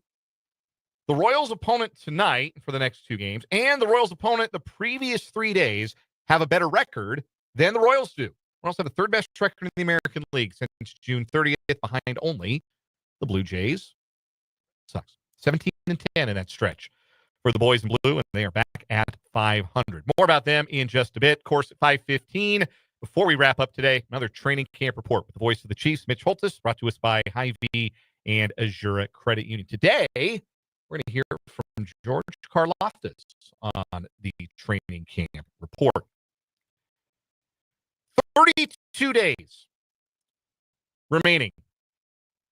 the Royals' opponent tonight for the next 2 games and the Royals' opponent the previous 3 days have a better record than the Royals do. Royals have the 3rd best record in the American League since June 30th, behind only the Blue Jays. Sucks. 17-10 in that stretch for the boys in blue, and they are back at 500. More about them in just a bit. Of course, at 5:15. Before we wrap up today, another training camp report with the voice of the Chiefs, Mitch Holtis, brought to us by Hy-Vee and Azura Credit Union. Today, we're going to hear from George Karloftis on the training camp report. 32 days remaining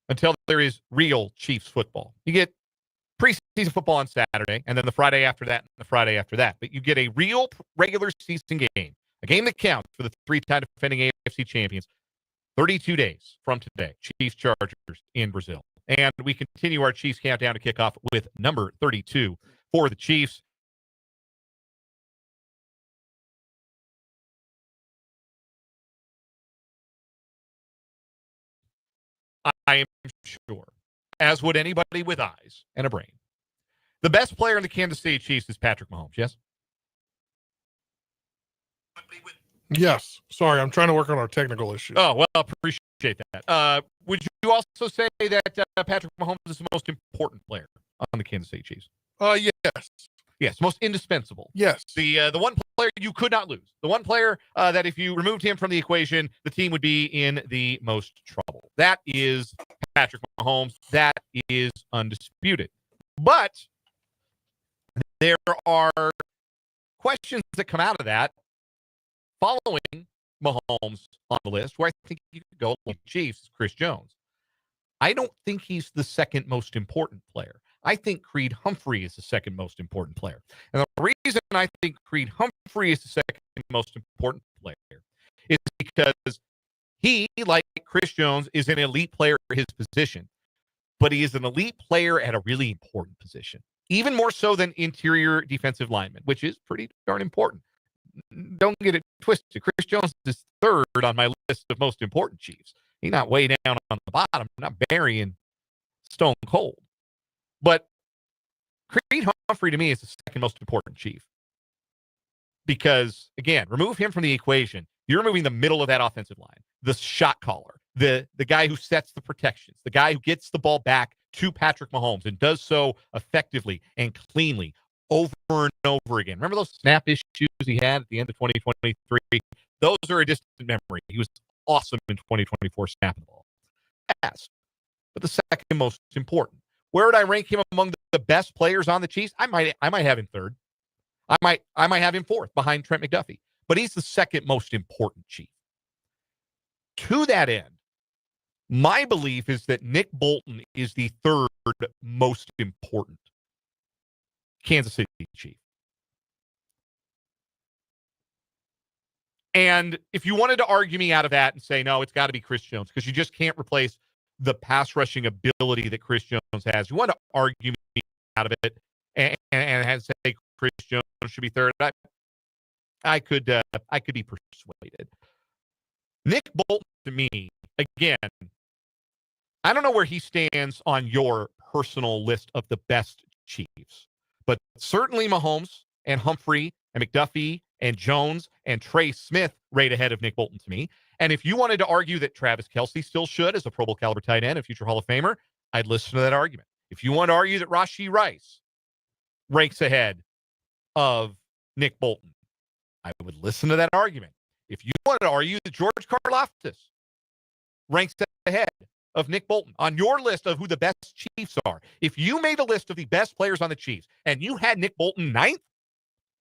until there is real Chiefs football. You get preseason football on Saturday, and then the Friday after that, and the Friday after that. But you get a real regular season game, a game that counts for the 3-time defending AFC champions, 32 days from today. Chiefs Chargers in Brazil. And we continue our Chiefs countdown to kickoff with number 32 for the Chiefs. I am sure, as would anybody with eyes and a brain, the best player in the Kansas City Chiefs is Patrick Mahomes, yes? Yes. Sorry, I'm trying to work on our technical issue. Oh, well, appreciate that. Would you also say that Patrick Mahomes is the most important player on the Kansas City Chiefs? Yes. Yes, most indispensable. Yes. The one player you could not lose. The one player that if you removed him from the equation, the team would be in the most trouble. That is Patrick Mahomes. That is undisputed. But there are questions that come out of that following Mahomes on the list, where I think you could go with Chiefs, Chris Jones. I don't think he's the second most important player. I think Creed Humphrey is the second most important player. And the reason I think Creed Humphrey is the second most important player is because he, like Chris Jones, is an elite player at his position, but he is an elite player at a really important position, even more so than interior defensive lineman, which is pretty darn important. Don't get it twisted. Chris Jones is 3rd on my list of most important Chiefs. He's not way down on the bottom, not burying Stone Cold. But Creed Humphrey, to me, is the second most important Chief. Because, again, remove him from the equation. You're removing the middle of that offensive line, the shot caller, the guy who sets the protections, the guy who gets the ball back to Patrick Mahomes and does so effectively and cleanly over and over again. Remember those snap issues he had at the end of 2023? Those are a distant memory. He was awesome in 2024 snapping the ball. Yes. But the second most important. Where would I rank him among the best players on the Chiefs? I might have him third. I might have him fourth behind Trent McDuffie. But he's the second most important Chief. To that end, my belief is that Nick Bolton is the third most important Kansas City Chief. And if you wanted to argue me out of that and say, no, it's got to be Chris Jones, because you just can't replace the pass rushing ability that Chris Jones has. You want to argue me out of it and say Chris Jones should be third. I could be persuaded. Nick Bolton, to me, again, I don't know where he stands on your personal list of the best Chiefs, but certainly Mahomes and Humphrey and McDuffie and Jones and Trey Smith right ahead of Nick Bolton to me. And if you wanted to argue that Travis Kelce still should as a Pro Bowl caliber tight end, a future Hall of Famer, I'd listen to that argument. If you want to argue that Rashee Rice ranks ahead of Nick Bolton, I would listen to that argument. If you wanted to argue that George Karlaftis ranks ahead of Nick Bolton on your list of who the best Chiefs are, if you made a list of the best players on the Chiefs and you had Nick Bolton ninth,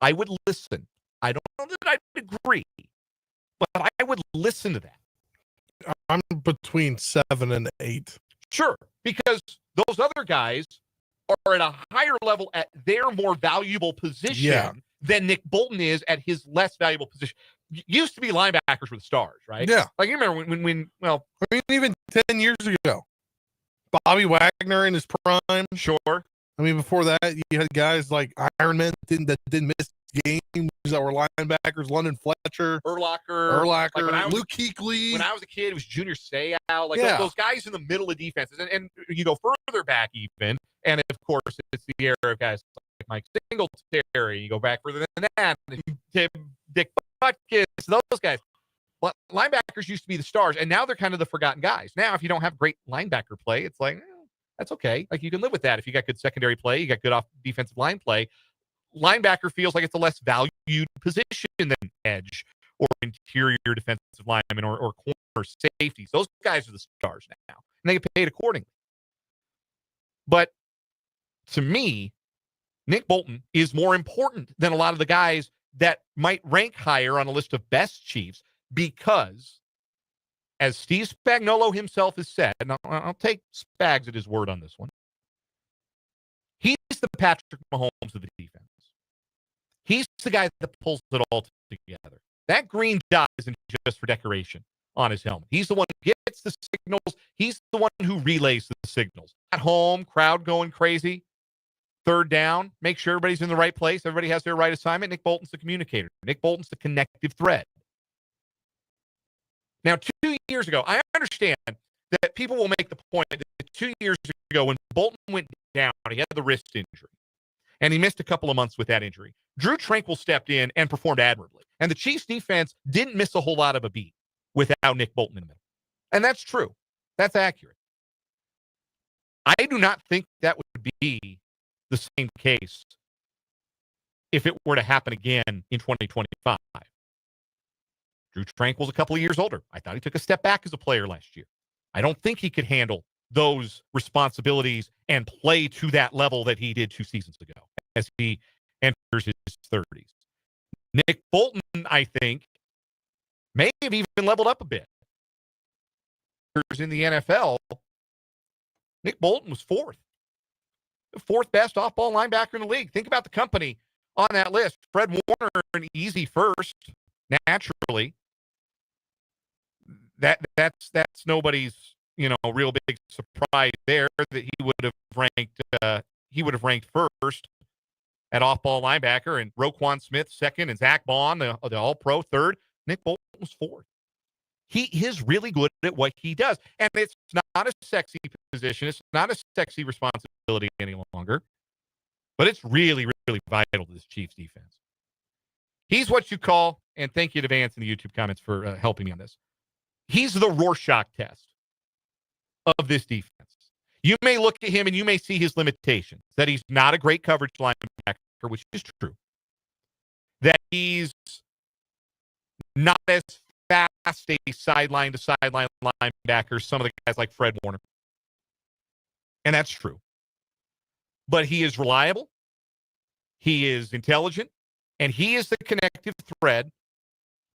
I would listen. I don't know that I'd agree, but I would listen to that. I'm between 7 and 8. Sure, because those other guys are at a higher level at their more valuable position than Nick Bolton is at his less valuable position. Used to be linebackers were the stars, right? Yeah. Like you remember when I mean, even 10 years ago, Bobby Wagner in his prime. Sure. I mean, before that, you had guys like Iron Man that didn't miss games that were linebackers, London Fletcher, Urlacher, like Luke Kuechly. When I was a kid, it was Junior Seau, those guys in the middle of defenses. And you go further back even, and of course, it's the era of guys like Mike Singletary. You go back further than that, Dick Butkus, those guys. Well, linebackers used to be the stars, and now they're kind of the forgotten guys. Now, if you don't have great linebacker play, it's like, that's okay. Like, you can live with that. If you got good secondary play, you got good off defensive line play. Linebacker feels like it's a less valued position than edge or interior defensive lineman or corner safeties. Those guys are the stars now, and they get paid accordingly. But to me, Nick Bolton is more important than a lot of the guys that might rank higher on a list of best Chiefs because, as Steve Spagnuolo himself has said, and I'll take Spags at his word on this one, he's the Patrick Mahomes of the defense. He's the guy that pulls it all together. That green dot isn't just for decoration on his helmet. He's the one who gets the signals. He's the one who relays the signals. At home, crowd going crazy. Third down, make sure everybody's in the right place. Everybody has their right assignment. Nick Bolton's the communicator. Nick Bolton's the connective thread. Now, 2 years ago, I understand that people will make the point that 2 years ago when Bolton went down, he had the wrist injury, and he missed a couple of months with that injury. Drew Tranquill stepped in and performed admirably. And the Chiefs defense didn't miss a whole lot of a beat without Nick Bolton in the middle. And that's true. That's accurate. I do not think that would be the same case if it were to happen again in 2025. Drew Tranquill's a couple of years older. I thought he took a step back as a player last year. I don't think he could handle those responsibilities and play to that level that he did 2 seasons ago as he enters his 30s. Nick Bolton, I think, may have even leveled up a bit. In the NFL, Nick Bolton was fourth. The fourth best off-ball linebacker in the league. Think about the company on that list. Fred Warner, an easy first, naturally. That's nobody's real big surprise there that he would have ranked first at off-ball linebacker, and Roquan Smith second, and Zach Bond, the All-Pro third. Nick Bolton was fourth. He is really good at what he does, and it's not a sexy position. It's not a sexy responsibility any longer, but it's really, really vital to this Chiefs defense. He's what you call, and thank you to Vance in the YouTube comments for helping me on this. He's the Rorschach test of this defense. You may look at him and you may see his limitations, that he's not a great coverage linebacker, which is true. That he's not as fast a sideline to sideline linebacker, some of the guys like Fred Warner. And that's true. But he is reliable. He is intelligent. And he is the connective thread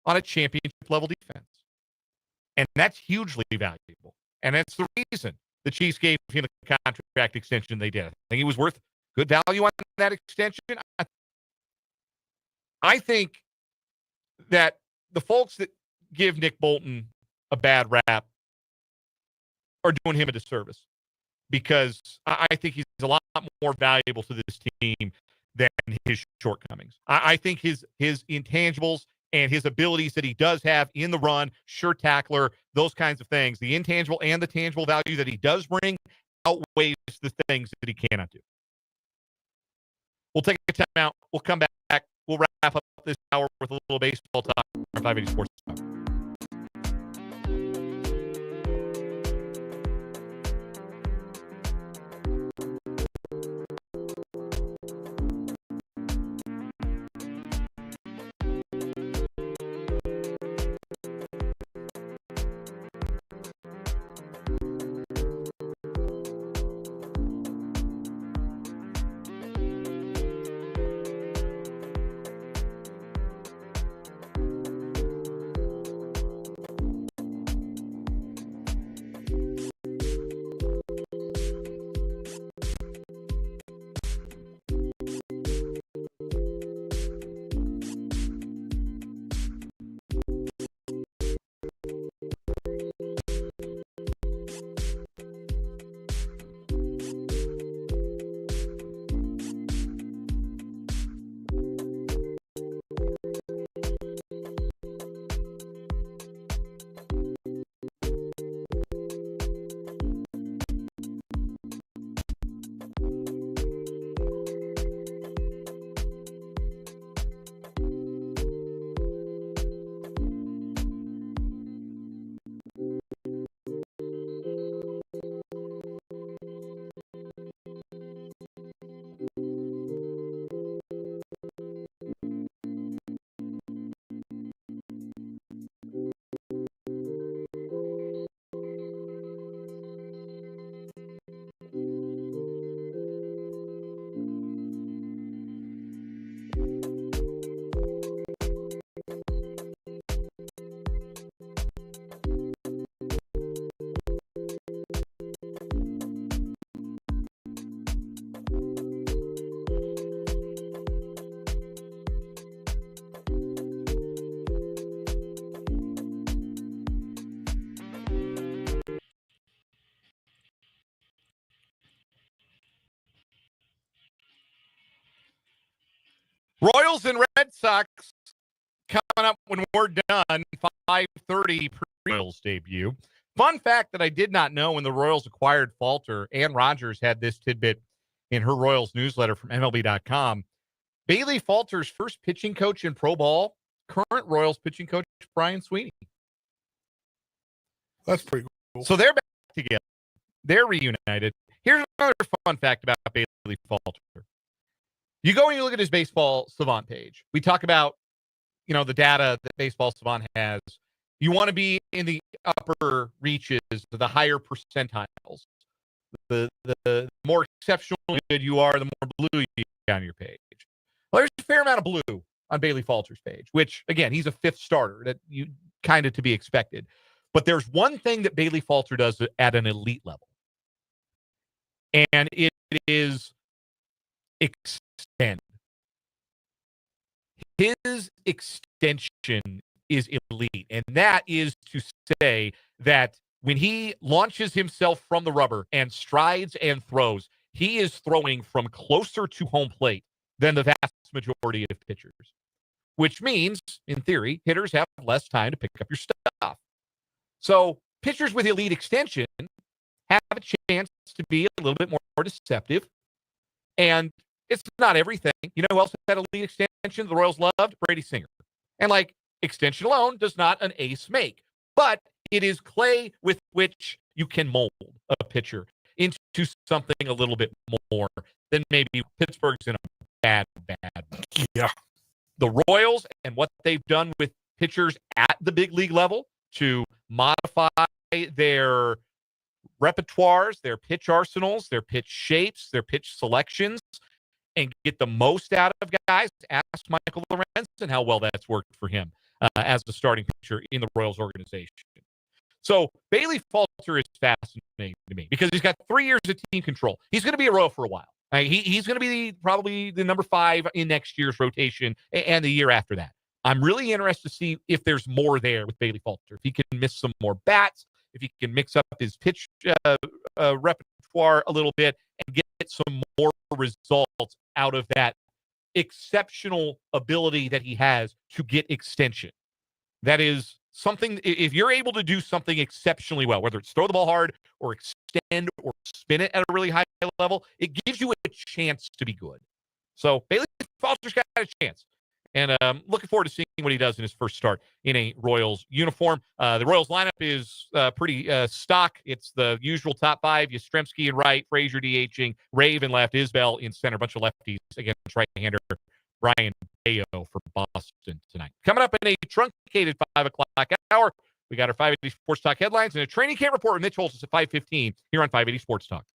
on a championship level defense. And that's hugely valuable. And that's the reason the Chiefs gave him the contract extension they did. I think he was worth good value on that extension. I think that the folks that give Nick Bolton a bad rap are doing him a disservice, because I think he's a lot more valuable to this team than his shortcomings. I think his intangibles and his abilities that he does have in the run, sure tackler, those kinds of things, the intangible and the tangible value that he does bring outweighs the things that he cannot do. We'll take a timeout. We'll come back. We'll wrap up this hour with a little baseball talk on 580 Sports Talk. Royals and Red Sox coming up when we're done. 5:30 pre-Royals debut. Fun fact that I did not know: when the Royals acquired Falter, Ann Rogers had this tidbit in her Royals newsletter from MLB.com. Bailey Falter's first pitching coach in pro ball, current Royals pitching coach Brian Sweeney. That's pretty cool. So they're back together. They're reunited. Here's another fun fact about Bailey Falter. You go and you look at his Baseball Savant page. We talk about, the data that Baseball Savant has. You want to be in the upper reaches, the higher percentiles. The more exceptionally good you are, the more blue you get on your page. Well, there's a fair amount of blue on Bailey Falter's page, which, again, he's a fifth starter. That you kind of to be expected. But there's one thing that Bailey Falter does at an elite level, and it is extend. His extension is elite, and that is to say that when he launches himself from the rubber and strides and throws, he is throwing from closer to home plate than the vast majority of pitchers, which means, in theory, hitters have less time to pick up your stuff. So pitchers with elite extension have a chance to be a little bit more deceptive, and it's not everything. You know who else had elite extension the Royals loved? Brady Singer. And extension alone does not an ace make, but it is clay with which you can mold a pitcher into something a little bit more than maybe Pittsburgh's in a bad. Yeah. The Royals and what they've done with pitchers at the big league level to modify their repertoires, their pitch arsenals, their pitch shapes, their pitch selections, and get the most out of guys. Ask Michael Lorenzen how well that's worked for him as the starting pitcher in the Royals organization. So Bailey Falter is fascinating to me because he's got 3 years of team control. He's going to be a Royal for a while. He's going to be probably the number 5 in next year's rotation and the year after that. I'm really interested to see if there's more there with Bailey Falter. If he can miss some more bats, if he can mix up his pitch repertoire a little bit and get some more results out of that exceptional ability that he has to get extension. That is something, if you're able to do something exceptionally well, whether it's throw the ball hard or extend or spin it at a really high level, it gives you a chance to be good. So Bailey Falter's got a chance. And looking forward to seeing what he does in his first start in a Royals uniform. The Royals lineup is pretty stock. It's the usual top 5. Yastrzemski in right, Frazier DHing, Rave in left, Isbell in center. A bunch of lefties against right-hander Brian Bayo for Boston tonight. Coming up in a truncated 5 o'clock hour, we got our 580 Sports Talk headlines and a training camp report with Mitch Holtz at 5:15 here on 580 Sports Talk.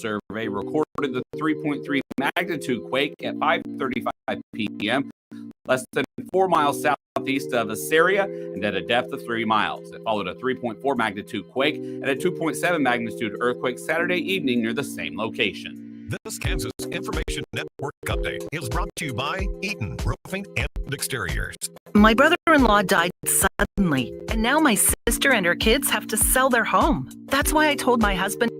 survey recorded the 3.3 magnitude quake at 5:35 p.m. less than 4 miles southeast of Assyria and at a depth of 3 miles. It followed a 3.4 magnitude quake and a 2.7 magnitude earthquake Saturday evening near the same location. This Kansas Information Network update is brought to you by Eaton Roofing and Exteriors. My brother-in-law died suddenly, and now my sister and her kids have to sell their home. That's why I told my husband.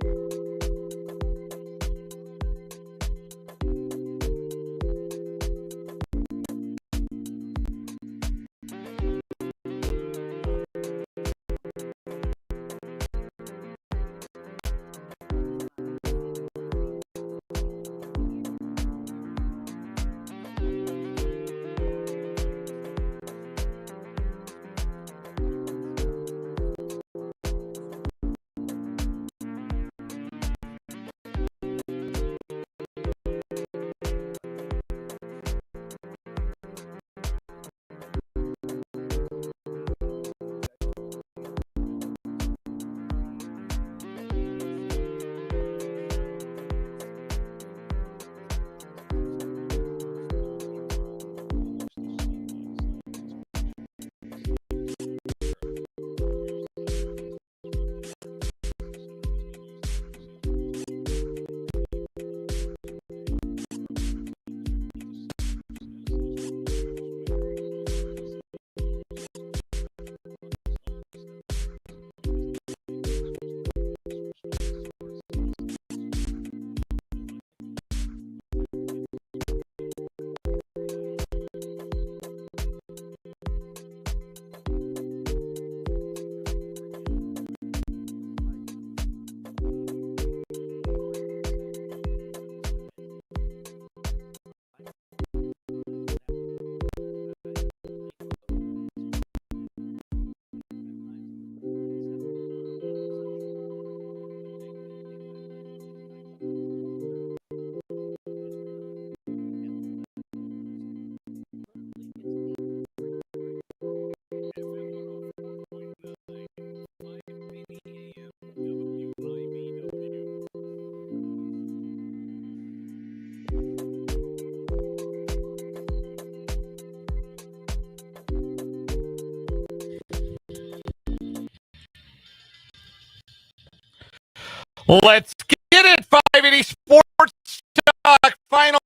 Let's get it, 580 Sports Talk, final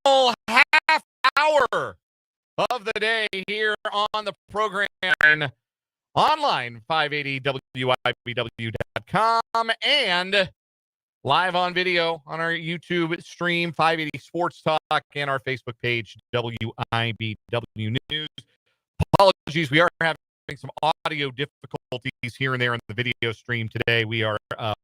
half hour of the day here on the program. Online, 580WIBW.com, and live on video on our YouTube stream, 580 Sports Talk, and our Facebook page, WIBW News. Apologies, we are having some audio difficulties here and there in the video stream today. We are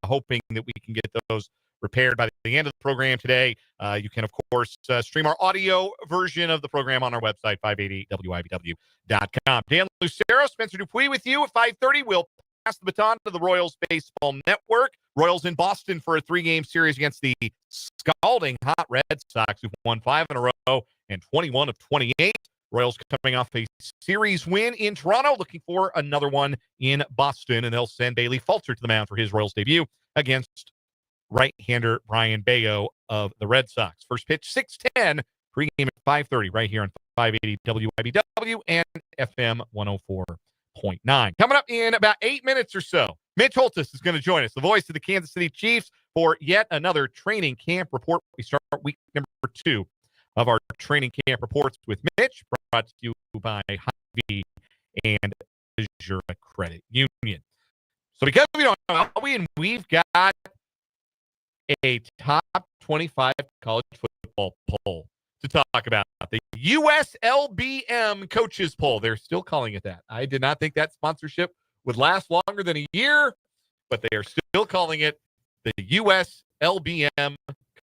hoping that we can get those repaired by the end of the program today. You can, of course, stream our audio version of the program on our website, 580WIBW.com. Dan Lucero, Spencer Dupuis with you at 5:30. We'll pass the baton to the Royals Baseball Network. Royals in Boston for a 3-game series against the scalding hot Red Sox, who've won 5 in a row and 21 of 28. Royals coming off a series win in Toronto, looking for another one in Boston, and they'll send Bailey Falter to the mound for his Royals debut against right-hander Brian Bayo of the Red Sox. First pitch, 6:10, pregame at 5:30, right here on 580 WIBW and FM 104.9. Coming up in about 8 minutes or so, Mitch Holtis is going to join us, the voice of the Kansas City Chiefs, for yet another training camp report. We start week number 2 of our training camp reports with Mitch, brought to you by Hy-Vee and Azure Credit Union. So because we don't know, we've got a top 25 college football poll to talk about. The USLBM Coaches Poll. They're still calling it that. I did not think that sponsorship would last longer than a year, but they are still calling it the USLBM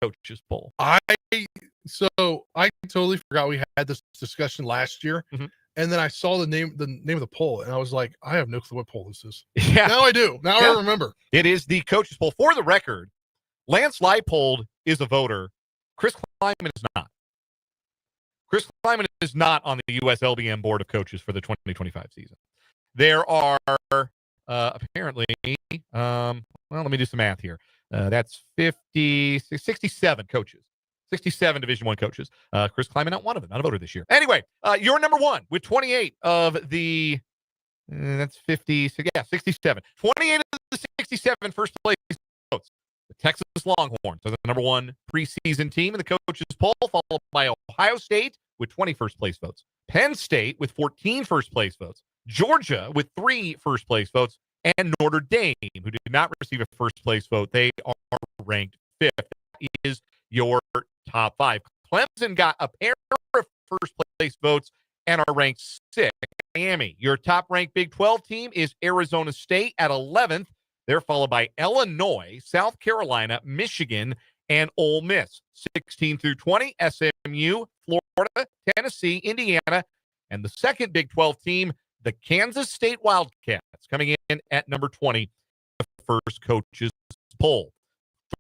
Coaches Poll. So I totally forgot we had this discussion last year, and then I saw the name of the poll, and I was like, I have no clue what poll this is. Yeah. Now I do. Now I remember. It is the Coaches Poll. For the record, Lance Leipold is a voter. Chris Kleiman is not. Chris Kleiman is not on the USLBM Board of Coaches for the 2025 season. There are apparently, let me do some math here. That's 67 coaches. 67 Division I coaches. Chris Kleiman, not one of them, not a voter this year. Anyway, you're number one with 28 of the, that's 50, so yeah, 67. 28 of the 67 first place votes. The Texas Longhorns are the number one preseason team in the coaches poll, followed by Ohio State with 20 first place votes. Penn State with 14 first place votes. Georgia with 3 first place votes. And Notre Dame, who did not receive a first place vote. They are ranked 5th. That is your top 5. Clemson got a pair of first place votes and are ranked 6th. Miami, your top ranked Big 12 team is Arizona State at 11th. They're followed by Illinois, South Carolina, Michigan, and Ole Miss. 16 through 20, SMU, Florida, Tennessee, Indiana, and the second Big 12 team, the Kansas State Wildcats, coming in at number 20, the first coaches poll.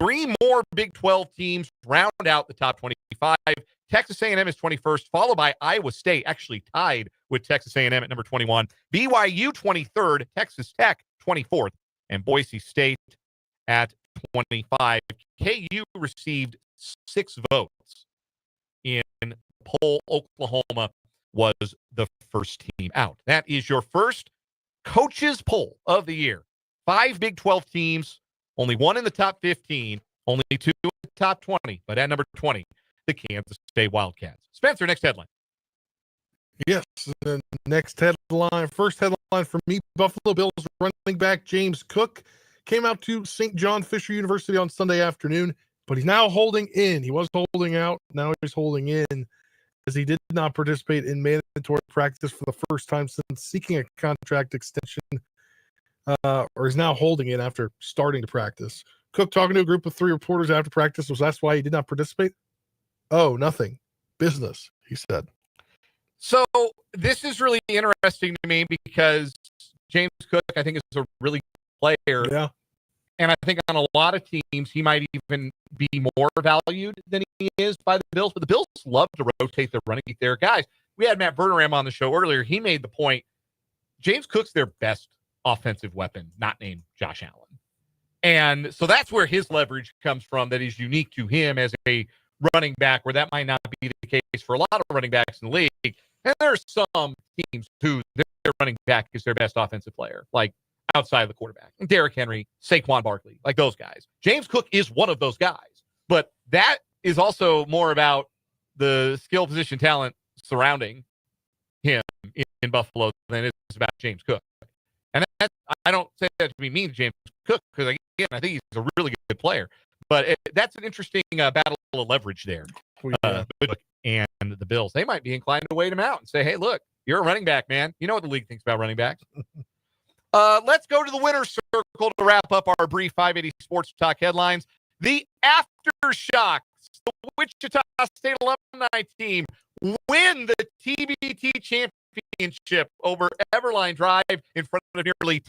3 more Big 12 teams round out the top 25. Texas A&M is 21st, followed by Iowa State, actually tied with Texas A&M at number 21. BYU 23rd, Texas Tech 24th, and Boise State at 25. KU received 6 votes in the poll. Oklahoma was the first team out. That is your first coaches poll of the year. 5 Big 12 teams, only 1 in the top 15, only 2 in the top 20, but at number 20, the Kansas State Wildcats. Spencer, next headline. Yes, the next headline, first headline for me, Buffalo Bills running back James Cook came out to St. John Fisher University on Sunday afternoon, but he's now holding in. He was holding out, now he's holding in, as he did not participate in mandatory practice for the first time since seeking a contract extension, or is now holding it after starting to practice. Cook, talking to a group of 3 reporters after practice, was asked why he did not participate. Oh, nothing. Business, he said. So this is really interesting to me because James Cook, I think, is a really good player. Yeah. And I think on a lot of teams, he might even be more valued than he is by the Bills. But the Bills love to rotate their running there. Guys, we had Matt Verderam on the show earlier. He made the point, James Cook's their best offensive weapon, not named Josh Allen. And so that's where his leverage comes from, that is unique to him as a running back, where that might not be the case for a lot of running backs in the league. And there are some teams who their running back is their best offensive player, like outside of the quarterback. And Derrick Henry, Saquon Barkley, like those guys. James Cook is one of those guys. But that is also more about the skill position talent surrounding him in Buffalo than it is about James Cook. And I don't say that to be mean to James Cook, because, again, I think he's a really good player. But that's an interesting battle of leverage there. And the Bills, they might be inclined to wait him out and say, hey, look, you're a running back, man. You know what the league thinks about running backs. Let's go to the winner's circle to wrap up our brief 580 Sports Talk headlines. The Aftershocks, the Wichita State alumni team, win the TBT championship over Everline Drive in front of nearly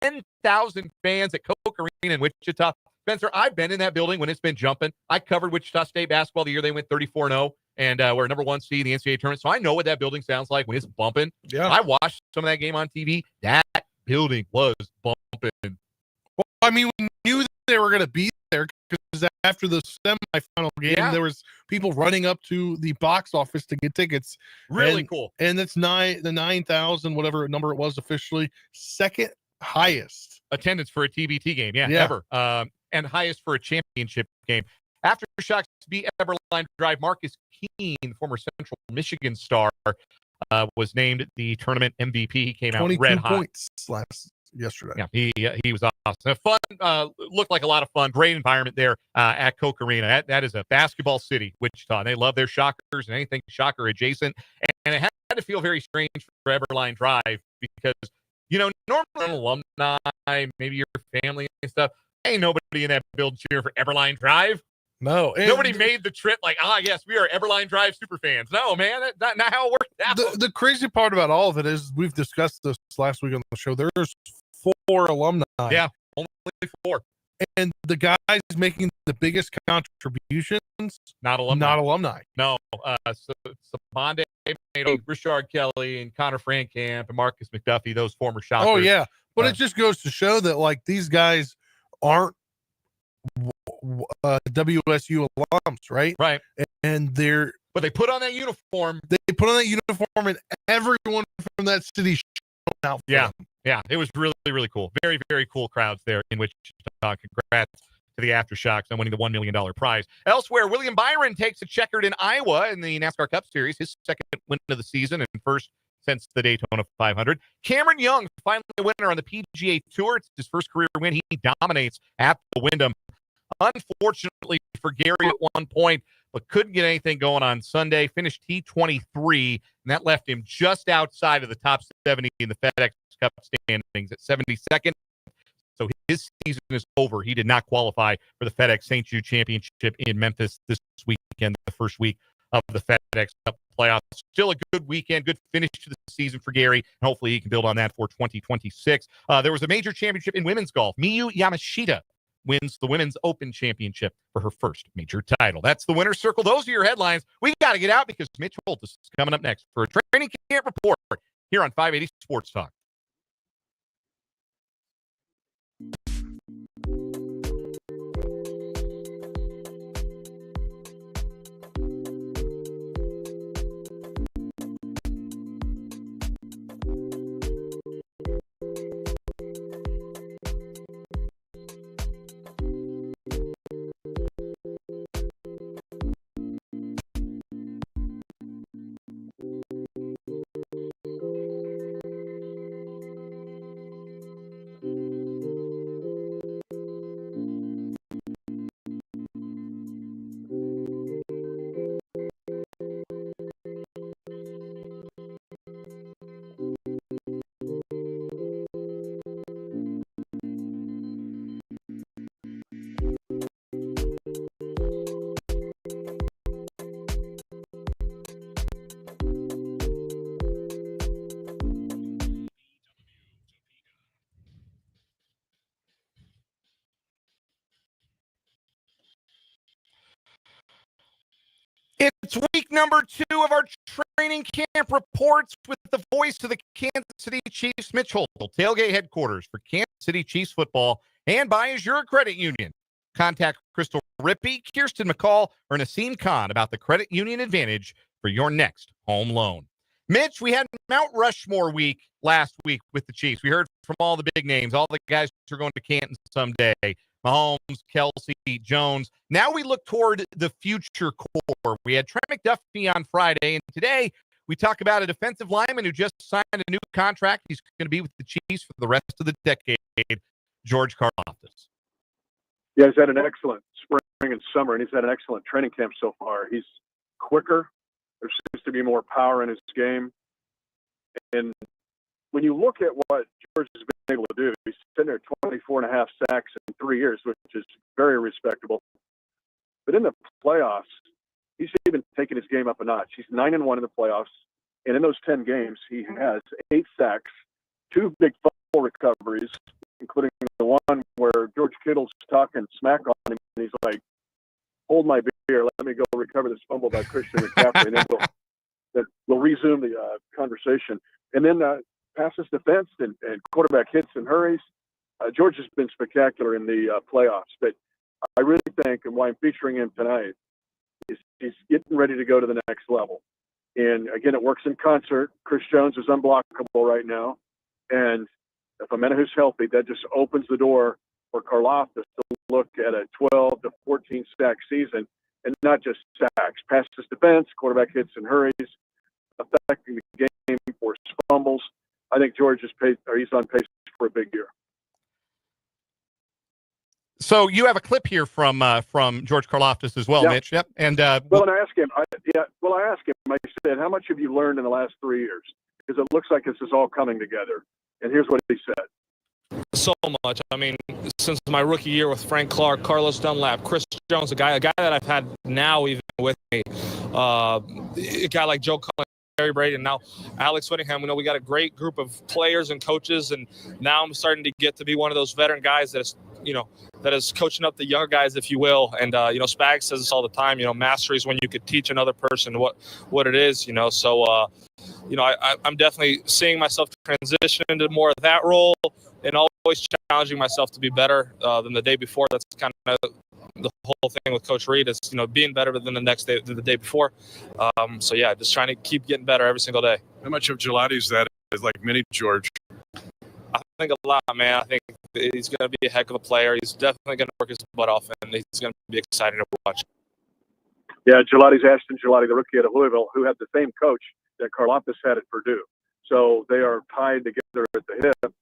10,000 fans at Coke Arena in Wichita. Spencer, I've been in that building when it's been jumping. I covered Wichita State basketball the year they went 34-0 and were number 1 seed in the NCAA tournament. So I know what that building sounds like when it's bumping. Yeah. I watched some of that game on TV. That building was bumping. Well, I mean, we knew they were going to be there because after the semifinal game, there was people running up to the box office to get tickets. Really cool. And that's the 9,000, whatever number it was officially, second highest attendance for a TBT game. Ever. And highest for a championship game. Aftershocks beat Everline Drive. Marcus Keene, former Central Michigan star, was named the tournament MVP. He came out red hot. 22 points yesterday. Yeah, he was awesome. Fun, looked like a lot of fun. Great environment there at Coke Arena. That is a basketball city, Wichita. They love their Shockers and anything Shocker adjacent. And it had to feel very strange for Everline Drive because, normally alumni, maybe your family and stuff, ain't nobody in that building cheering for Everline Drive. No. Nobody made the trip like, yes, we are Everline Drive super fans. No, man, that's not how it worked out. The crazy part about all of it is we've discussed this last week on the show. There's 4 alumni. Yeah, only 4. And the guys making the biggest contributions, not alumni. No. Sabonde made Richard Kelly and Connor Frankamp and Marcus McDuffie, those former Shockers. Oh, yeah. But it just goes to show that, like, these guys aren't WSU alums, right? Right. And But they put on that uniform. and everyone from that city showed out for Yeah. them. Yeah. It was really, really cool. Very, very cool crowds there in Wichita. Congrats to the Aftershocks on winning the $1 million prize. Elsewhere, William Byron takes a checkered in Iowa in the NASCAR Cup Series, his second win of the season and first since the Daytona 500. Cameron Young, finally a winner on the PGA Tour. It's his first career win. He dominates at the Wyndham. Unfortunately for Gary at one point, but couldn't get anything going on Sunday. Finished T23, and that left him just outside of the top 70 in the FedEx Cup standings at 72nd. So his season is over. He did not qualify for the FedEx St. Jude Championship in Memphis this weekend, the first week of the FedEx Cup playoffs. Still a good weekend, good finish to the season for Gary, and hopefully he can build on that for 2026. There was a major championship in women's golf. Miyu Yamashita wins the Women's Open Championship for her first major title. That's the winner's circle. Those are your headlines. We got to get out because Mitch Holtis is coming up next for a training camp report here on 580 Sports Talk. It's week number 2 of our training camp reports with the voice of the Kansas City Chiefs, Mitch Holt, tailgate headquarters for Kansas City Chiefs football, and by Azure Credit Union. Contact Crystal Rippey, Kirsten McCall, or Naseem Khan about the credit union advantage for your next home loan. Mitch, we had Mount Rushmore week last week with the Chiefs. We heard from all the big names, all the guys who are going to Canton someday. Mahomes, Kelsey, Jones. Now we look toward the future core. We had Trent McDuffie on Friday, and today we talk about a defensive lineman who just signed a new contract. He's going to be with the Chiefs for the rest of the decade, George Karlaftis. Yeah, he's had an excellent spring and summer, and he's had an excellent training camp so far. He's quicker. There seems to be more power in his game. And when you look at what George has been able to do, he's sitting there 24 and a half sacks in 3 years, which is very respectable. But in the playoffs, he's even taken his game up a notch. He's 9-1 in the playoffs. And in those 10 games, he has 8 sacks, 2 big fumble recoveries, including the one where George Kittle's talking smack on him, and he's like, hold my beer, let me go recover this fumble by Christian McCaffrey, and then we'll resume the conversation. And then passes defense and quarterback hits and hurries. George has been spectacular in the playoffs, but I really think, and why I'm featuring him tonight, is he's getting ready to go to the next level. And again, it works in concert. Chris Jones is unblockable right now. And if Amenahu's healthy, that just opens the door for Karlaftis to look at a 12 to 14 sack season, and not just sacks. Passes defense, quarterback hits and hurries, affecting the game, forced fumbles. I think George is he's on pace for a big year. So you have a clip here from George Karlaftis as well, Yeah. Mitch. Yep. And And I asked him. I said, "How much have you learned in the last 3 years? Because it looks like this is all coming together." And here's what he said. So much. I mean, since my rookie year with Frank Clark, Carlos Dunlap, Chris Jones, a guy that I've had now even with me, a guy like Joe Cullen, Barry Brady, and now Alex Whittingham. We got a great group of players and coaches, and now I'm starting to get to be one of those veteran guys that is coaching up the younger guys, if you will. And Spags says this all the time. Mastery is when you could teach another person what it is. So I'm definitely seeing myself transition into more of that role. and always challenging myself to be better than the day before. That's kind of the whole thing with Coach Reed is, being better than the day before. So yeah, just trying to keep getting better every single day. How much of Gelati's that is like mini George? I think a lot, man. I think he's going to be a heck of a player. He's definitely going to work his butt off, and he's going to be exciting to watch. Yeah, Gelati's Ashton Gelati, the rookie out of Louisville, who had the same coach that Karlaftis had at Purdue. So they are tied together at the hip.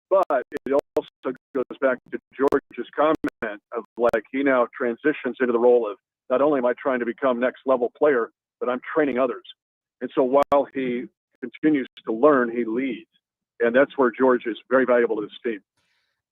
But it also goes back to George's comment of like he now transitions into the role of not only am I trying to become next level player, but I'm training others. And so while he continues to learn, he leads. And that's where George is very valuable to this team.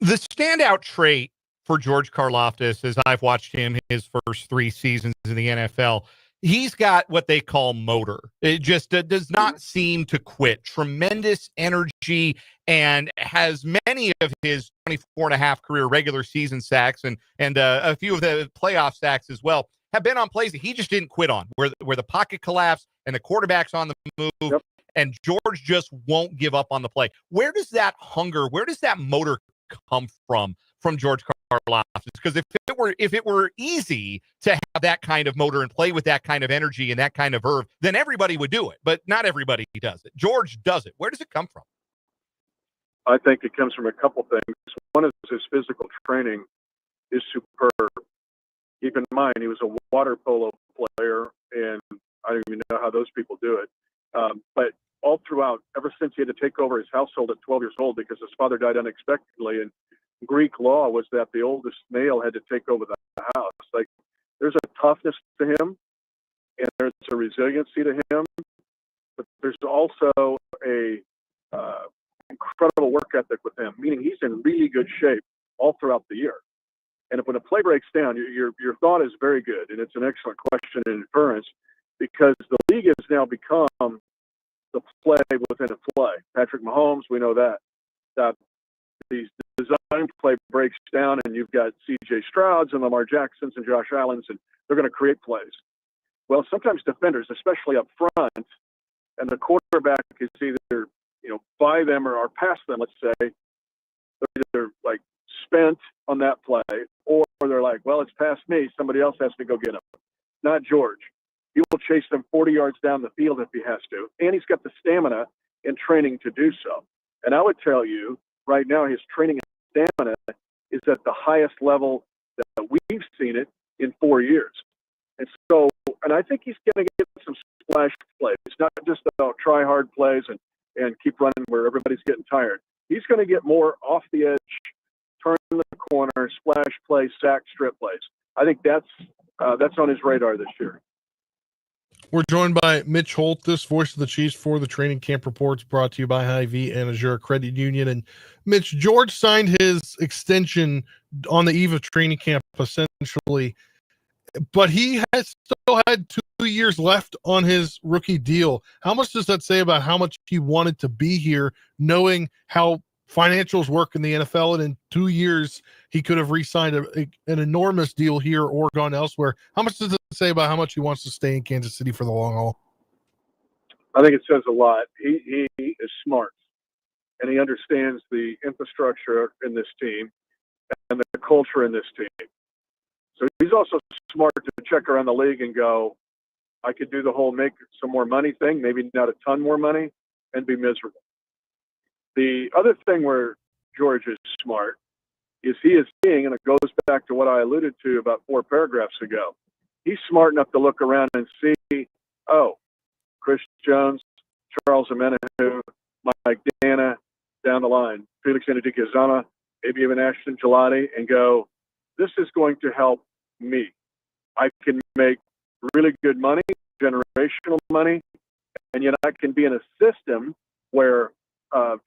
The standout trait for George Karlaftis, as I've watched him his first 3 seasons in the NFL, he's got what they call motor. It just does not seem to quit. Tremendous energy, and has many of his 24.5 career regular season sacks and a few of the playoff sacks as well have been on plays that he just didn't quit on, where the pocket collapsed and the quarterback's on the move. Yep. And George just won't give up on the play. Where does that hunger, where does that motor come from George Karlaftis? Because if it were easy to have that kind of motor and play with that kind of energy and that kind of verve, then everybody would do it. But not everybody does it. George does it. Where does it come from? I think it comes from a couple things. One is his physical training is superb. Keep in mind, he was a water polo player, and I don't even know how those people do it. But all throughout, ever since he had to take over his household at 12 years old because his father died unexpectedly, and Greek law was that the oldest male had to take over the house. Like, there's a toughness to him, and there's a resiliency to him, but there's also a incredible work ethic with him, meaning he's in really good shape all throughout the year. And if when a play breaks down, your thought is very good, and it's an excellent question and inference, because the league has now become the play within a play. Patrick Mahomes, we know that the design play breaks down, and you've got C.J. Strouds and Lamar Jacksons and Josh Allens, and they're going to create plays. Well, sometimes defenders, especially up front, and the quarterback is either by them or past them, let's say, they're either like spent on that play, or they're like, well, it's past me, somebody else has to go get him. Not George. He will chase them 40 yards down the field if he has to, and he's got the stamina and training to do so. And I would tell you right now, his training and stamina is at the highest level that we've seen it in 4 years. And I think he's going to get some splash plays, not just about try hard plays and keep running where everybody's getting tired. He's going to get more off the edge, turn the corner, splash plays, sack, strip plays. I think that's on his radar this year. We're joined by Mitch Holthus, voice of the Chiefs for the Training Camp Reports, brought to you by Hy-Vee and Azure Credit Union. And Mitch, George signed his extension on the eve of training camp, essentially, but he has still had 2 years left on his rookie deal. How much does that say about how much he wanted to be here, knowing how financials work in the NFL, and in 2 years he could have re-signed an enormous deal here or gone elsewhere? How much does it say about how much he wants to stay in Kansas City for the long haul? I think it says a lot. He is smart, and he understands the infrastructure in this team and the culture in this team. So he's also smart to check around the league and go, I could do the whole make some more money thing, maybe not a ton more money, and be miserable. The other thing where George is smart is he is seeing, and it goes back to what I alluded to about 4 paragraphs ago, he's smart enough to look around and see, Chris Jones, Charles Omenihu, Mike Dana, down the line, Felix Anudike-Uzomah, maybe even Ashton Gelati, and go, this is going to help me. I can make really good money, generational money, and yet I can be in a system where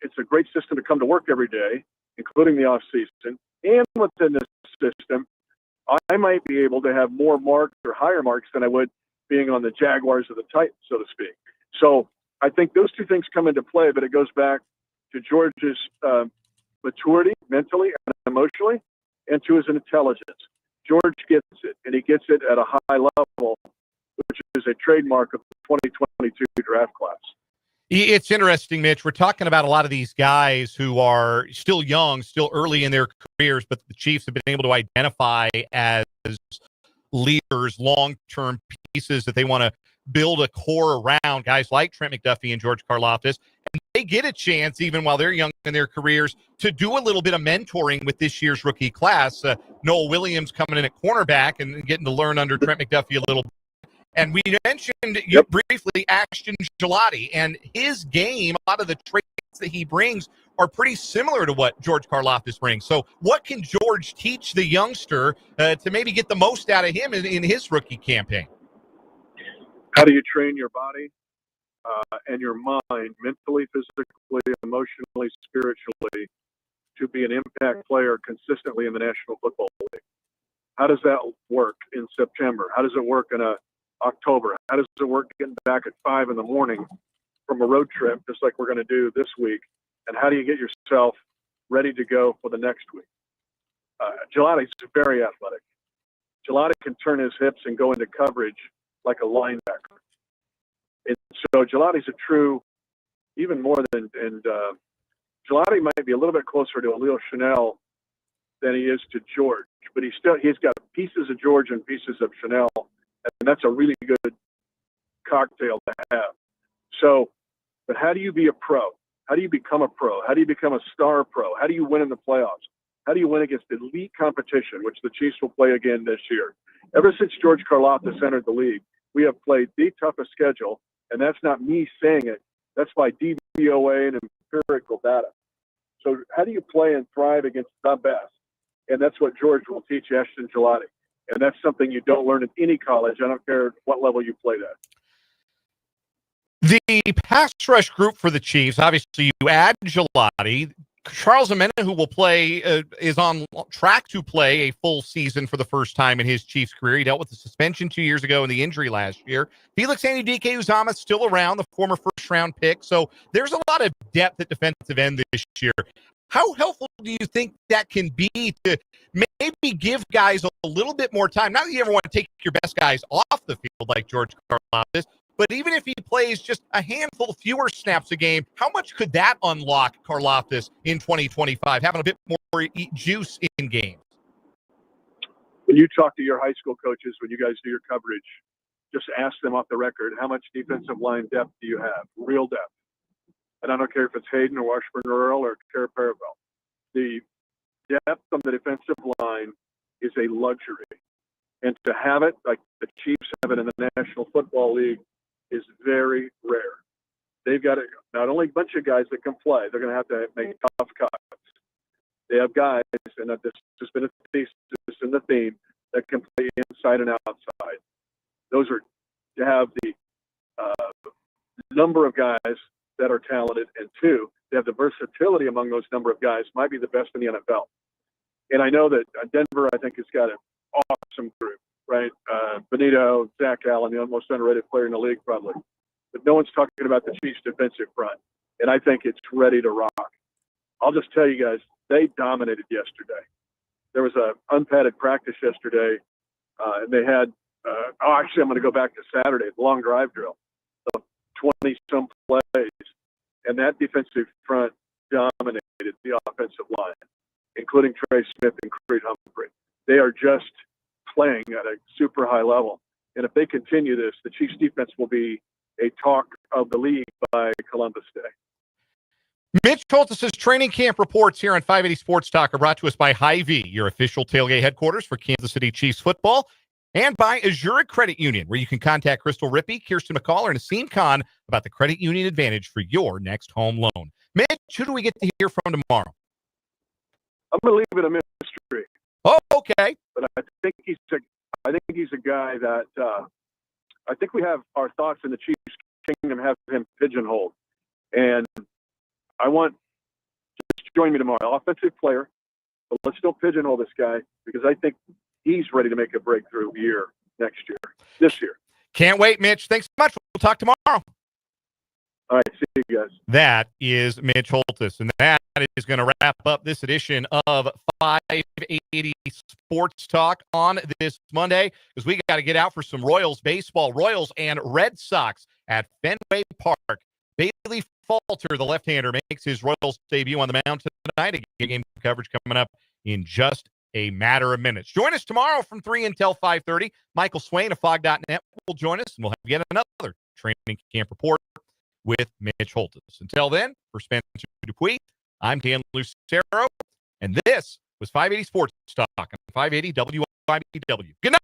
it's a great system to come to work every day, including the off season. And within this system, I might be able to have more marks or higher marks than I would being on the Jaguars or the Titans, so to speak. So I think those two things come into play, but it goes back to George's maturity mentally and emotionally, and to his intelligence. George gets it, and he gets it at a high level, which is a trademark of the 2022 draft class. It's interesting, Mitch. We're talking about a lot of these guys who are still young, still early in their careers, but the Chiefs have been able to identify as leaders, long-term pieces that they want to build a core around, guys like Trent McDuffie and George Karlaftis. And they get a chance, even while they're young in their careers, to do a little bit of mentoring with this year's rookie class. Noah Williams coming in at cornerback and getting to learn under Trent McDuffie a little bit. And we mentioned briefly Ashton Gelati and his game. A lot of the traits that he brings are pretty similar to what George Karlaftis brings. So what can George teach the youngster to maybe get the most out of him in his rookie campaign? How do you train your body and your mind, mentally, physically, emotionally, spiritually, to be an impact player consistently in the National Football League? How does that work in September? How does it work in October? How does it work getting back at 5 in the morning from a road trip, just like we're going to do this week? And how do you get yourself ready to go for the next week? Gelati's very athletic. Gelati can turn his hips and go into coverage like a linebacker. And so Gelati's a true, even more than, and Gelati might be a little bit closer to Leo Chanel than he is to George, but he's got pieces of George and pieces of Chanel, and that's a really good cocktail to have. So, but how do you be a pro? How do you become a pro? How do you become a star pro? How do you win in the playoffs? How do you win against elite competition, which the Chiefs will play again this year? Ever since George Karlaftis entered the league, we have played the toughest schedule, and that's not me saying it. That's by DVOA and empirical data. So how do you play and thrive against the best? And that's what George will teach Ashton Gelati. And that's something you don't learn at any college. I don't care what level you played at. The pass rush group for the Chiefs, obviously you add Gelati. Charles Amena, who will play, is on track to play a full season for the first time in his Chiefs career. He dealt with the suspension 2 years ago and the injury last year. Felix Anudike-Uzomah still around, the former first-round pick. So there's a lot of depth at defensive end this year. How helpful do you think that can be to maybe give guys a little bit more time? Not that you ever want to take your best guys off the field like George Karlaftis, but even if he plays just a handful fewer snaps a game, how much could that unlock Karlaftis in 2025, having a bit more juice in games? When you talk to your high school coaches, when you guys do your coverage, just ask them off the record, how much defensive line depth do you have? Real depth. And I don't care if it's Hayden or Washburn Earl or Cara Paravel. The depth on the defensive line is a luxury. And to have it, like the Chiefs have it in the National Football League, is very rare. They've got not only a bunch of guys that can play, they're going to have to make tough cuts. They have guys, and this has been a thesis and the theme, that can play inside and outside. Those are to have the number of guys that are talented, and two, they have the versatility among those number of guys, might be the best in the NFL. And I know that Denver, I think, has got an awesome group, right? Benito, Zach Allen, the most underrated player in the league, probably. But no one's talking about the Chiefs' defensive front, and I think it's ready to rock. I'll just tell you guys, they dominated yesterday. There was an unpadded practice yesterday, and they had actually, I'm going to go back to Saturday, the long drive drill, 20-some plays, and that defensive front dominated the offensive line, including Trey Smith and Creed Humphrey. They are just playing at a super high level. And if they continue this, the Chiefs defense will be a talk of the league by Columbus Day. Mitch Holthus's training camp reports here on 580 Sports Talk are brought to us by Hy-Vee, your official tailgate headquarters for Kansas City Chiefs football, and by Azura Credit Union, where you can contact Crystal Rippey, Kirsten McCall, and Asim Khan about the credit union advantage for your next home loan. Mitch, who do we get to hear from tomorrow? I'm going to leave it a mystery. Oh, okay. But I think he's a guy that I think we have our thoughts in the Chiefs kingdom have him pigeonholed. And I want just join me tomorrow. Offensive player, but let's don't pigeonhole this guy because I think he's ready to make a breakthrough year this year. Can't wait, Mitch. Thanks so much. We'll talk tomorrow. All right, see you guys. That is Mitch Holthus, and that is going to wrap up this edition of 580 Sports Talk on this Monday, because we got to get out for some Royals baseball. Royals and Red Sox at Fenway Park. Bailey Falter, the left-hander, makes his Royals debut on the mound tonight. A game coverage coming up in just a matter of minutes. Join us tomorrow from 3 until 5:30. Michael Swain of Fog.net will join us, and we'll have yet another training camp report with Mitch Holtis. Until then, for Spencer Dupuis, I'm Dan Lucero, and this was 580 Sports Talk on 580 WIBW. Good night.